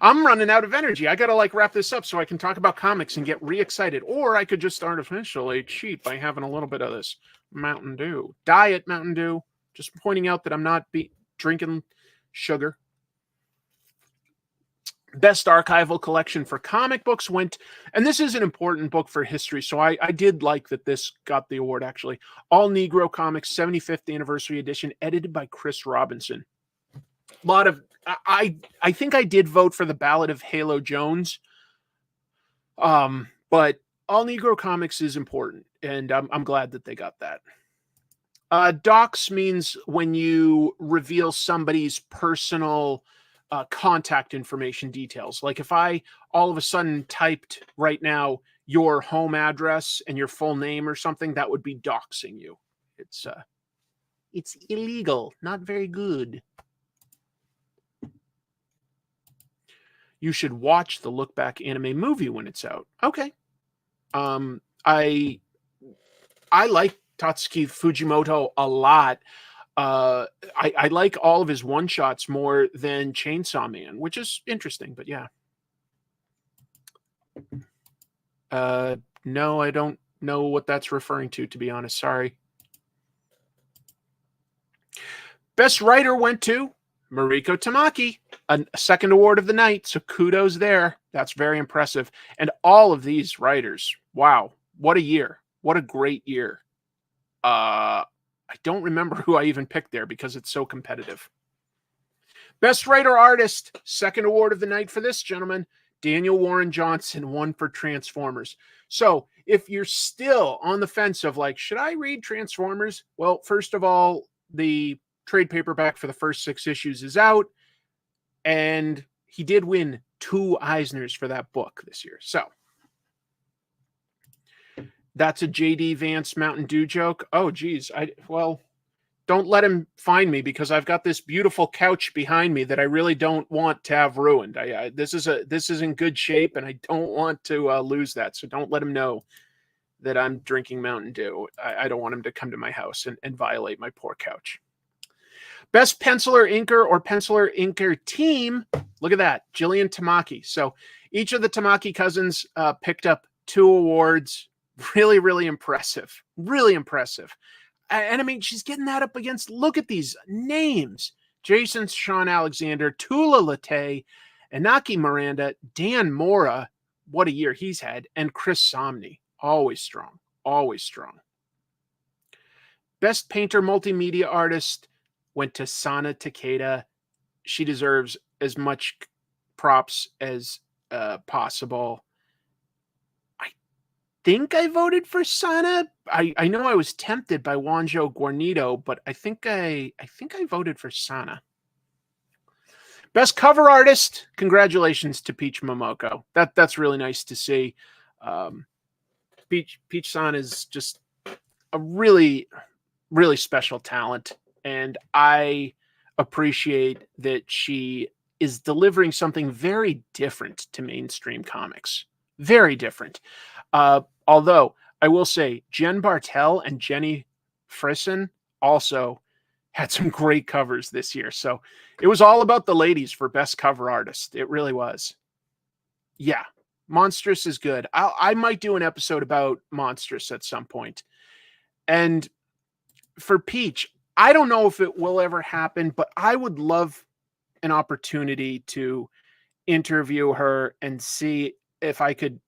I'm running out of energy. I got to like wrap this up so I can talk about comics and get re-excited. Or I could just artificially cheat by having a little bit of this Mountain Dew. Diet Mountain Dew. Just pointing out that I'm not drinking sugar. Best archival collection for comic books went, and this is an important book for history, so I did like that this got the award, actually. All Negro Comics 75th Anniversary Edition, edited by Chris Robinson. A lot of, I think I did vote for the Ballad of Halo Jones, but All Negro Comics is important, and I'm glad that they got that. Docs means when you reveal somebody's personal contact information details. Like if I all of a sudden typed right now your home address and your full name or something, that would be doxing you. It's illegal, not very good. You should watch the Look Back anime movie when it's out. Okay. I like Tatsuki Fujimoto a lot. I like all of his one-shots more than Chainsaw Man, which is interesting, but yeah. No, I don't know what that's referring to be honest. Sorry. Best writer went to Mariko Tamaki, a second award of the night, so kudos there. That's very impressive. And all of these writers, wow, what a year. What a great year. I don't remember who I even picked there because it's so competitive. Best writer artist, second award of the night for this gentleman, Daniel Warren Johnson, won for Transformers. So if you're still on the fence of like, should I read Transformers? Well, first of all, the trade paperback for the first 6 issues is out, and he did win 2 Eisners for that book this year. So that's a JD Vance Mountain Dew joke. Oh, geez. Well, don't let him find me because I've got this beautiful couch behind me that I really don't want to have ruined. This is in good shape, and I don't want to lose that. So don't let him know that I'm drinking Mountain Dew. I don't want him to come to my house and violate my poor couch. Best penciler, inker, or penciler, inker team. Look at that. Jillian Tamaki. So each of the Tamaki cousins picked up 2 awards. Really, really impressive. Really impressive. And I mean, she's getting that up against, look at these names. Jason Sean Alexander, Tula Late, Inaki Miranda, Dan Mora, what a year he's had, and Chris Somney. Always strong. Always strong. Best painter multimedia artist went to Sana Takeda. She deserves as much props as possible. I think I voted for Sana. I know I was tempted by Wanjo Guarnido, but I think I voted for Sana. Best cover artist, congratulations to Peach Momoko. That's really nice to see. Peach-san is just a really, really special talent, and I appreciate that she is delivering something very different to mainstream comics. Very different. Although I will say Jen Bartel and Jenny Frisson also had some great covers this year. So it was all about the ladies for best cover artist. It really was. Yeah. Monstrous is good. I might do an episode about Monstrous at some point. And for Peach, I don't know if it will ever happen, but I would love an opportunity to interview her and see if I could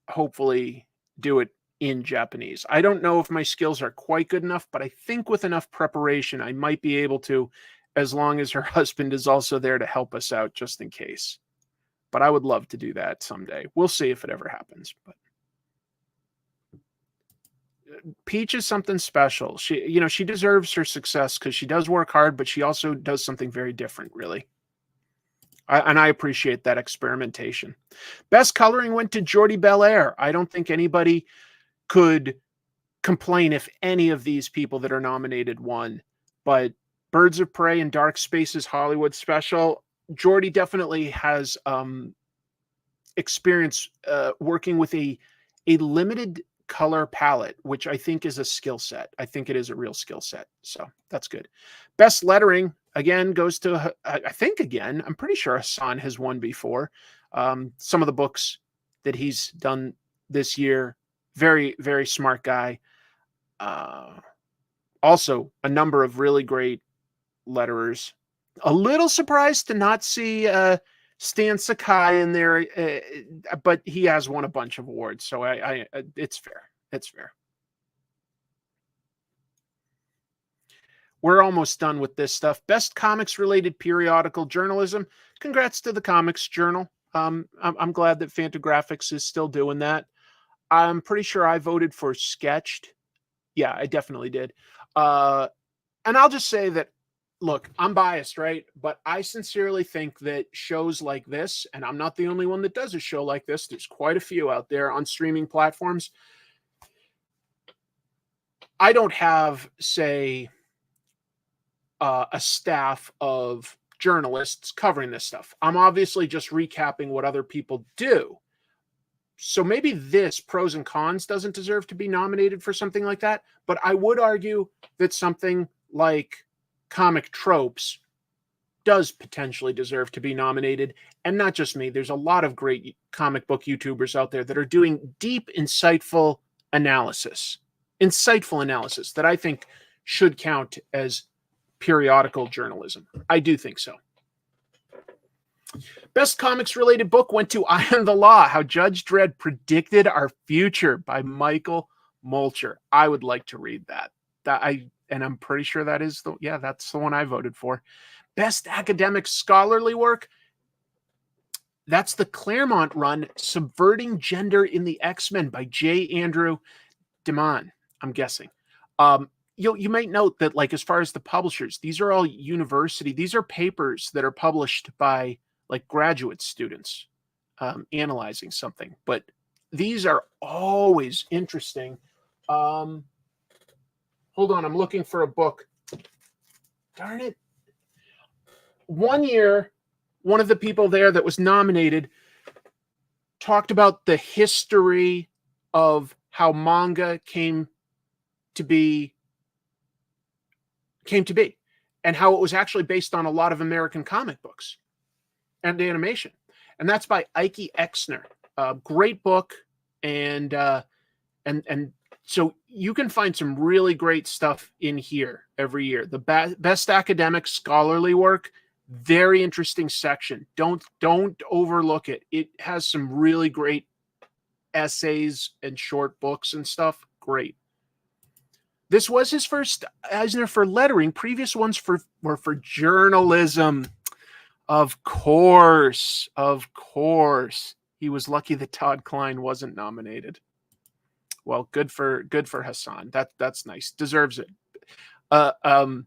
hopefully do it in Japanese. I don't know if my skills are quite good enough, but I think with enough preparation, I might be able to, as long as her husband is also there to help us out just in case. But I would love to do that someday. We'll see if it ever happens. But Peach is something special. She deserves her success because she does work hard, but she also does something very different, really. And I appreciate that experimentation. Best coloring went to Jordi Belair. I don't think anybody could complain if any of these people that are nominated won. But Birds of Prey and Dark Spaces Hollywood Special, Jordi definitely has experience working with a a limited color palette, which I think is a skill set. I think it is a real skill set. So that's good. Best lettering, again, goes to, I think, again, I'm pretty sure Hassan has won before. Some of the books that he's done this year, very, very smart guy. Also, a number of really great letterers. A little surprised to not see Stan Sakai in there, but he has won a bunch of awards, so I it's fair. It's fair. We're almost done with this stuff. Best comics-related periodical journalism. Congrats to the Comics Journal. I'm glad that Fantagraphics is still doing that. I'm pretty sure I voted for Sketched. Yeah, I definitely did. And I'll just say that, look, I'm biased, right? But I sincerely think that shows like this, and I'm not the only one that does a show like this, there's quite a few out there on streaming platforms. I don't have, say, a staff of journalists covering this stuff. I'm obviously just recapping what other people do. So maybe this pros and cons doesn't deserve to be nominated for something like that. But I would argue that something like Comic Tropes does potentially deserve to be nominated. And not just me. There's a lot of great comic book YouTubers out there that are doing deep, insightful analysis that I think should count as periodical journalism. I do think so. Best comics-related book went to I Am the Law, How Judge Dredd Predicted Our Future by Michael Molcher. I would like to read that. And I'm pretty sure that is that's the one I voted for. Best academic scholarly work. That's the Claremont run, Subverting Gender in the X-Men by J. Andrew DeMond, I'm guessing. You might note that, like, as far as the publishers, these are all university. These are papers that are published by, like, graduate students analyzing something. But these are always interesting. Hold on, I'm looking for a book. Darn it. One year, one of the people there that was nominated talked about the history of how manga came to be, and how it was actually based on a lot of American comic books and animation. And that's by Ike Exner. Great book. And so you can find some really great stuff in here every year. The best academic scholarly work, very interesting section. Don't overlook it. It has some really great essays and short books and stuff. Great. This was his first Eisner for lettering. Previous ones were for journalism. Of course. He was lucky that Todd Klein wasn't nominated. Well, good for Hassan. That's nice. Deserves it. All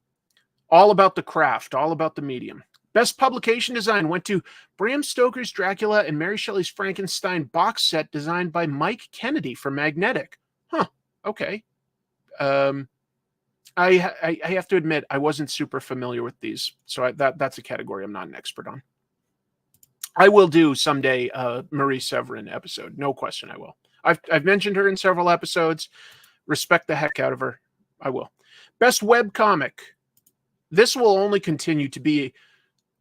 about the craft, all about the medium. Best publication design went to Bram Stoker's Dracula and Mary Shelley's Frankenstein box set designed by Mike Kennedy for Magnetic. Huh. Okay. I have to admit I wasn't super familiar with these, so that's a category I'm not an expert on. I will do someday a Marie Severin episode, no question. I will. I've mentioned her in several episodes. Respect the heck out of her. I will. Best web comic. This will only continue to be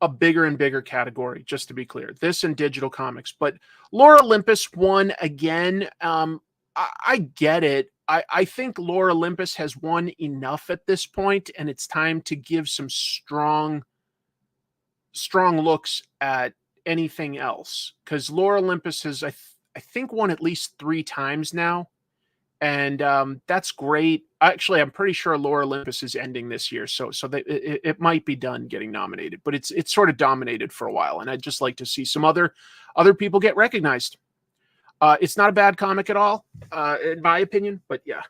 a bigger and bigger category, just to be clear. This and digital comics, but Lore Olympus won again. I get it. I think Lore Olympus has won enough at this point, and it's time to give some strong looks at anything else. Because Lore Olympus has, I think, won at least 3 times now, and that's great. Actually, I'm pretty sure Lore Olympus is ending this year, so that it might be done getting nominated. But it's sort of dominated for a while, and I'd just like to see some other people get recognized. It's not a bad comic at all, in my opinion, but yeah.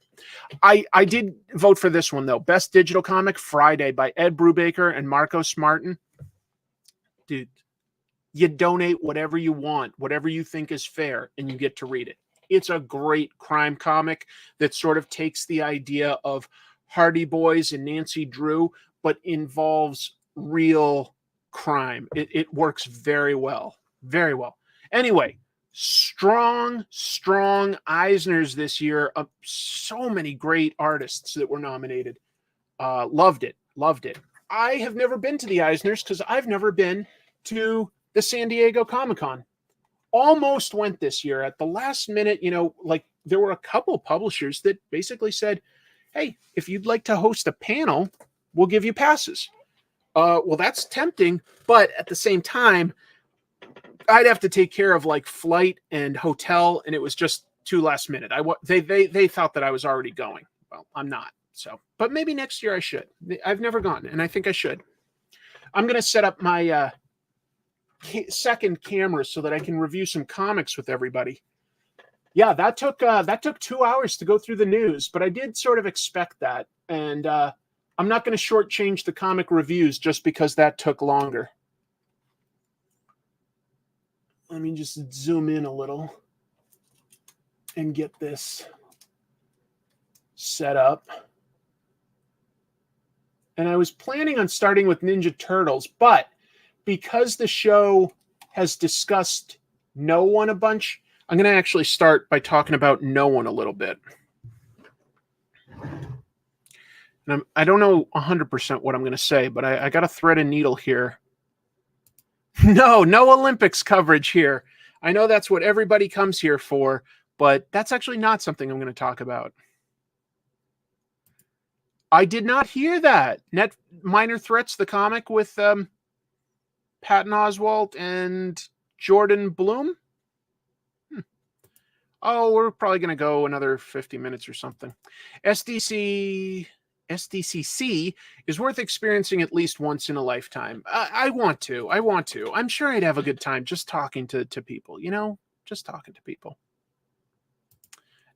I did vote for this one, though. Best Digital Comic, Friday by Ed Brubaker and Marcos Martin. Dude, you donate whatever you want, whatever you think is fair, and you get to read it. It's a great crime comic that sort of takes the idea of Hardy Boys and Nancy Drew, but involves real crime. It works very well. Very well. Anyway, strong Eisners this year of so many great artists that were nominated. Loved it. I have never been to the Eisners because I've never been to the San Diego Comic-Con. Almost went this year at the last minute. Like there were a couple publishers that basically said, hey, if you'd like to host a panel, we'll give you passes. Well, that's tempting, but at the same time, I'd have to take care of like flight and hotel, and it was just too last minute. They thought that I was already going. Well, I'm not. So, but maybe next year I should. I've never gone, and I think I should. I'm going to set up my second camera so that I can review some comics with everybody. Yeah, that took 2 hours to go through the news, but I did sort of expect that, and I'm not going to shortchange the comic reviews just because that took longer. Let me just zoom in a little and get this set up. And I was planning on starting with Ninja Turtles, but because the show has discussed No One a bunch, I'm going to actually start by talking about No One a little bit. And I don't know 100% what I'm going to say, but I got a thread and needle here. No Olympics coverage here. I know that's what everybody comes here for, but that's actually not something I'm going to talk about. I did not hear that. Minor Threats, the comic with Patton Oswalt and Jordan Bloom. Oh, we're probably going to go another 50 minutes or something. SDCC is worth experiencing at least once in a lifetime. I want to. I'm sure I'd have a good time just talking to people, just talking to people.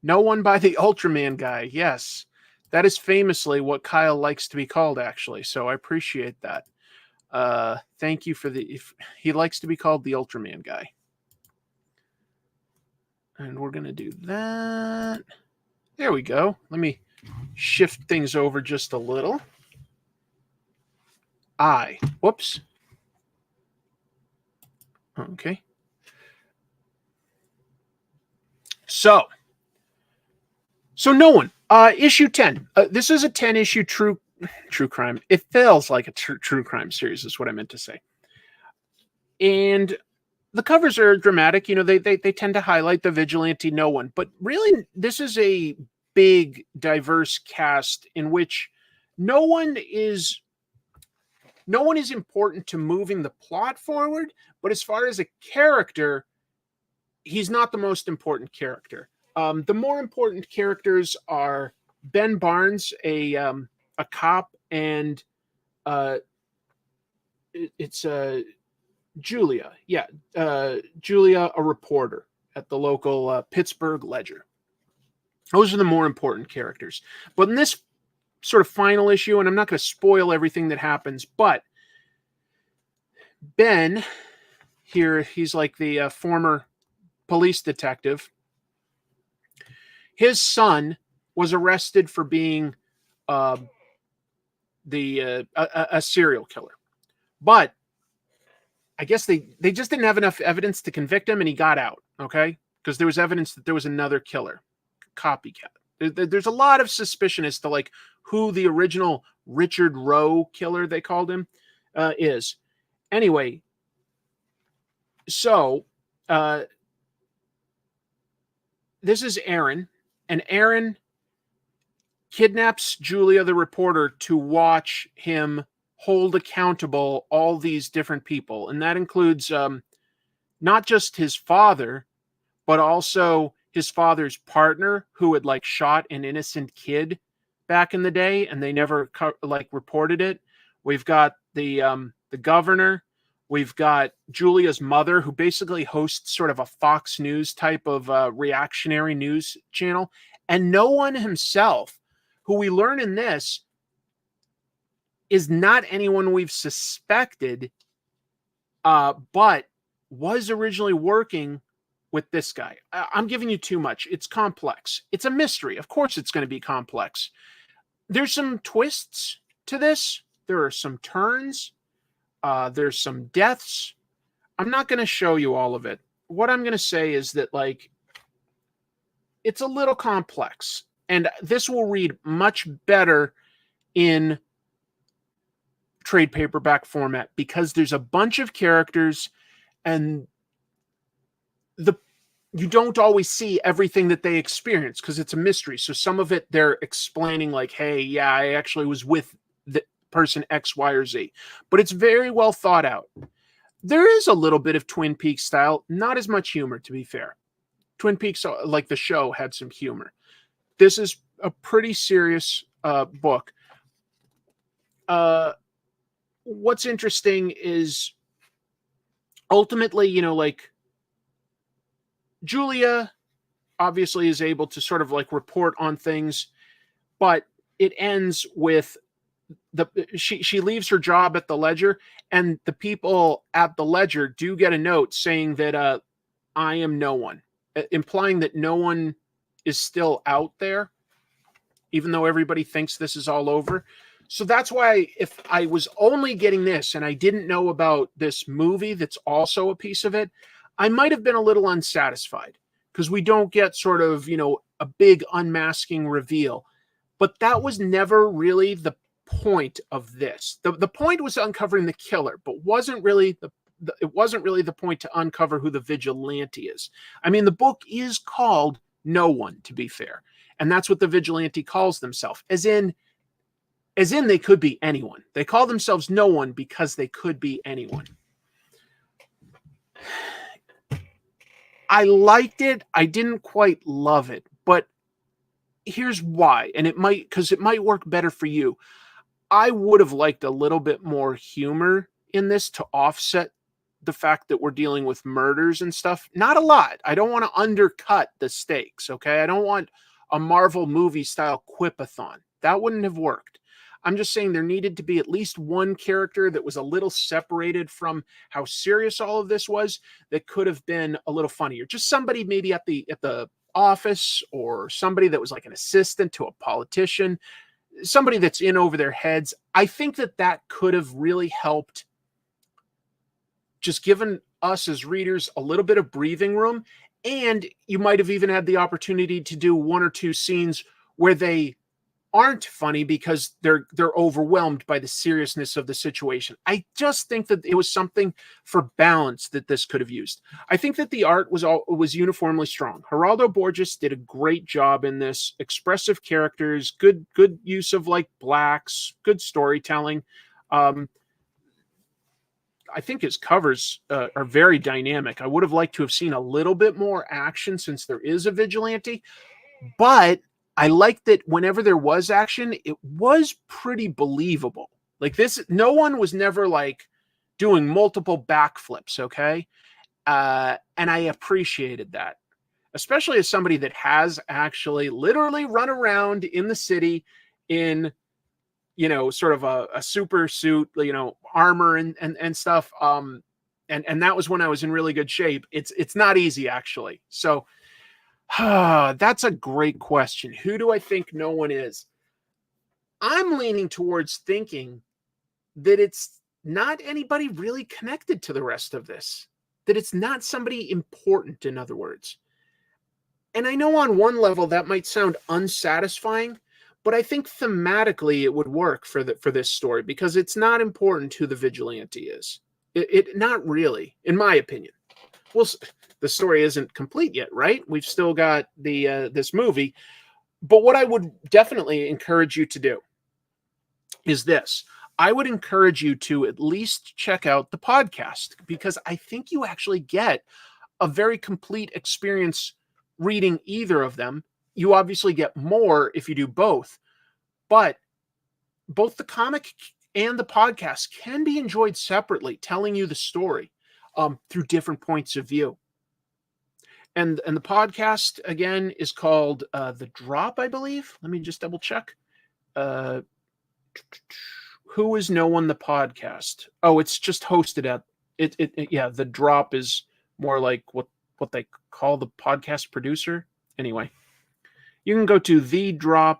No One by the Ultraman guy. Yes, that is famously what Kyle likes to be called, actually. So I appreciate that. Thank you for he likes to be called the Ultraman guy. And we're going to do that. There we go. Let me shift things over just a little. Whoops. Okay. So No One, issue 10. This is a 10-issue true crime. It feels like a true crime series is what I meant to say. And the covers are dramatic. They tend to highlight the vigilante No One. But really, this is a big, diverse cast in which no one is important to moving the plot forward. But as far as a character, he's not the most important character. The more important characters are Ben Barnes, a cop, and it's Julia. Yeah, Julia, a reporter at the local Pittsburgh Ledger. Those are the more important characters. But in this sort of final issue, and I'm not going to spoil everything that happens, but Ben here, he's like the former police detective. His son was arrested for being a serial killer. But I guess they just didn't have enough evidence to convict him, and he got out, okay? Because there was evidence that there was another killer, copycat. There's a lot of suspicion as to like who the original Richard Rowe killer, they called him, is. Anyway, so this is Aaron, and Aaron kidnaps Julia, the reporter, to watch him hold accountable all these different people. And that includes not just his father, but also his father's partner who had like shot an innocent kid back in the day, and they never reported it. We've got the governor. We've got Julia's mother, who basically hosts sort of a Fox News type of reactionary news channel. And No One himself, who we learn in this, is not anyone we've suspected, but was originally working with this guy. I'm giving you too much. It's complex. It's a mystery. Of course it's going to be complex. There's some twists to this. There are some turns. There's some deaths. I'm not going to show you all of it. what I'm going to say is that, like, it's a little complex, and this will read much better in trade paperback format because there's a bunch of characters, and you don't always see everything that they experience because it's a mystery. So some of it they're explaining, like, hey, yeah, I actually was with the person X, Y, or Z. But it's very well thought out. There is a little bit of Twin Peaks style, not as much humor, to be fair. Twin Peaks, like the show, had some humor. This is a pretty serious book. What's interesting is ultimately, you know, like, Julia obviously is able to sort of like report on things, but it ends with she leaves her job at the Ledger, and the people at the Ledger do get a note saying that I am no one, implying that no one is still out there, even though everybody thinks this is all over. So that's why if I was only getting this and I didn't know about this movie that's also a piece of it, I might have been a little unsatisfied because we don't get sort of, you know, a big unmasking reveal. But that was never really the point of this. The point was uncovering the killer, but wasn't really it wasn't really the point to uncover who the vigilante is. I mean, the book is called No One, to be fair. And that's what the vigilante calls themselves, as in they could be anyone. They call themselves No One because they could be anyone. I liked it. I didn't quite love it, but here's why. And it might work better for you. I would have liked a little bit more humor in this to offset the fact that we're dealing with murders and stuff. Not a lot. I don't want to undercut the stakes, okay? I don't want a Marvel movie style quipathon. That wouldn't have worked. I'm just saying there needed to be at least one character that was a little separated from how serious all of this was, that could have been a little funnier. Just somebody maybe at the office, or somebody that was like an assistant to a politician, somebody that's in over their heads. I think that could have really helped, just given us as readers a little bit of breathing room. And you might have even had the opportunity to do one or two scenes where they aren't funny because they're overwhelmed by the seriousness of the situation. I just think that it was something for balance that this could have used. I think that the art was uniformly strong. Geraldo Borges did a great job in this. Expressive characters, good use of like blacks, good storytelling. I think his covers are very dynamic. I would have liked to have seen a little bit more action since there is a vigilante, but I liked that whenever there was action, it was pretty believable. Like this, no one was never like doing multiple backflips, okay? And I appreciated that, especially as somebody that has actually literally run around in the city in, you know, sort of a super suit, you know, armor and stuff. And that was when I was in really good shape. It's not easy, actually. So that's a great question. Who do I think No One is? I'm leaning towards thinking that it's not anybody really connected to the rest of this, that it's not somebody important, in other words. And I know on one level that might sound unsatisfying, but I think thematically it would work for this story because it's not important who the vigilante is. It not really, in my opinion. Well, the story isn't complete yet, right? We've still got the this movie. But what I would definitely encourage you to do is this. I would encourage you to at least check out the podcast, because I think you actually get a very complete experience reading either of them. You obviously get more if you do both, but both the comic and the podcast can be enjoyed separately, telling you the story through different points of view. And the podcast, again, is called The Drop, I believe. Let me just double check. Who is No One, the podcast? Oh, it's just hosted at yeah, The Drop is more like what they call the podcast producer. Anyway, you can go to the-drop.info.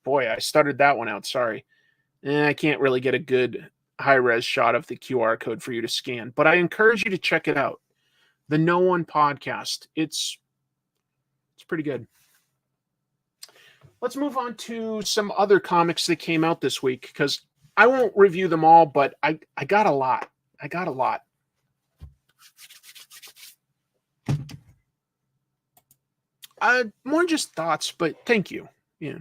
Boy, I stuttered that one out. Sorry. I can't really get a good high-res shot of the QR code for you to scan, but I encourage you to check it out. The No One Podcast. It's pretty good. Let's move on to some other comics that came out this week, because I won't review them all, but I got a lot. More just thoughts, but thank you. Yeah.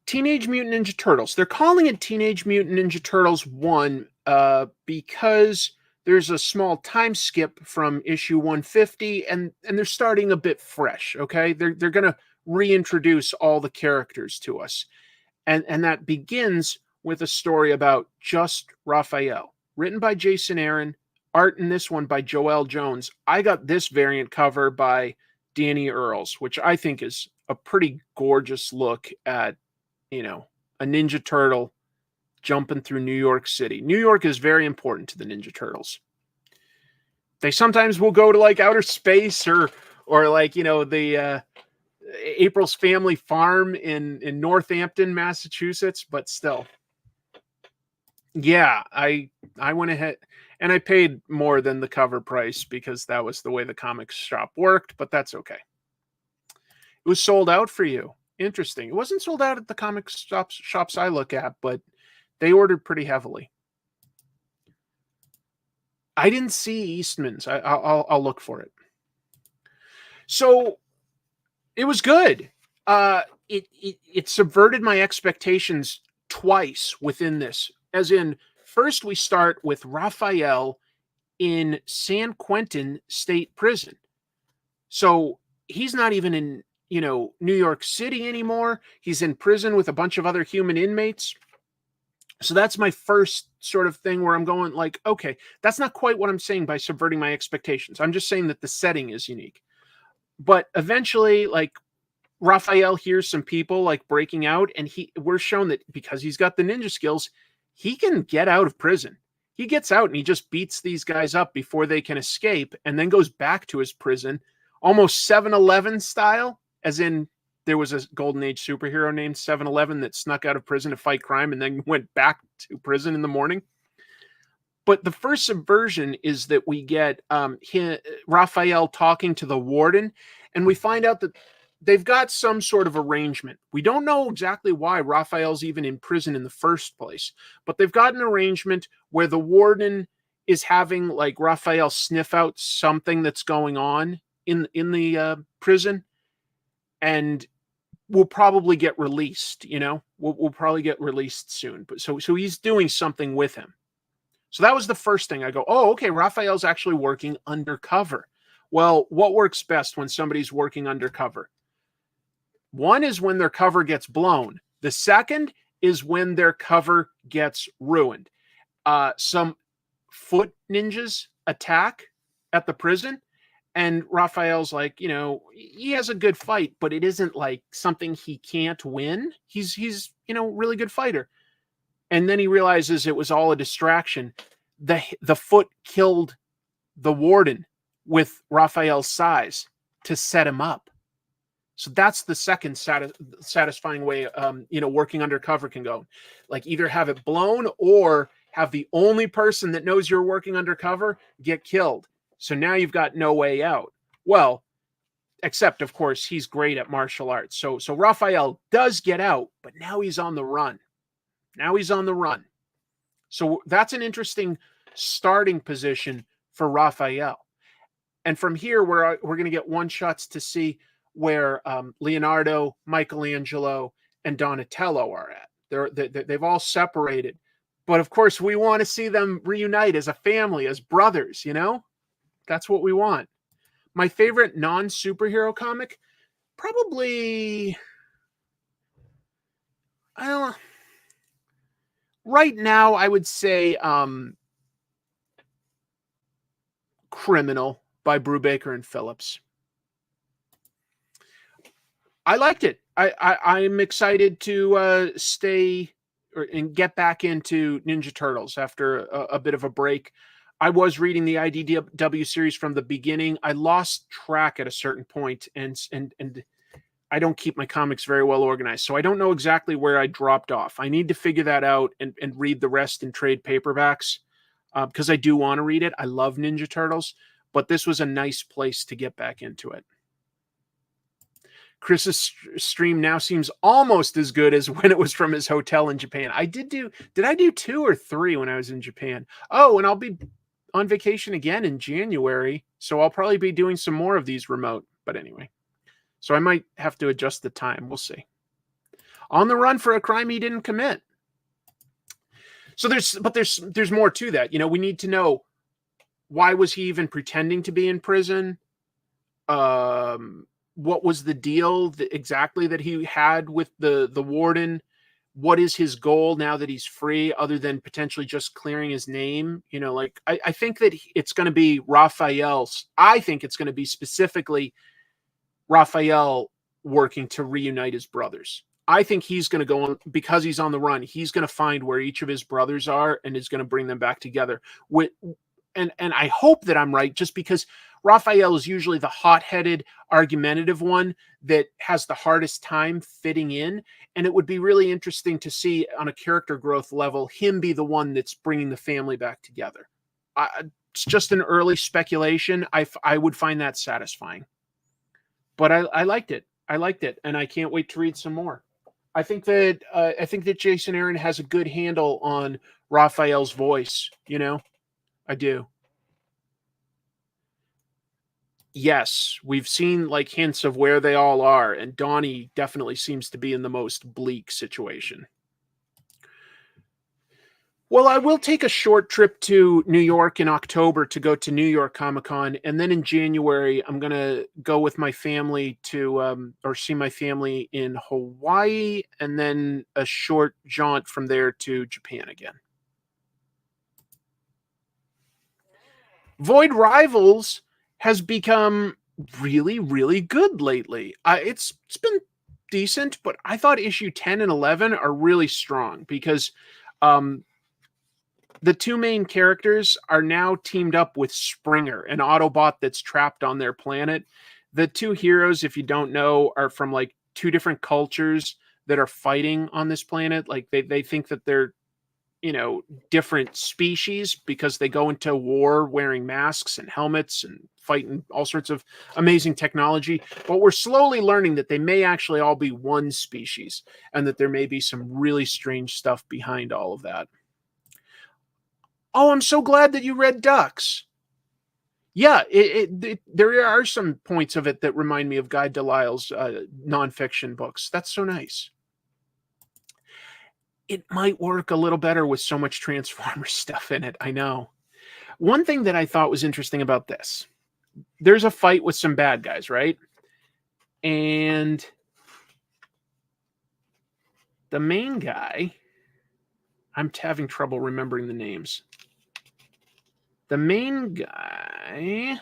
Teenage Mutant Ninja Turtles. They're calling it Teenage Mutant Ninja Turtles 1 because there's a small time skip from issue 150, and they're starting a bit fresh, okay? They're going to reintroduce all the characters to us. And that begins with a story about Just Raphael, written by Jason Aaron, art in this one by Joel Jones. I got this variant cover by Danny Earls, which I think is a pretty gorgeous look at, a Ninja Turtle jumping through New York City. New York is very important to the Ninja Turtles. They sometimes will go to like outer space or like, the April's family farm in Northampton, Massachusetts, but still. Yeah, I went ahead and I paid more than the cover price because that was the way the comics shop worked, but that's okay. It was sold out for you. Interesting. It wasn't sold out at the comic shops I look at, but they ordered pretty heavily. I didn't see Eastman's. I'll look for it. So it was good. It subverted my expectations twice within this. As in, first we start with Raphael in San Quentin State Prison. So he's not even in, New York City anymore. He's in prison with a bunch of other human inmates. So that's my first sort of thing where I'm going like, okay, that's not quite what I'm saying by subverting my expectations. I'm just saying that the setting is unique. But eventually, like, Raphael hears some people like breaking out, and we're shown that because he's got the ninja skills, he can get out of prison. He gets out and he just beats these guys up before they can escape, and then goes back to his prison, almost 7-Eleven style, as in there was a Golden Age superhero named 7-Eleven that snuck out of prison to fight crime and then went back to prison in the morning. But the first subversion is that we get Raphael talking to the warden, and we find out that they've got some sort of arrangement. We don't know exactly why Raphael's even in prison in the first place, but they've got an arrangement where the warden is having like Raphael sniff out something that's going on in the prison, and will probably get released. We'll probably get released soon. But so he's doing something with him. So that was the first thing. I go, oh, okay, Raphael's actually working undercover. Well, what works best when somebody's working undercover? One is when their cover gets blown. The second is when their cover gets ruined. Some foot ninjas attack at the prison, and Raphael's like, he has a good fight, but it isn't like something he can't win. He's really good fighter. And then he realizes it was all a distraction. The foot killed the warden with Raphael's size to set him up. So that's the second satisfying way, working undercover can go. Like either have it blown or have the only person that knows you're working undercover get killed. So now you've got no way out. Well, except, of course, he's great at martial arts. So Raphael does get out, but now he's on the run. So that's an interesting starting position for Raphael. And from here, we're going to get one-shots to see where Leonardo, Michelangelo, and Donatello are at. They've all separated. But, of course, we want to see them reunite as a family, as brothers, That's what we want. My favorite non-superhero comic, probably, I don't know. Right now, I would say Criminal by Brubaker and Phillips. I liked it. I'm excited to stay and get back into Ninja Turtles after a bit of a break. I was reading the IDW series from the beginning. I lost track at a certain point, and I don't keep my comics very well organized, so I don't know exactly where I dropped off. I need to figure that out and read the rest in trade paperbacks, because I do want to read it. I love Ninja Turtles, but this was a nice place to get back into it. Chris's stream now seems almost as good as when it was from his hotel in Japan. Did I do 2 or 3 when I was in Japan? Oh, and I'll be on vacation again in January, so I'll probably be doing some more of these remote. But anyway, so I might have to adjust the time. We'll see. On the run for a crime he didn't commit. So there's more to that. You know, we need to know, why was he even pretending to be in prison? What was the deal exactly that he had with the warden? What is his goal now that he's free, other than potentially just clearing his name? You know, like, I think that it's going to be Raphael's. I think it's going to be specifically Raphael working to reunite his brothers. I think he's going to go on, because he's on the run. He's going to find where each of his brothers are and is going to bring them back together. And I hope that I'm right, just because Raphael is usually the hot-headed, argumentative one that has the hardest time fitting in. And it would be really interesting to see, on a character growth level, him be the one that's bringing the family back together. It's just an early speculation. I would find that satisfying. But I liked it. I liked it, and I can't wait to read some more. I think that Jason Aaron has a good handle on Raphael's voice. You know, I do. Yes, we've seen like hints of where they all are, and Downey definitely seems to be in the most bleak situation. Well, I will take a short trip to New York in October to go to New York Comic Con. And then in January, I'm going to go with my family to, or see my family in Hawaii, and then a short jaunt from there to Japan again. Void Rivals has become really, really good lately. It's been decent, but I thought issue 10 and 11 are really strong, because the two main characters are now teamed up with Springer, an Autobot that's trapped on their planet. The two heroes, if you don't know, are from like 2 different cultures that are fighting on this planet. Like they think that they're, you know, different species, because they go into war wearing masks and helmets and fighting all sorts of amazing technology. But we're slowly learning that they may actually all be one species, and that there may be some really strange stuff behind all of that. Oh, I'm so glad that you read Ducks. Yeah, there are some points of it that remind me of Guy Delisle's nonfiction books. That's so nice. It might work a little better with so much Transformers stuff in it. I know. One thing that I thought was interesting about this, there's a fight with some bad guys, right? And the main guy, I'm having trouble remembering the names. The main guy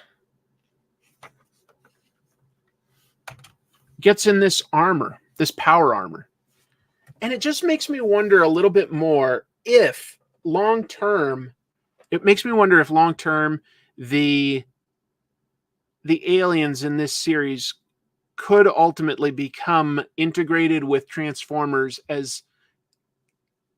gets in this armor, this power armor. And it just makes me wonder a little bit more if long-term, the aliens in this series could ultimately become integrated with Transformers as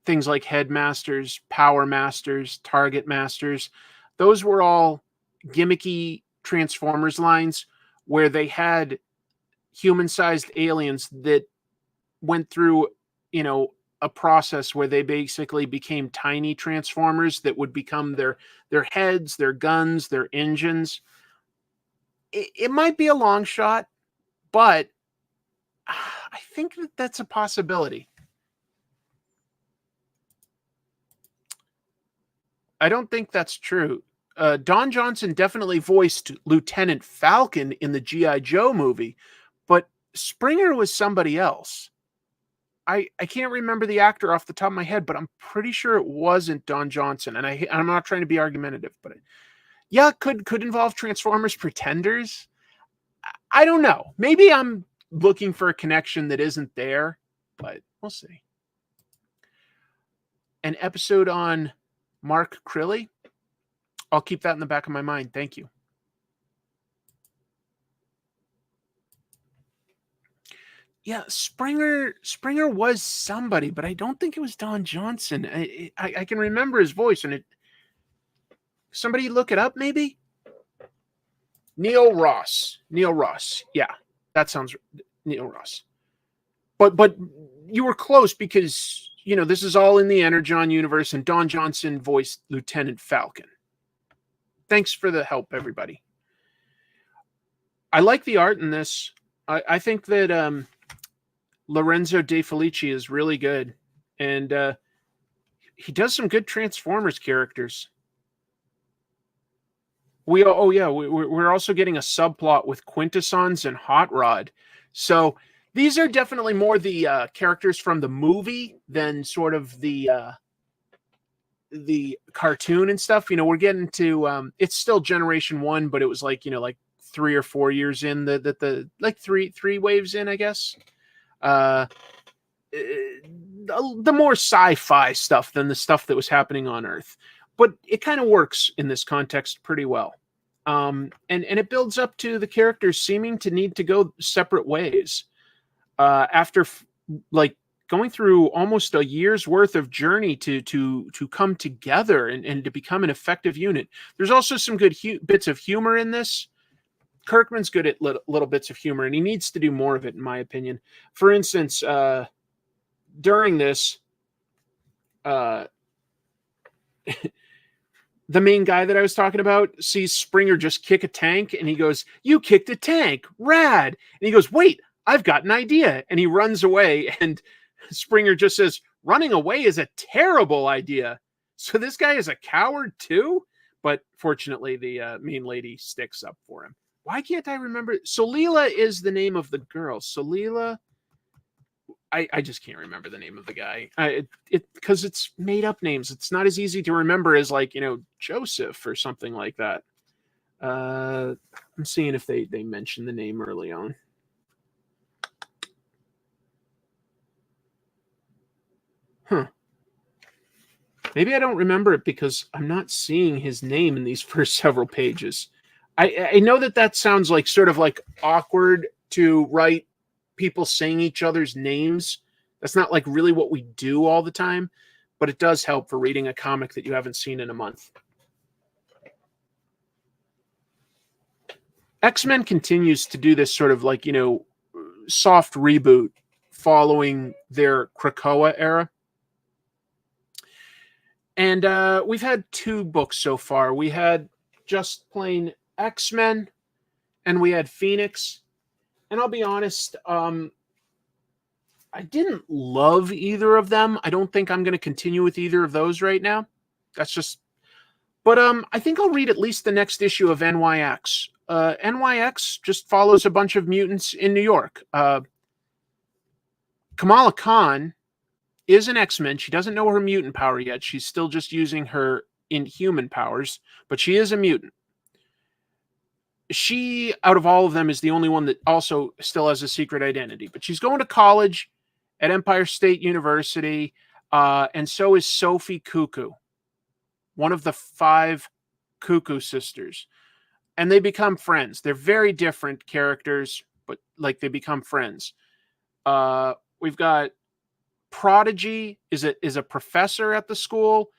things like Headmasters, Power Masters, Target Masters. Those were all gimmicky Transformers lines where they had human-sized aliens that went through, you know, a process where they basically became tiny Transformers that would become their heads, their guns, their engines. It might be a long shot, but I think that that's a possibility. I don't think that's true. Don Johnson definitely voiced Lieutenant Falcon in the G.I. Joe movie, but Springer was somebody else. I can't remember the actor off the top of my head, but I'm pretty sure it wasn't Don Johnson. And I'm not trying to be argumentative, but yeah, could involve Transformers Pretenders. I don't know. Maybe I'm looking for a connection that isn't there, but we'll see. An episode on Mark Crilly. I'll keep that in the back of my mind. Thank you. Yeah, Springer was somebody, but I don't think it was Don Johnson. I can remember his voice, and somebody look it up, maybe. Neil Ross. Yeah, that sounds Neil Ross. But you were close because this is all in the Energon universe, and Don Johnson voiced Lieutenant Falcon. Thanks for the help, everybody. I like the art in this. I think that Lorenzo De Felici is really good, and he does some good Transformers characters. We're also getting a subplot with Quintessons and Hot Rod. So these are definitely more the characters from the movie than sort of the cartoon and stuff. We're getting to it's still Generation 1, but it was like 3 or 4 years in the like three waves in, I guess. The more sci-fi stuff than the stuff that was happening on Earth. But it kind of works in this context pretty well. And it builds up to the characters seeming to need to go separate ways. After going through almost a year's worth of journey to come together and to become an effective unit. There's also some good bits of humor in this. Kirkman's good at little bits of humor, and he needs to do more of it, in my opinion. For instance, during this, the main guy that I was talking about sees Springer just kick a tank, and he goes, "You kicked a tank, rad!" And he goes, "Wait, I've got an idea." And he runs away, and Springer just says, "Running away is a terrible idea." So this guy is a coward too? But fortunately, the main lady sticks up for him. Why can't I remember? Solila is the name of the girl. Solila. I just can't remember the name of the guy. Because it's made up names. It's not as easy to remember as Joseph or something like that. I'm seeing if they mention the name early on. Maybe I don't remember it because I'm not seeing his name in these first several pages. I know that sounds like sort of like awkward to write people saying each other's names. That's not like really what we do all the time, but it does help for reading a comic that you haven't seen in a month. X-Men continues to do this sort of soft reboot following their Krakoa era. And we've had 2 books so far. We had just plain X-Men, and we had Phoenix. And I'll be honest, I didn't love either of them. I don't think I'm going to continue with either of those right now. That's just... But I think I'll read at least the next issue of NYX. NYX just follows a bunch of mutants in New York. Kamala Khan is an X-Men. She doesn't know her mutant power yet. She's still just using her inhuman powers, but she is a mutant. She, out of all of them, is the only one that also still has a secret identity. But she's going to college at Empire State University, and so is Sophie Cuckoo, one of the 5 Cuckoo sisters. And they become friends. They're very different characters, but they become friends. We've got Prodigy is a professor at the school.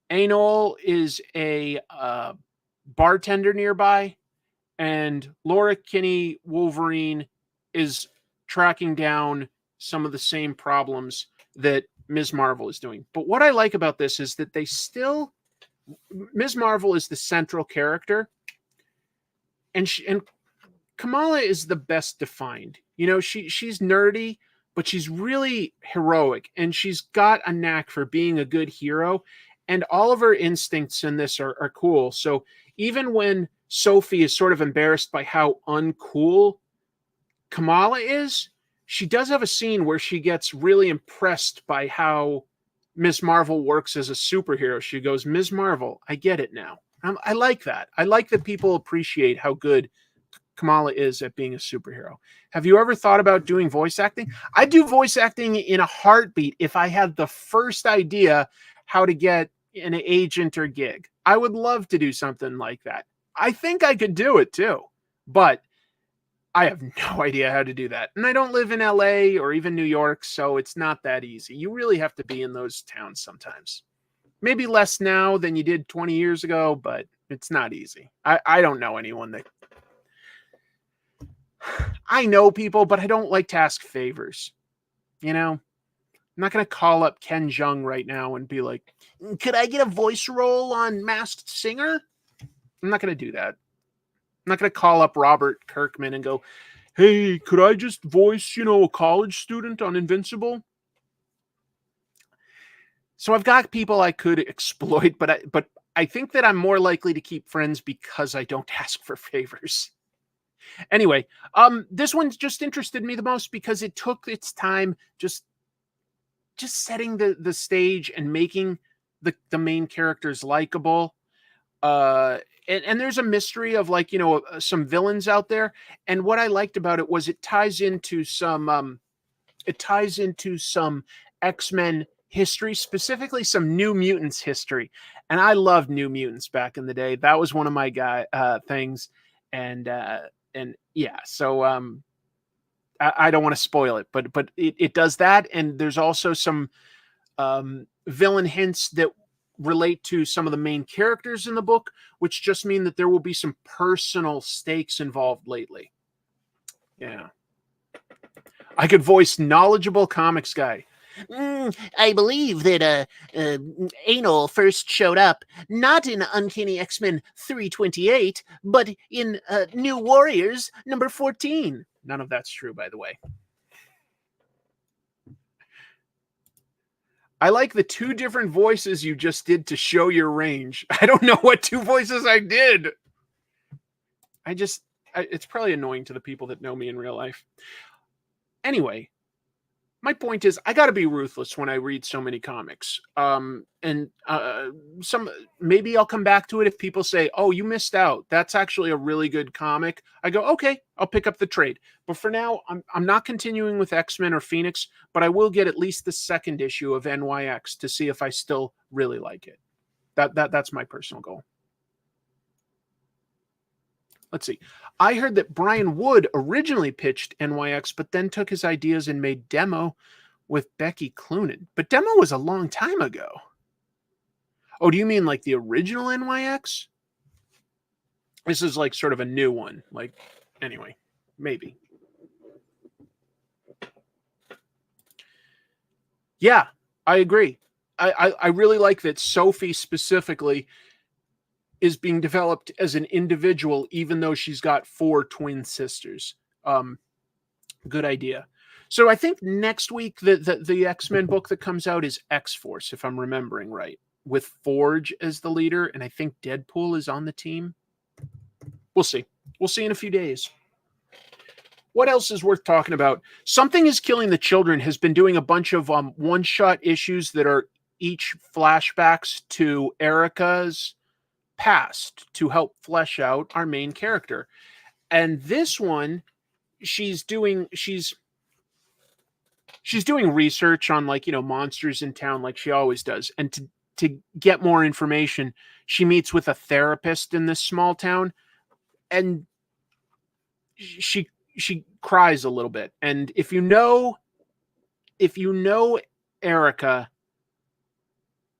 Anol is a bartender nearby, and Laura Kinney Wolverine is tracking down some of the same problems that Ms. Marvel is doing. But what I like about this is that Ms. Marvel is the central character, and Kamala is the best defined. She's nerdy, but she's really heroic, and she's got a knack for being a good hero. And all of her instincts in this are cool. So even when Sophie is sort of embarrassed by how uncool Kamala is, she does have a scene where she gets really impressed by how Ms. Marvel works as a superhero. She goes, "Ms. Marvel, I get it now." I like that. I like that people appreciate how good Kamala is at being a superhero. Have you ever thought about doing voice acting? I'd do voice acting in a heartbeat if I had the first idea how to get an agent or gig. I would love to do something like that. I think I could do it too. But I have no idea how to do that. And I don't live in LA or even New York, so it's not that easy. You really have to be in those towns sometimes. Maybe less now than you did 20 years ago, but it's not easy. I don't know anyone that... I know people, but I don't like to ask favors. You know? I'm not going to call up Ken Jeong right now and be like, could I get a voice role on Masked Singer? I'm not going to do that. I'm not going to call up Robert Kirkman and go, hey, could I just voice, a college student on Invincible? So I've got people I could exploit, but I think that I'm more likely to keep friends because I don't ask for favors. Anyway, this one's just interested me the most because it took its time just setting the stage and making the main characters likable. And there's a mystery of some villains out there. And what I liked about it was it ties into some X-Men history, specifically some New Mutants history. And I loved New Mutants back in the day. That was one of my things. And yeah, so I don't want to spoil it, but it does that. And there's also some villain hints that relate to some of the main characters in the book, which just mean that there will be some personal stakes involved lately. Yeah. I could voice knowledgeable comics guy. I believe that Anal first showed up not in Uncanny X-Men 328, but in New Warriors number 14. None of that's true, by the way. I like the two different voices you just did to show your range. I don't know what two voices I did. It's probably annoying to the people that know me in real life. Anyway, my point is I got to be ruthless when I read so many comics. Maybe I'll come back to it if people say, oh, you missed out. That's actually a really good comic. I go, okay, I'll pick up the trade. But for now, I'm not continuing with X-Men or Phoenix, but I will get at least the second issue of NYX to see if I still really like it. That's my personal goal. Let's see. I heard that Brian Wood originally pitched NYX, but then took his ideas and made Demo with Becky Cloonan. But Demo was a long time ago. Oh, do you mean like the original NYX? This is like sort of a new one. Anyway, maybe. Yeah, I agree. I really like that Sophie specifically is being developed as an individual, even though she's got 4 twin sisters. Good idea. So I think next week the X-Men book that comes out is X-Force, if I'm remembering right, with Forge as the leader, and I think Deadpool is on the team. We'll see. We'll see in a few days. What else is worth talking about? Something is Killing the Children has been doing a bunch of one-shot issues that are each flashbacks to Erica's past to help flesh out our main character. And this one, she's doing research on monsters in town like she always does. And to get more information, she meets with a therapist in this small town, and she cries a little bit. And if you know Erica,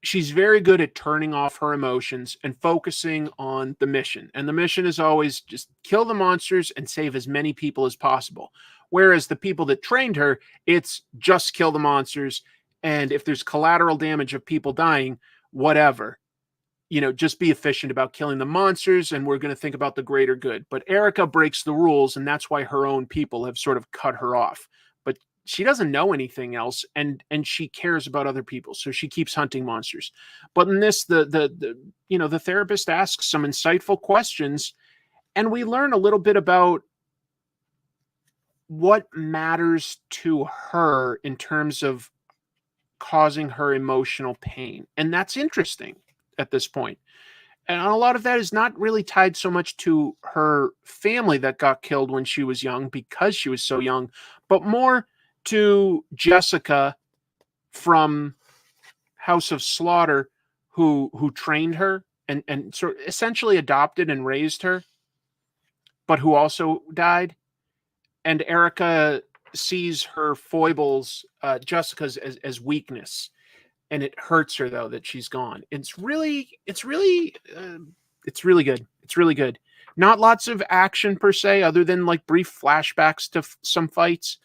she's very good at turning off her emotions and focusing on the mission. And the mission is always just kill the monsters and save as many people as possible. Whereas the people that trained her, it's just kill the monsters. And if there's collateral damage of people dying, whatever, just be efficient about killing the monsters. And we're going to think about the greater good. But Erica breaks the rules, and that's why her own people have sort of cut her off. But she doesn't know anything else, and she cares about other people, so she keeps hunting monsters. But in this, the therapist asks some insightful questions, and we learn a little bit about what matters to her in terms of causing her emotional pain, and that's interesting at this point. And a lot of that is not really tied so much to her family that got killed when she was young because she was so young, but more to Jessica from House of Slaughter, who trained her and sort of essentially adopted and raised her, but who also died. and Erica sees her foibles, Jessica's, as weakness, and it hurts her though that she's gone. It's really good. It's really good. Not lots of action per se, other than like brief flashbacks to some fights.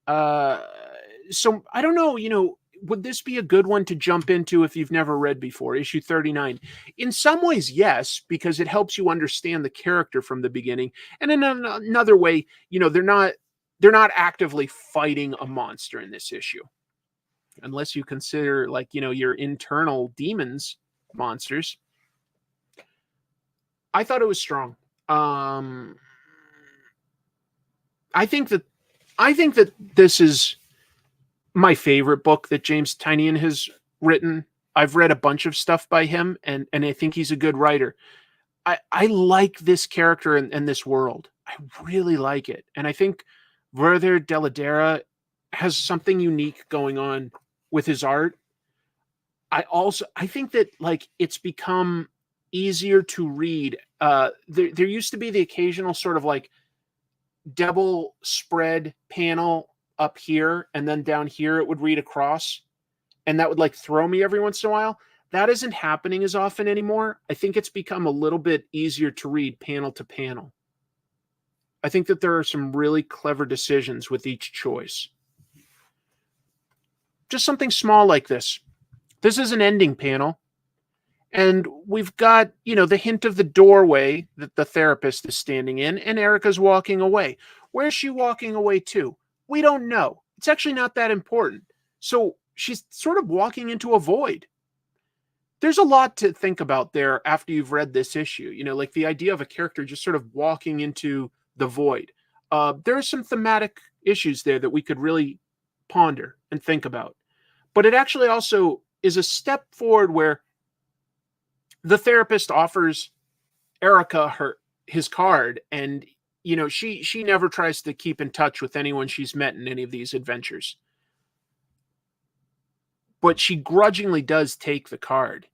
So I don't know, would this be a good one to jump into if you've never read before, issue 39? In some ways, yes, because it helps you understand the character from the beginning. And in another way, they're not actively fighting a monster in this issue, unless you consider like, your internal demons monsters. I thought it was strong. I think that this is my favorite book that James Tynion has written. I've read a bunch of stuff by him, and I think he's a good writer. I like this character and this world. I really like it. And I think Werther Dell'Edera has something unique going on with his art. I think that like it's become easier to read. There used to be the occasional sort of like double spread panel up here, and then down here it would read across, and that would like throw me every once in a while. That isn't happening as often anymore. I think it's become a little bit easier to read panel to panel. I think that there are some really clever decisions with each choice. Just something small like this. This is an ending panel, and we've got, the hint of the doorway that the therapist is standing in, and Erica's walking away. Where's she walking away to? We don't know. It's actually not that important. So she's sort of walking into a void. There's a lot to think about there after you've read this issue. Like the idea of a character just sort of walking into the void. There are some thematic issues there that we could really ponder and think about. But it actually also is a step forward where the therapist offers Erica his card, and she never tries to keep in touch with anyone she's met in any of these adventures. But she grudgingly does take the card.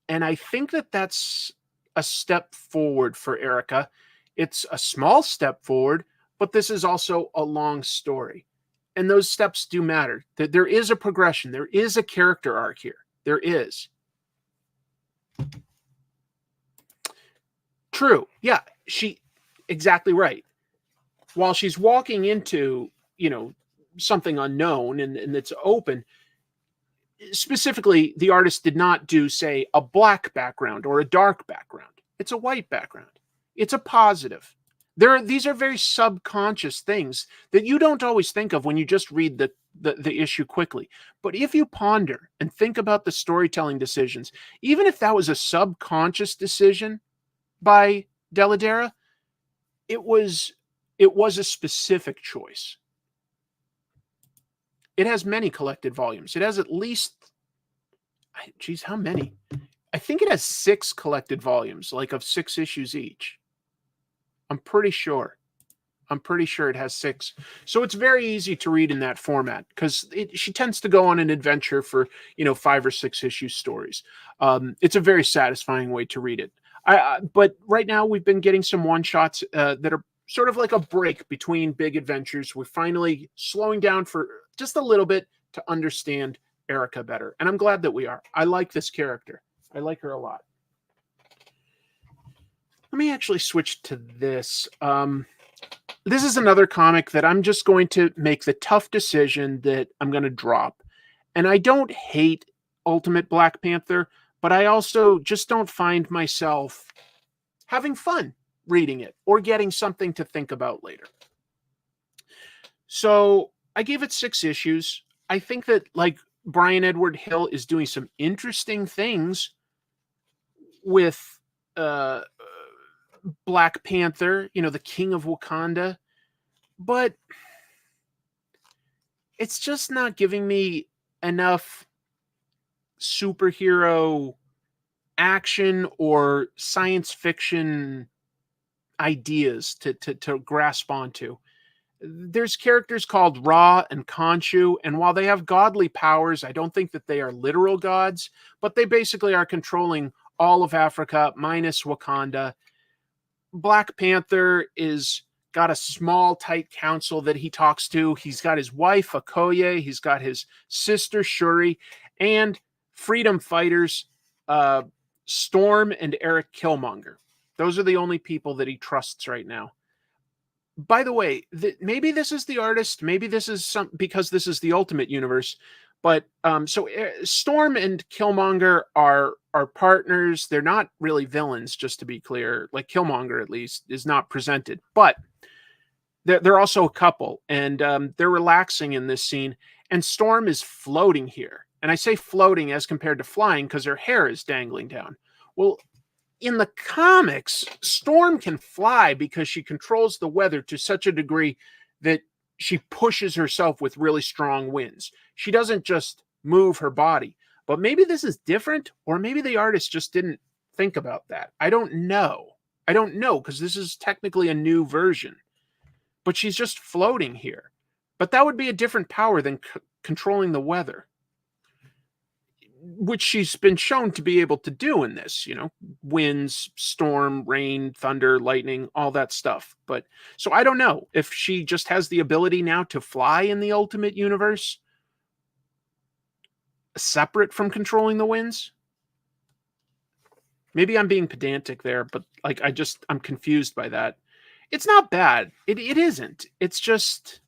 And I think that that's a step forward for Erica. It's a small step forward, but this is also a long story. And those steps do matter. There is a progression. There is a character arc here. There is. True. Yeah, exactly right. While she's walking into, something unknown and it's open, specifically, the artist did not do, say, a black background or a dark background. It's a white background. It's a positive. These are very subconscious things that you don't always think of when you just read the issue quickly. But if you ponder and think about the storytelling decisions, even if that was a subconscious decision by Dell'Edera, it was a specific choice. It has many collected volumes. It has at least, geez, how many? I think it has 6 collected volumes, like of 6 issues each. I'm pretty sure it has 6. So it's very easy to read in that format because she tends to go on an adventure for, 5 or 6 issue stories. It's a very satisfying way to read it. But right now we've been getting some one-shots that are sort of like a break between big adventures. We're finally slowing down for just a little bit to understand Erica better. And I'm glad that we are. I like this character. I like her a lot. Let me actually switch to this. This is another comic that I'm just going to make the tough decision that I'm going to drop. And I don't hate Ultimate Black Panther, but I also just don't find myself having fun reading it or getting something to think about later. So I gave it 6 issues. I think that like Brian Edward Hill is doing some interesting things with Black Panther, the King of Wakanda, but it's just not giving me enough superhero action or science fiction ideas to grasp onto. There's characters called Ra and Khonshu, and while they have godly powers, I don't think that they are literal gods, but they basically are controlling all of Africa minus Wakanda. Black Panther is got a small, tight council that he talks to. He's got his wife, Okoye. He's got his sister, Shuri, and freedom fighters, Storm and Eric Killmonger. Those are the only people that he trusts right now. By the way, maybe this is the artist. Maybe this is because this is the Ultimate Universe. But so Storm and Killmonger are partners. They're not really villains, just to be clear. Like Killmonger, at least, is not presented. But they're also a couple, and they're relaxing in this scene. And Storm is floating here. And I say floating as compared to flying because her hair is dangling down. Well, in the comics, Storm can fly because she controls the weather to such a degree that she pushes herself with really strong winds. She doesn't just move her body. But maybe this is different, or maybe the artist just didn't think about that. I don't know. I don't know, because this is technically a new version. But she's just floating here. But that would be a different power than controlling the weather, which she's been shown to be able to do in this, winds, storm, rain, thunder, lightning, all that stuff. But so I don't know if she just has the ability now to fly in the Ultimate Universe, separate from controlling the winds. Maybe I'm being pedantic there, but I'm confused by that. It's not bad. It isn't. It's just,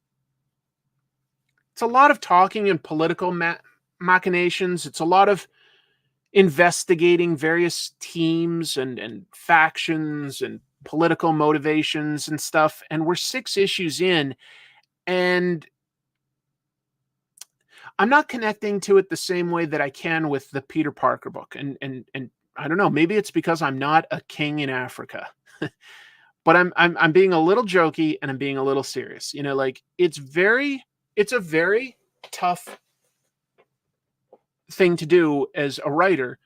it's a lot of talking and political machinations. It's a lot of investigating various teams and factions and political motivations and stuff. And we're 6 issues in, and I'm not connecting to it the same way that I can with the Peter Parker book. And I don't know, maybe it's because I'm not a king in Africa. But I'm being a little jokey and I'm being a little serious. It's a very tough thing to do as a writer,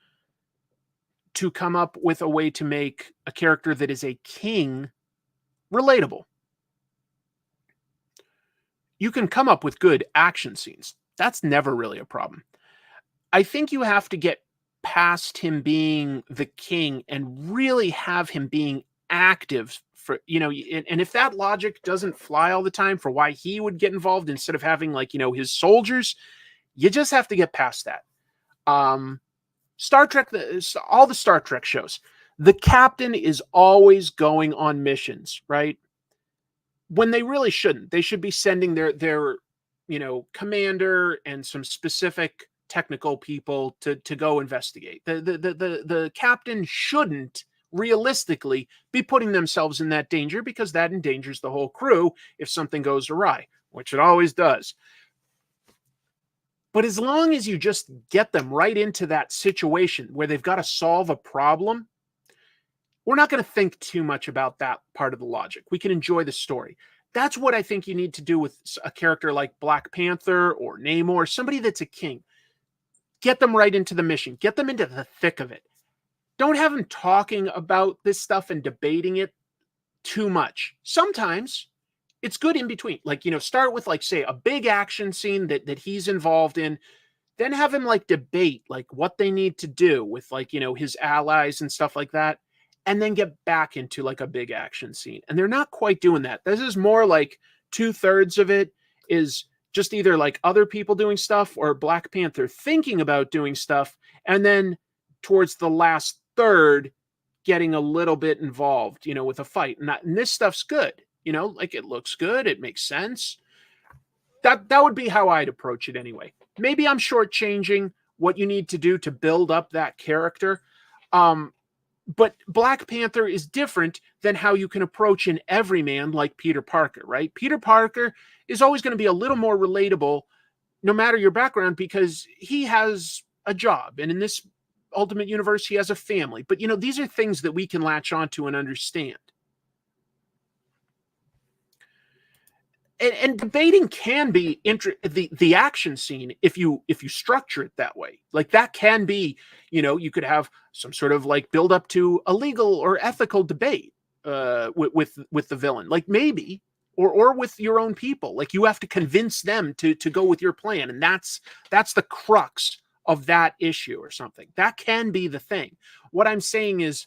to come up with a way to make a character that is a king relatable. You can come up with good action scenes. That's never really a problem. I think you have to get past him being the king and really have him being active for, and if that logic doesn't fly all the time for why he would get involved instead of having his soldiers, you just have to get past that. Star Trek, all the Star Trek shows, the captain is always going on missions, right? When they really shouldn't. They should be sending their commander and some specific technical people to go investigate. The captain shouldn't realistically be putting themselves in that danger, because that endangers the whole crew if something goes awry, which it always does. But as long as you just get them right into that situation where they've got to solve a problem, we're not going to think too much about that part of the logic. We can enjoy the story. That's what I think you need to do with a character like Black Panther or Namor, somebody that's a king. Get them right into the mission. Get them into the thick of it. Don't have them talking about this stuff and debating it too much. Sometimes it's good in between. Start with, say, a big action scene that he's involved in. Then have him, debate, what they need to do with, his allies and stuff like that. And then get back into, a big action scene. And they're not quite doing that. This is more 2/3 of it is just either, other people doing stuff or Black Panther thinking about doing stuff. And then towards the last third, getting a little bit involved, with a fight. And this stuff's good. It looks good. It makes sense. That would be how I'd approach it anyway. Maybe I'm shortchanging what you need to do to build up that character. But Black Panther is different than how you can approach an everyman like Peter Parker, right? Peter Parker is always going to be a little more relatable no matter your background, because he has a job. And in this Ultimate Universe, he has a family. But, these are things that we can latch onto and understand. And debating can be the action scene if you structure it that way. That can be, you could have some sort of build up to a legal or ethical debate with the villain, maybe, or with your own people. You have to convince them to go with your plan, and that's the crux of that issue or something. That can be the thing. What I'm saying is,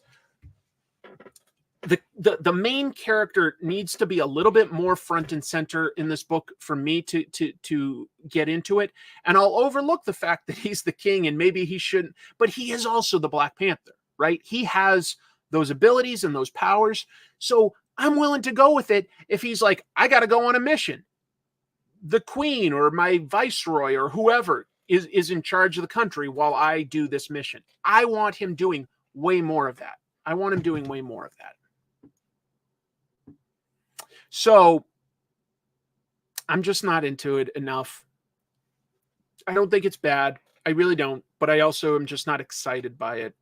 the main character needs to be a little bit more front and center in this book for me to get into it. And I'll overlook the fact that he's the king and maybe he shouldn't, but he is also the Black Panther, right? He has those abilities and those powers. So I'm willing to go with it if he's like, I got to go on a mission. The queen or my viceroy or whoever is in charge of the country while I do this mission. I want him doing way more of that. I want him doing way more of that. So I'm just not into it enough. I don't think it's bad. I really don't, but I also am just not excited by it.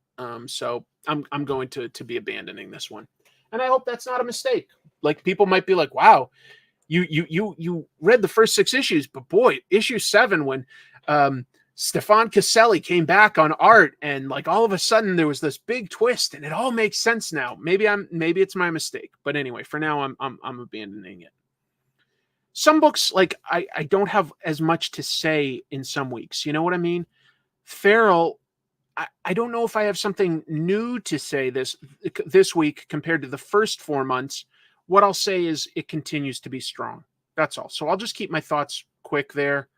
So I'm going to be abandoning this one. And I hope that's not a mistake. Like, people might be like, wow, you read the first 6 issues, but boy, issue 7, when Stefan Caselli came back on art and like all of a sudden there was this big twist and it all makes sense now. Maybe it's my mistake, but anyway, for now I'm abandoning it. Some books, like, I don't have as much to say in some weeks. You know what I mean? Feral, I don't know if I have something new to say this week compared to the first 4 months. What I'll say is it continues to be strong. That's all. So I'll just keep my thoughts quick there.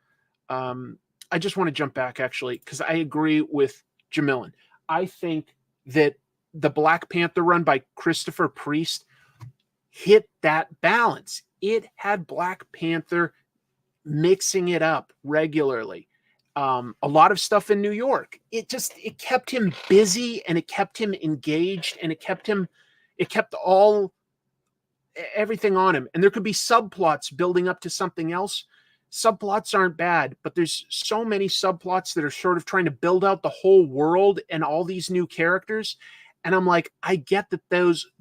I just want to jump back, actually, because I agree with Jamilin. I think that the Black Panther run by Christopher Priest hit that balance. It had Black Panther mixing it up regularly. A lot of stuff in New York. It kept him busy and it kept him engaged and it kept everything on him. And there could be subplots building up to something else. Subplots aren't bad, but there's so many subplots that are sort of trying to build out the whole world and all these new characters. And I'm like, I get that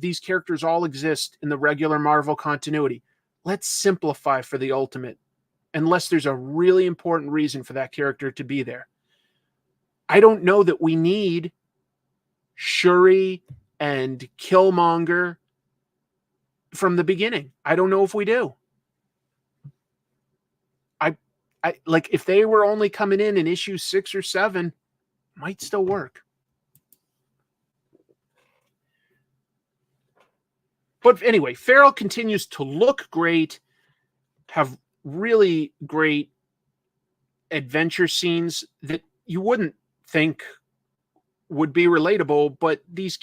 these characters all exist in the regular Marvel continuity. Let's simplify for the Ultimate, unless there's a really important reason for that character to be there. I don't know that we need Shuri and Killmonger from the beginning. I don't know if we do. I like, if they were only coming in issue 6 or 7, might still work. But anyway, Feral continues to look great, have really great adventure scenes that you wouldn't think would be relatable, but these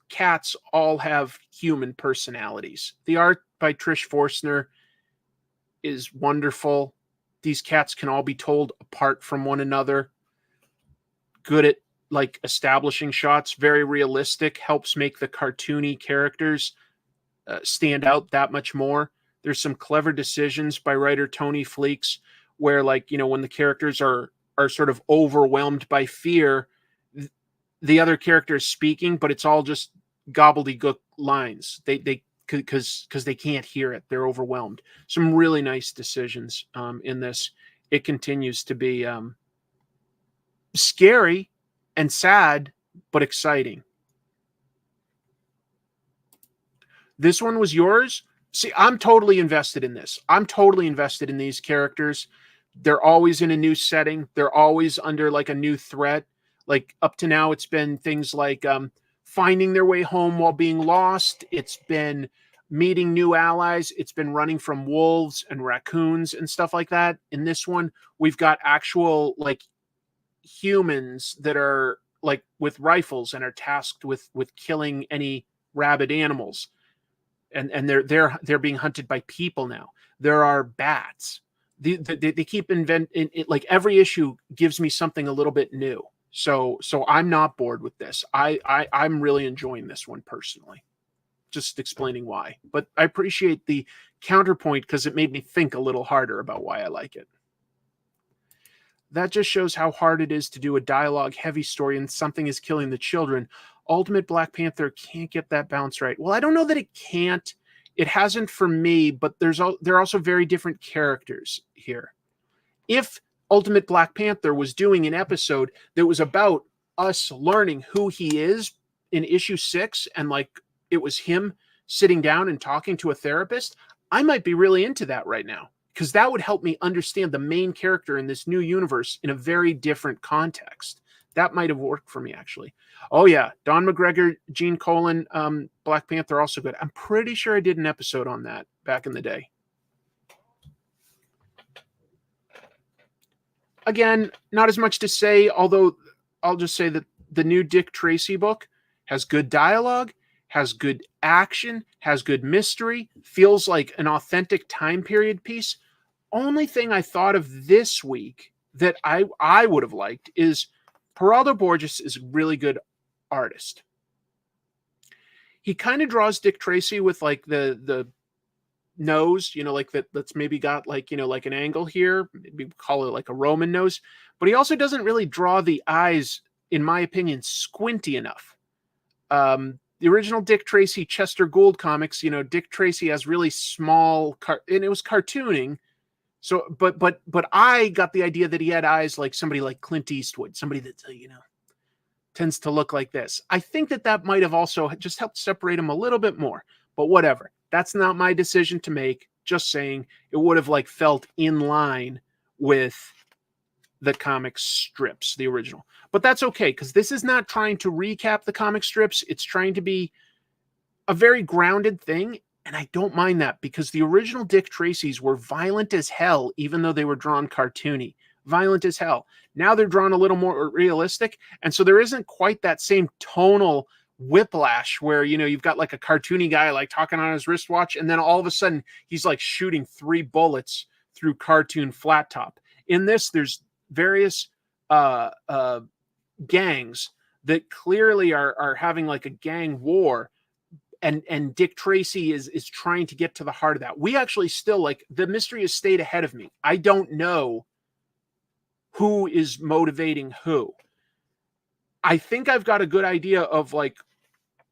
cats all have human personalities. The art by Trish Forstner is wonderful. These cats can all be told apart from one another. Good at like establishing shots, very realistic, helps make the cartoony characters stand out that much more. There's some clever decisions by writer Tony Fleeks where, like, you know, when the characters are sort of overwhelmed by fear, the other character is speaking, but it's all just gobbledygook lines. Because they can't hear it. They're overwhelmed. Some really nice decisions in this. It continues to be scary and sad, but exciting. This one was yours? See, I'm totally invested in this. I'm totally invested in these characters. They're always in a new setting. They're always under like a new threat. Like, up to now, it's been things like finding their way home while being lost. It's been meeting new allies. It's been running from wolves and raccoons and stuff like that. In this one, we've got actual like humans that are like with rifles and are tasked with killing any rabid animals. And they're being hunted by people now. There are bats. They keep inventing it. Like, every issue gives me something a little bit new. So I'm not bored with this. I'm really enjoying this one personally. Just explaining why. But I appreciate the counterpoint because it made me think a little harder about why I like it. That just shows how hard it is to do a dialogue-heavy story and something is killing the children. Ultimate Black Panther can't get that balance right. Well, I don't know that it can't. It hasn't for me, but there are also very different characters here. If Ultimate Black Panther was doing an episode that was about us learning who he is in issue 6, and like it was him sitting down and talking to a therapist, I might be really into that right now, because that would help me understand the main character in this new universe in a very different context. That might have worked for me, actually. Oh, yeah. Don McGregor, Gene Colan, Black Panther, also good. I'm pretty sure I did an episode on that back in the day. Again, not as much to say, although I'll just say that the new Dick Tracy book has good dialogue, has good action, has good mystery, feels like an authentic time period piece. Only thing I thought of this week that I would have liked is Geraldo Borges is a really good artist. He kind of draws Dick Tracy with like the nose, like that's maybe got like, like an angle here, maybe call it like a Roman nose, but he also doesn't really draw the eyes, in my opinion, squinty enough. The original Dick Tracy Chester Gould comics, Dick Tracy has really small, and it was cartooning. So, but I got the idea that he had eyes like somebody like Clint Eastwood, somebody that, tends to look like this. I think that might have also just helped separate him a little bit more, but whatever. That's not my decision to make. Just saying it would have like felt in line with the comic strips, the original. But that's okay, because this is not trying to recap the comic strips. It's trying to be a very grounded thing. And I don't mind that, because the original Dick Tracy's were violent as hell, even though they were drawn cartoony. Violent as hell. Now they're drawn a little more realistic. And so there isn't quite that same tonal whiplash where, you've got like a cartoony guy like talking on his wristwatch, and then all of a sudden he's like shooting 3 bullets through cartoon flat top. In this, there's various gangs that clearly are having like a gang war. And Dick Tracy is trying to get to the heart of that. We actually still, like, the mystery has stayed ahead of me. I don't know who is motivating who. I think I've got a good idea of, like,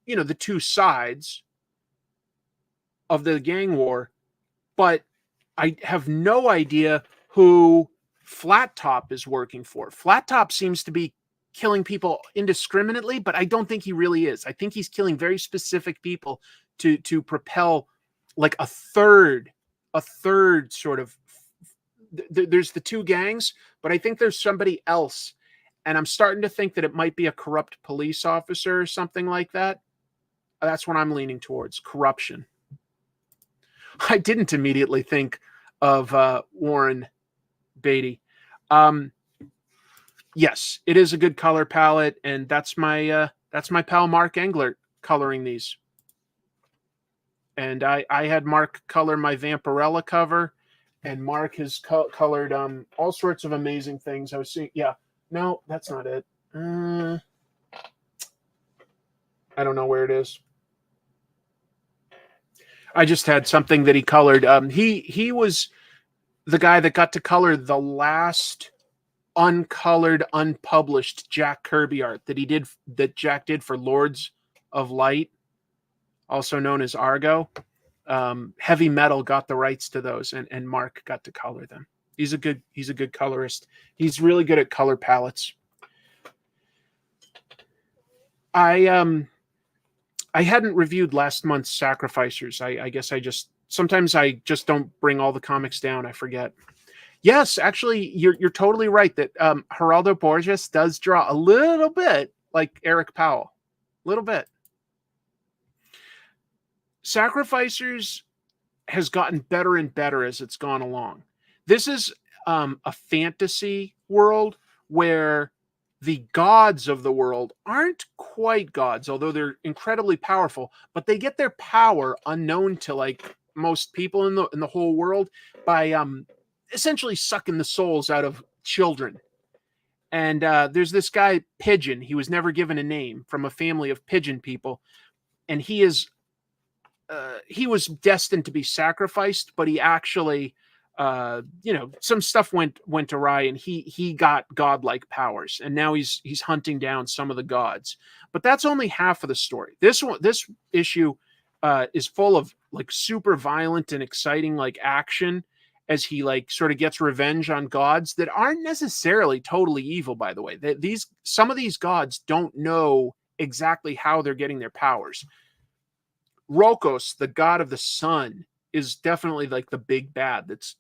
the two sides of the gang war, but I have no idea who Flat Top is working for. Flat Top seems to be killing people indiscriminately, but I don't think he really is. I think he's killing very specific people to propel like a third sort of. There's the two gangs, but I think there's somebody else, and I'm starting to think that it might be a corrupt police officer or something like that. That's what I'm leaning towards: corruption. I didn't immediately think of Warren Beatty. Yes, it is a good color palette, and that's my pal Mark Englert coloring these. And I had Mark color my Vampirella cover, and Mark has colored all sorts of amazing things. I was seeing, no, that's not it. I don't know where it is. I just had something that he colored. He was the guy that got to color the last uncolored, unpublished Jack Kirby art that Jack did for Lords of Light, also known as Argo. Heavy Metal got the rights to those, and Mark got to color them. He's a good colorist. He's really good at color palettes. I hadn't reviewed last month's Sacrificers. I guess sometimes I just don't bring all the comics down. I forget. Yes, actually, you're totally right that Geraldo Borges does draw a little bit like Eric Powell. A little bit. Sacrificers has gotten better and better as it's gone along. This is a fantasy world where the gods of the world aren't quite gods, although they're incredibly powerful, but they get their power unknown to like most people in the whole world by essentially sucking the souls out of children. And there's this guy, Pigeon. He was never given a name, from a family of pigeon people. And he was destined to be sacrificed, but he actually, some stuff went awry, and he got godlike powers. And now he's hunting down some of the gods. But that's only half of the story. This issue is full of like super violent and exciting like action, as he like sort of gets revenge on gods that aren't necessarily totally evil, by the way. Some of these gods don't know exactly how they're getting their powers. Rokos, the god of the sun, is definitely like the big bad that's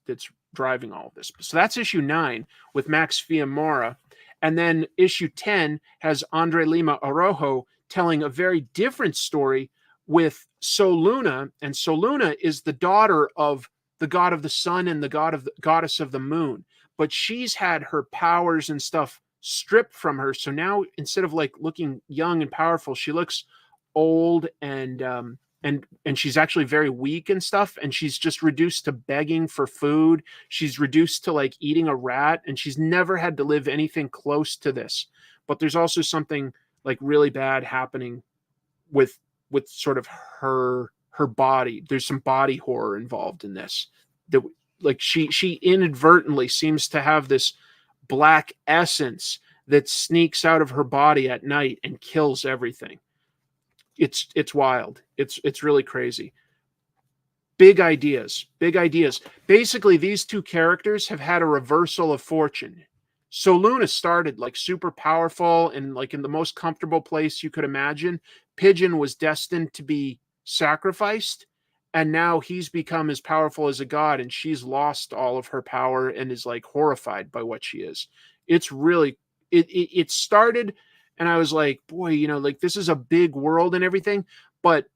driving all of this. So that's issue 9 with Max Fiamora. And then issue 10 has Andre Lima Araujo telling a very different story with Soluna. And Soluna is the daughter of the god of the sun and the goddess of the moon. But she's had her powers and stuff stripped from her. So now instead of like looking young and powerful, she looks old and she's actually very weak and stuff, and she's just reduced to begging for food. She's reduced to like eating a rat, and she's never had to live anything close to this. But there's also something like really bad happening with sort of her body. There's some body horror involved in this. That like she inadvertently seems to have this black essence that sneaks out of her body at night and kills everything. It's wild. It's really crazy. Big ideas. Basically, these two characters have had a reversal of fortune. So Luna started like super powerful and like in the most comfortable place you could imagine. Pigeon was destined to be sacrificed, and now he's become as powerful as a god, and she's lost all of her power and is like horrified by what she is. It's really it started, and I was like, boy, like this is a big world and everything, but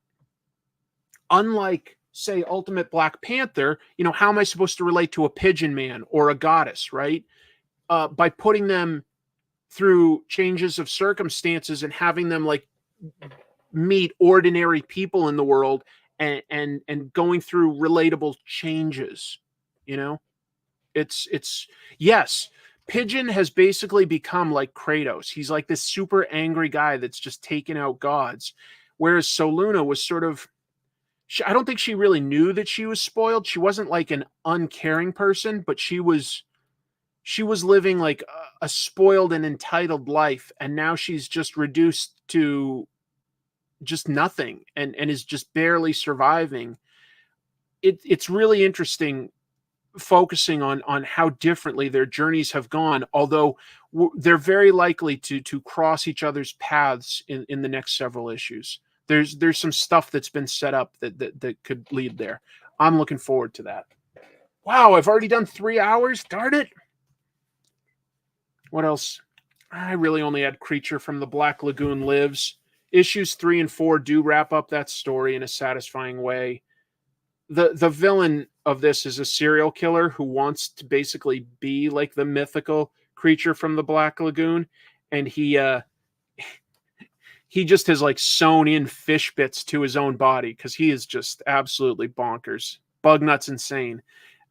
unlike say Ultimate Black Panther, how am I supposed to relate to a pigeon man or a goddess, right? By putting them through changes of circumstances and having them like meet ordinary people in the world and going through relatable changes. It's yes, Pigeon has basically become like Kratos. He's like this super angry guy that's just taking out gods, whereas Soluna was sort of, I don't think she really knew that she was spoiled. She wasn't like an uncaring person, but she was living like a spoiled and entitled life, and now she's just reduced to just nothing and is just barely surviving. It's really interesting focusing on how differently their journeys have gone, although they're very likely to cross each other's paths in the next several issues. There's some stuff that's been set up that could lead there. I'm looking forward to that. Wow, I've already done 3 hours. Darn it. What else? I really only had Creature from the Black Lagoon Lives. Issues 3 and 4 do wrap up that story in a satisfying way. The villain of this is a serial killer who wants to basically be like the mythical Creature from the Black Lagoon, and he just has like sewn in fish bits to his own body because he is just absolutely bonkers, bug nuts insane.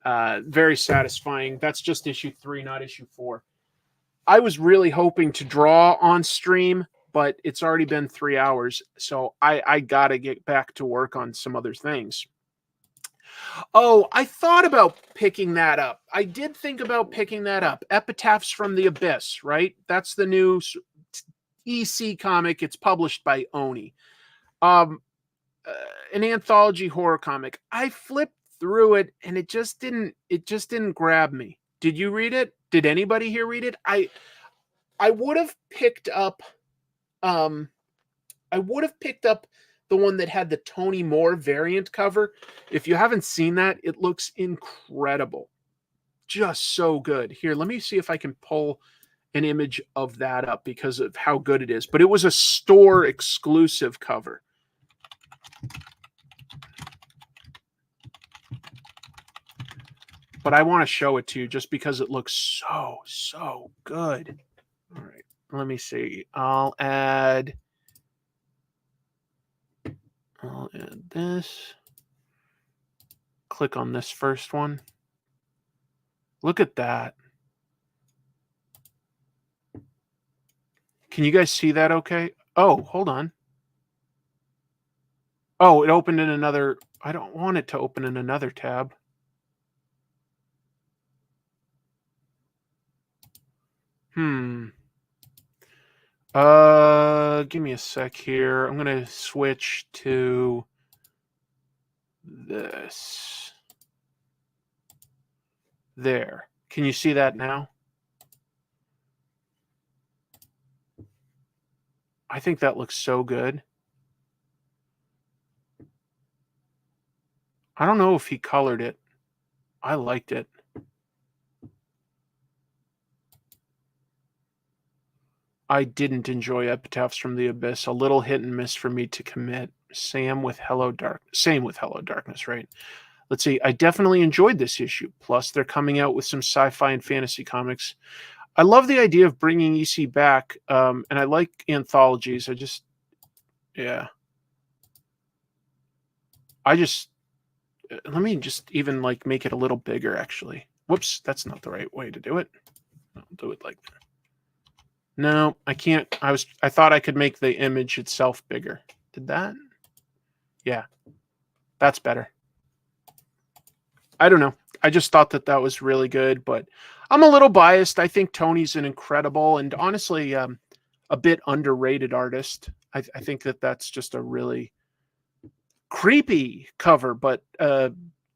Very satisfying. That's just issue 3, not issue 4. I was really hoping to draw on stream, but it's already been 3 hours, so I gotta get back to work on some other things. Oh, I thought about picking that up. I did think about picking that up. Epitaphs from the Abyss, right? That's the new EC comic. It's published by Oni. An anthology horror comic. I flipped through it and it just didn't grab me. Did you read it? Did anybody here read it? I would have picked up the one that had the Tony Moore variant cover. If you haven't seen that, it looks incredible. Just so good. Here, let me see if I can pull an image of that up because of how good it is. But it was a store exclusive cover. But I want to show it to you just because it looks so good. All right, let me see. I'll add this. Click on this first one. Look at that. Can you guys see that okay? Oh, hold on. Oh, it opened in another. I don't want it to open in another tab. Give me a sec here. I'm going to switch to this. There. Can you see that now? I think that looks so good. I don't know if he colored it. I liked it. I didn't enjoy Epitaphs from the Abyss. A little hit and miss for me to commit. Same with Hello Darkness, right? Let's see. I definitely enjoyed this issue. Plus, they're coming out with some sci-fi and fantasy comics. I love the idea of bringing EC back, and I like anthologies. Yeah. Let me just even like make it a little bigger, actually. Whoops, that's not the right way to do it. I'll do it like that. No, I can't. I thought I could make the image itself bigger. Did that? Yeah, that's better. I don't know. I just thought that was really good, but I'm a little biased. I think Tony's an incredible and honestly a bit underrated artist. I think that's just a really creepy cover, but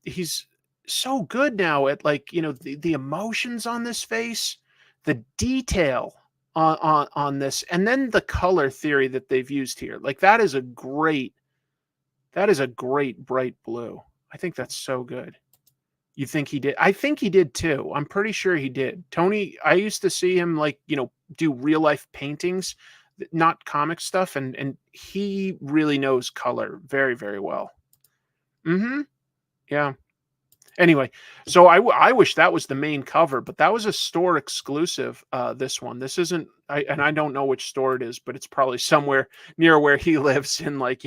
he's so good now at like, the emotions on this face, the detail on this, and then the color theory that they've used here. Like that is a great bright blue. I think that's so good. You think he did? I think he did too. I'm pretty sure he did. Tony, I used to see him like, do real life paintings, not comic stuff, and he really knows color very, very well. Mm-hmm. Yeah. Anyway, so I wish that was the main cover, but that was a store exclusive. This one, this isn't. I don't know which store it is, but it's probably somewhere near where he lives in, like,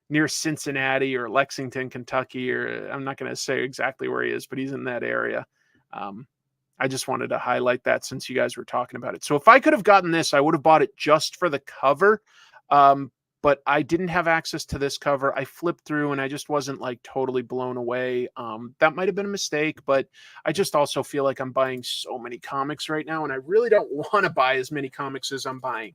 near Cincinnati or Lexington, Kentucky, or I'm not going to say exactly where he is, but he's in that area. I just wanted to highlight that since you guys were talking about it. So if I could have gotten this, I would have bought it just for the cover. But I didn't have access to this cover. I flipped through and I just wasn't like totally blown away. That might have been a mistake, but I just also feel like I'm buying so many comics right now, and I really don't want to buy as many comics as I'm buying.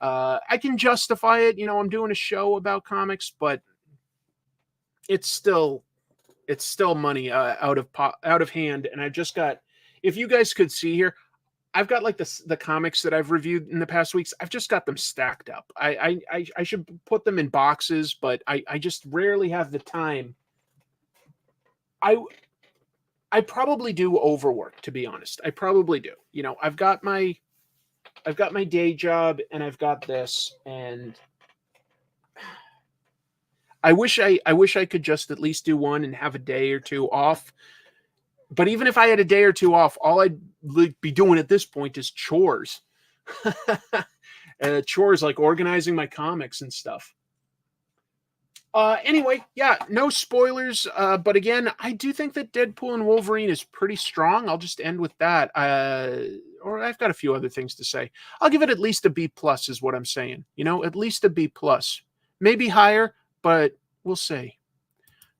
I can justify it. I'm doing a show about comics, but it's still money out of hand. And I've just got, if you guys could see here, I've got like the comics that I've reviewed in the past weeks. I've just got them stacked up. I should put them in boxes, but I just rarely have the time. I probably do overwork, to be honest. I probably do. I've got my day job and I've got this, and I wish I could just at least do one and have a day or two off. But even if I had a day or two off, all I'd be doing at this point is chores. Chores like organizing my comics and stuff. Anyway, yeah, no spoilers. But again, I do think that Deadpool and Wolverine is pretty strong. I'll just end with that. Or I've got a few other things to say. I'll give it at least a B plus is what I'm saying. At least a B plus. Maybe higher, but we'll see.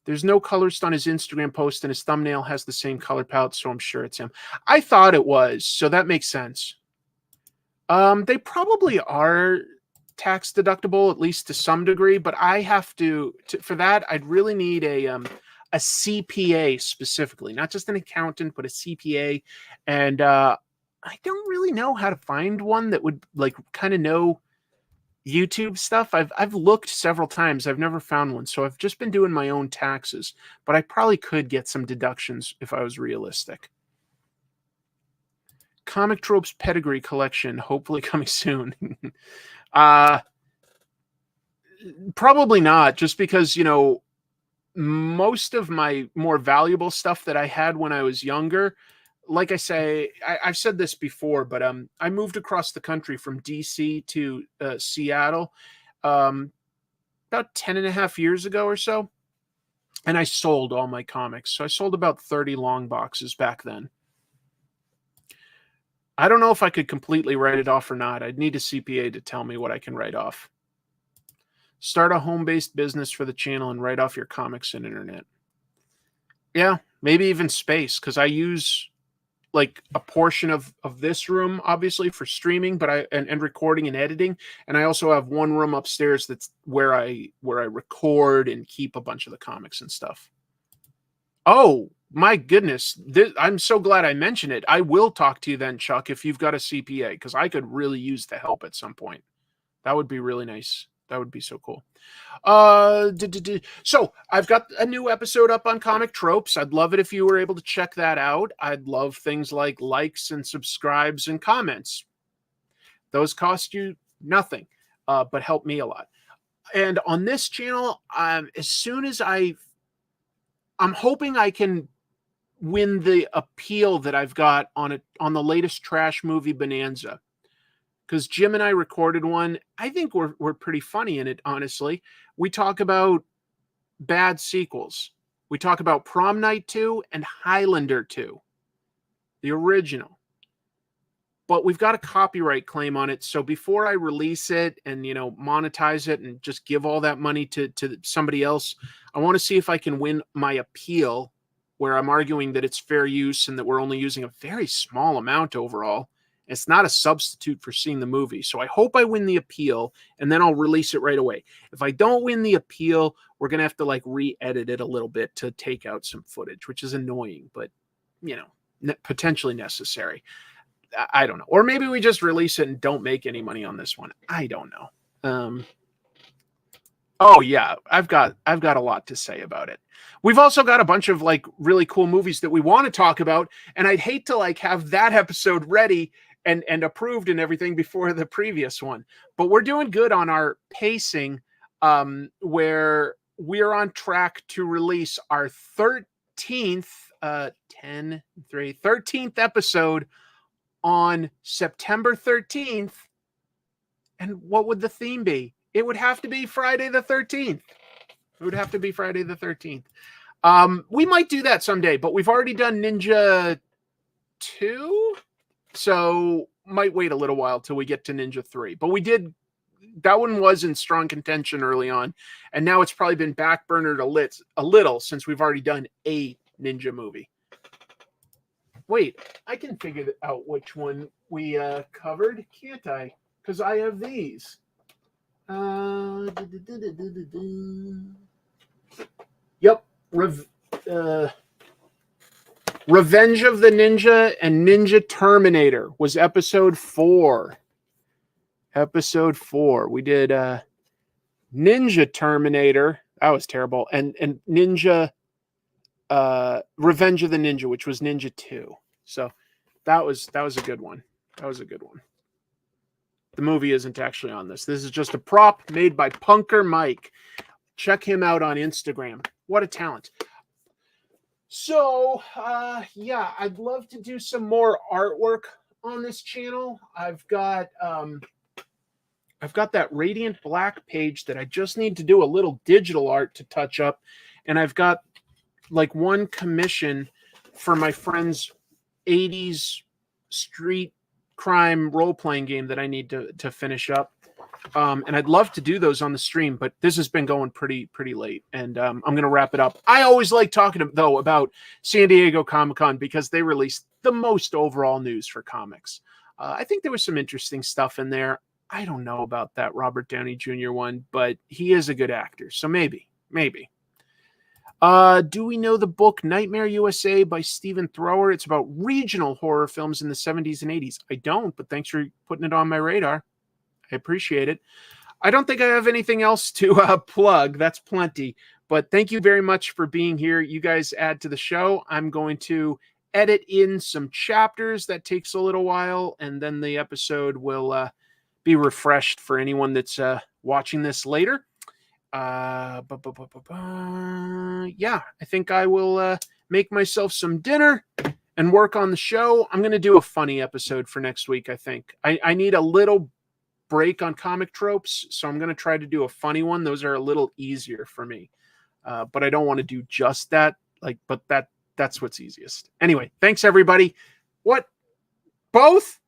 There's no colorist on his Instagram post, and his thumbnail has the same color palette, so I'm sure it's him. I thought it was, so that makes sense. They probably are tax deductible, at least to some degree, but I have to for that, I'd really need a CPA specifically, not just an accountant, but a CPA. And I don't really know how to find one that would like kind of know YouTube stuff. I've looked several times. I've never found one. So I've just been doing my own taxes, but I probably could get some deductions if I was realistic. Comic Tropes Pedigree Collection, hopefully coming soon. Probably not, just because, most of my more valuable stuff that I had when I was younger, like I say, I've said this before, but I moved across the country from DC to Seattle about 10 and a half years ago or so. And I sold all my comics. So I sold about 30 long boxes back then. I don't know if I could completely write it off or not. I'd need a CPA to tell me what I can write off. Start a home-based business for the channel and write off your comics and internet. Yeah, maybe even space, because I use like a portion of this room obviously for streaming, but and recording and editing, and I also have one room upstairs that's where I record and keep a bunch of the comics and stuff. Oh my goodness, I'm so glad I mentioned it. I will talk to you then, Chuck, if you've got a CPA, because I could really use the help at some point. That would be really nice. That would be so cool. So I've got a new episode up on Comic Tropes. I'd love it if you were able to check that out. I'd love things like likes and subscribes and comments. Those cost you nothing, but help me a lot. And on this channel, as soon as I'm hoping I can win the appeal that I've got on the latest trash movie Bonanza, because Jim and I recorded one. I think we're pretty funny in it, honestly. We talk about bad sequels. We talk about Prom Night 2 and Highlander 2, the original. But we've got a copyright claim on it. So before I release it and, monetize it and just give all that money to somebody else, I want to see if I can win my appeal, where I'm arguing that it's fair use and that we're only using a very small amount overall. It's not a substitute for seeing the movie. So I hope I win the appeal, and then I'll release it right away. If I don't win the appeal, we're going to have to re-edit it a little bit to take out some footage, which is annoying, but, potentially necessary. I don't know. Or maybe we just release it and don't make any money on this one. I don't know. Oh yeah, I've got a lot to say about it. We've also got a bunch of really cool movies that we want to talk about, and I'd hate to have that episode ready and approved and everything before the previous one. But we're doing good on our pacing, where we're on track to release our 13th 13th episode on September 13th. And what would the theme be? It would have to be Friday the 13th. It would have to be Friday the 13th. We might do that someday, but we've already done Ninja 2. So might wait a little while till we get to Ninja 3. But that one was in strong contention early on. And now it's probably been backburnered a little since we've already done a Ninja movie. Wait, I can figure out which one we covered, can't I? Because I have these. Yep. Revenge of the Ninja and Ninja Terminator was episode 4. Episode 4. We did Ninja Terminator. That was terrible. And Ninja Revenge of the Ninja, which was Ninja 2. So that was a good one. That was a good one. The movie isn't actually on this. This is just a prop made by Punker Mike. Check him out on Instagram. What a talent. So, yeah, I'd love to do some more artwork on this channel. I've got that Radiant Black page that I just need to do a little digital art to touch up. And I've got one commission for my friend's 80s street crime role-playing game that I need to finish up. And I'd love to do those on the stream, but this has been going pretty late, and I'm going to wrap it up. I always like talking, though, about San Diego Comic-Con because they released the most overall news for comics. I think there was some interesting stuff in there. I don't know about that Robert Downey Jr. one, but he is a good actor, so maybe. Do we know the book Nightmare USA by Stephen Thrower? It's about regional horror films in the 70s and 80s. I don't, but thanks for putting it on my radar. I appreciate it. I don't think I have anything else to plug. That's plenty. But thank you very much for being here. You guys add to the show. I'm going to edit in some chapters. That takes a little while, and then the episode will be refreshed for anyone that's watching this later. Yeah, I think I will make myself some dinner and work on the show. I'm going to do a funny episode for next week, I think. I need a little break on comic tropes, so I'm going to try to do a funny one. Those are a little easier for me. But I don't want to do just that. But that's what's easiest. Anyway, thanks everybody. What? Both?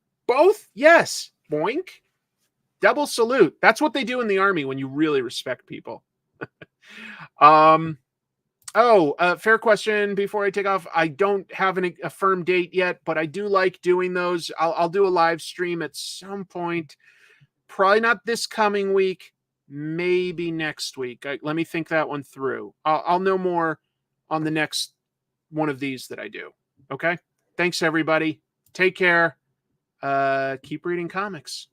Yes. Boink. Double salute. That's what they do in the Army when you really respect people. Fair question before I take off. I don't have a firm date yet, but I do like doing those. I'll do a live stream at some point. Probably not this coming week. Maybe next week. Let me think that one through. I'll know more on the next one of these that I do. Okay? Thanks, everybody. Take care. Keep reading comics.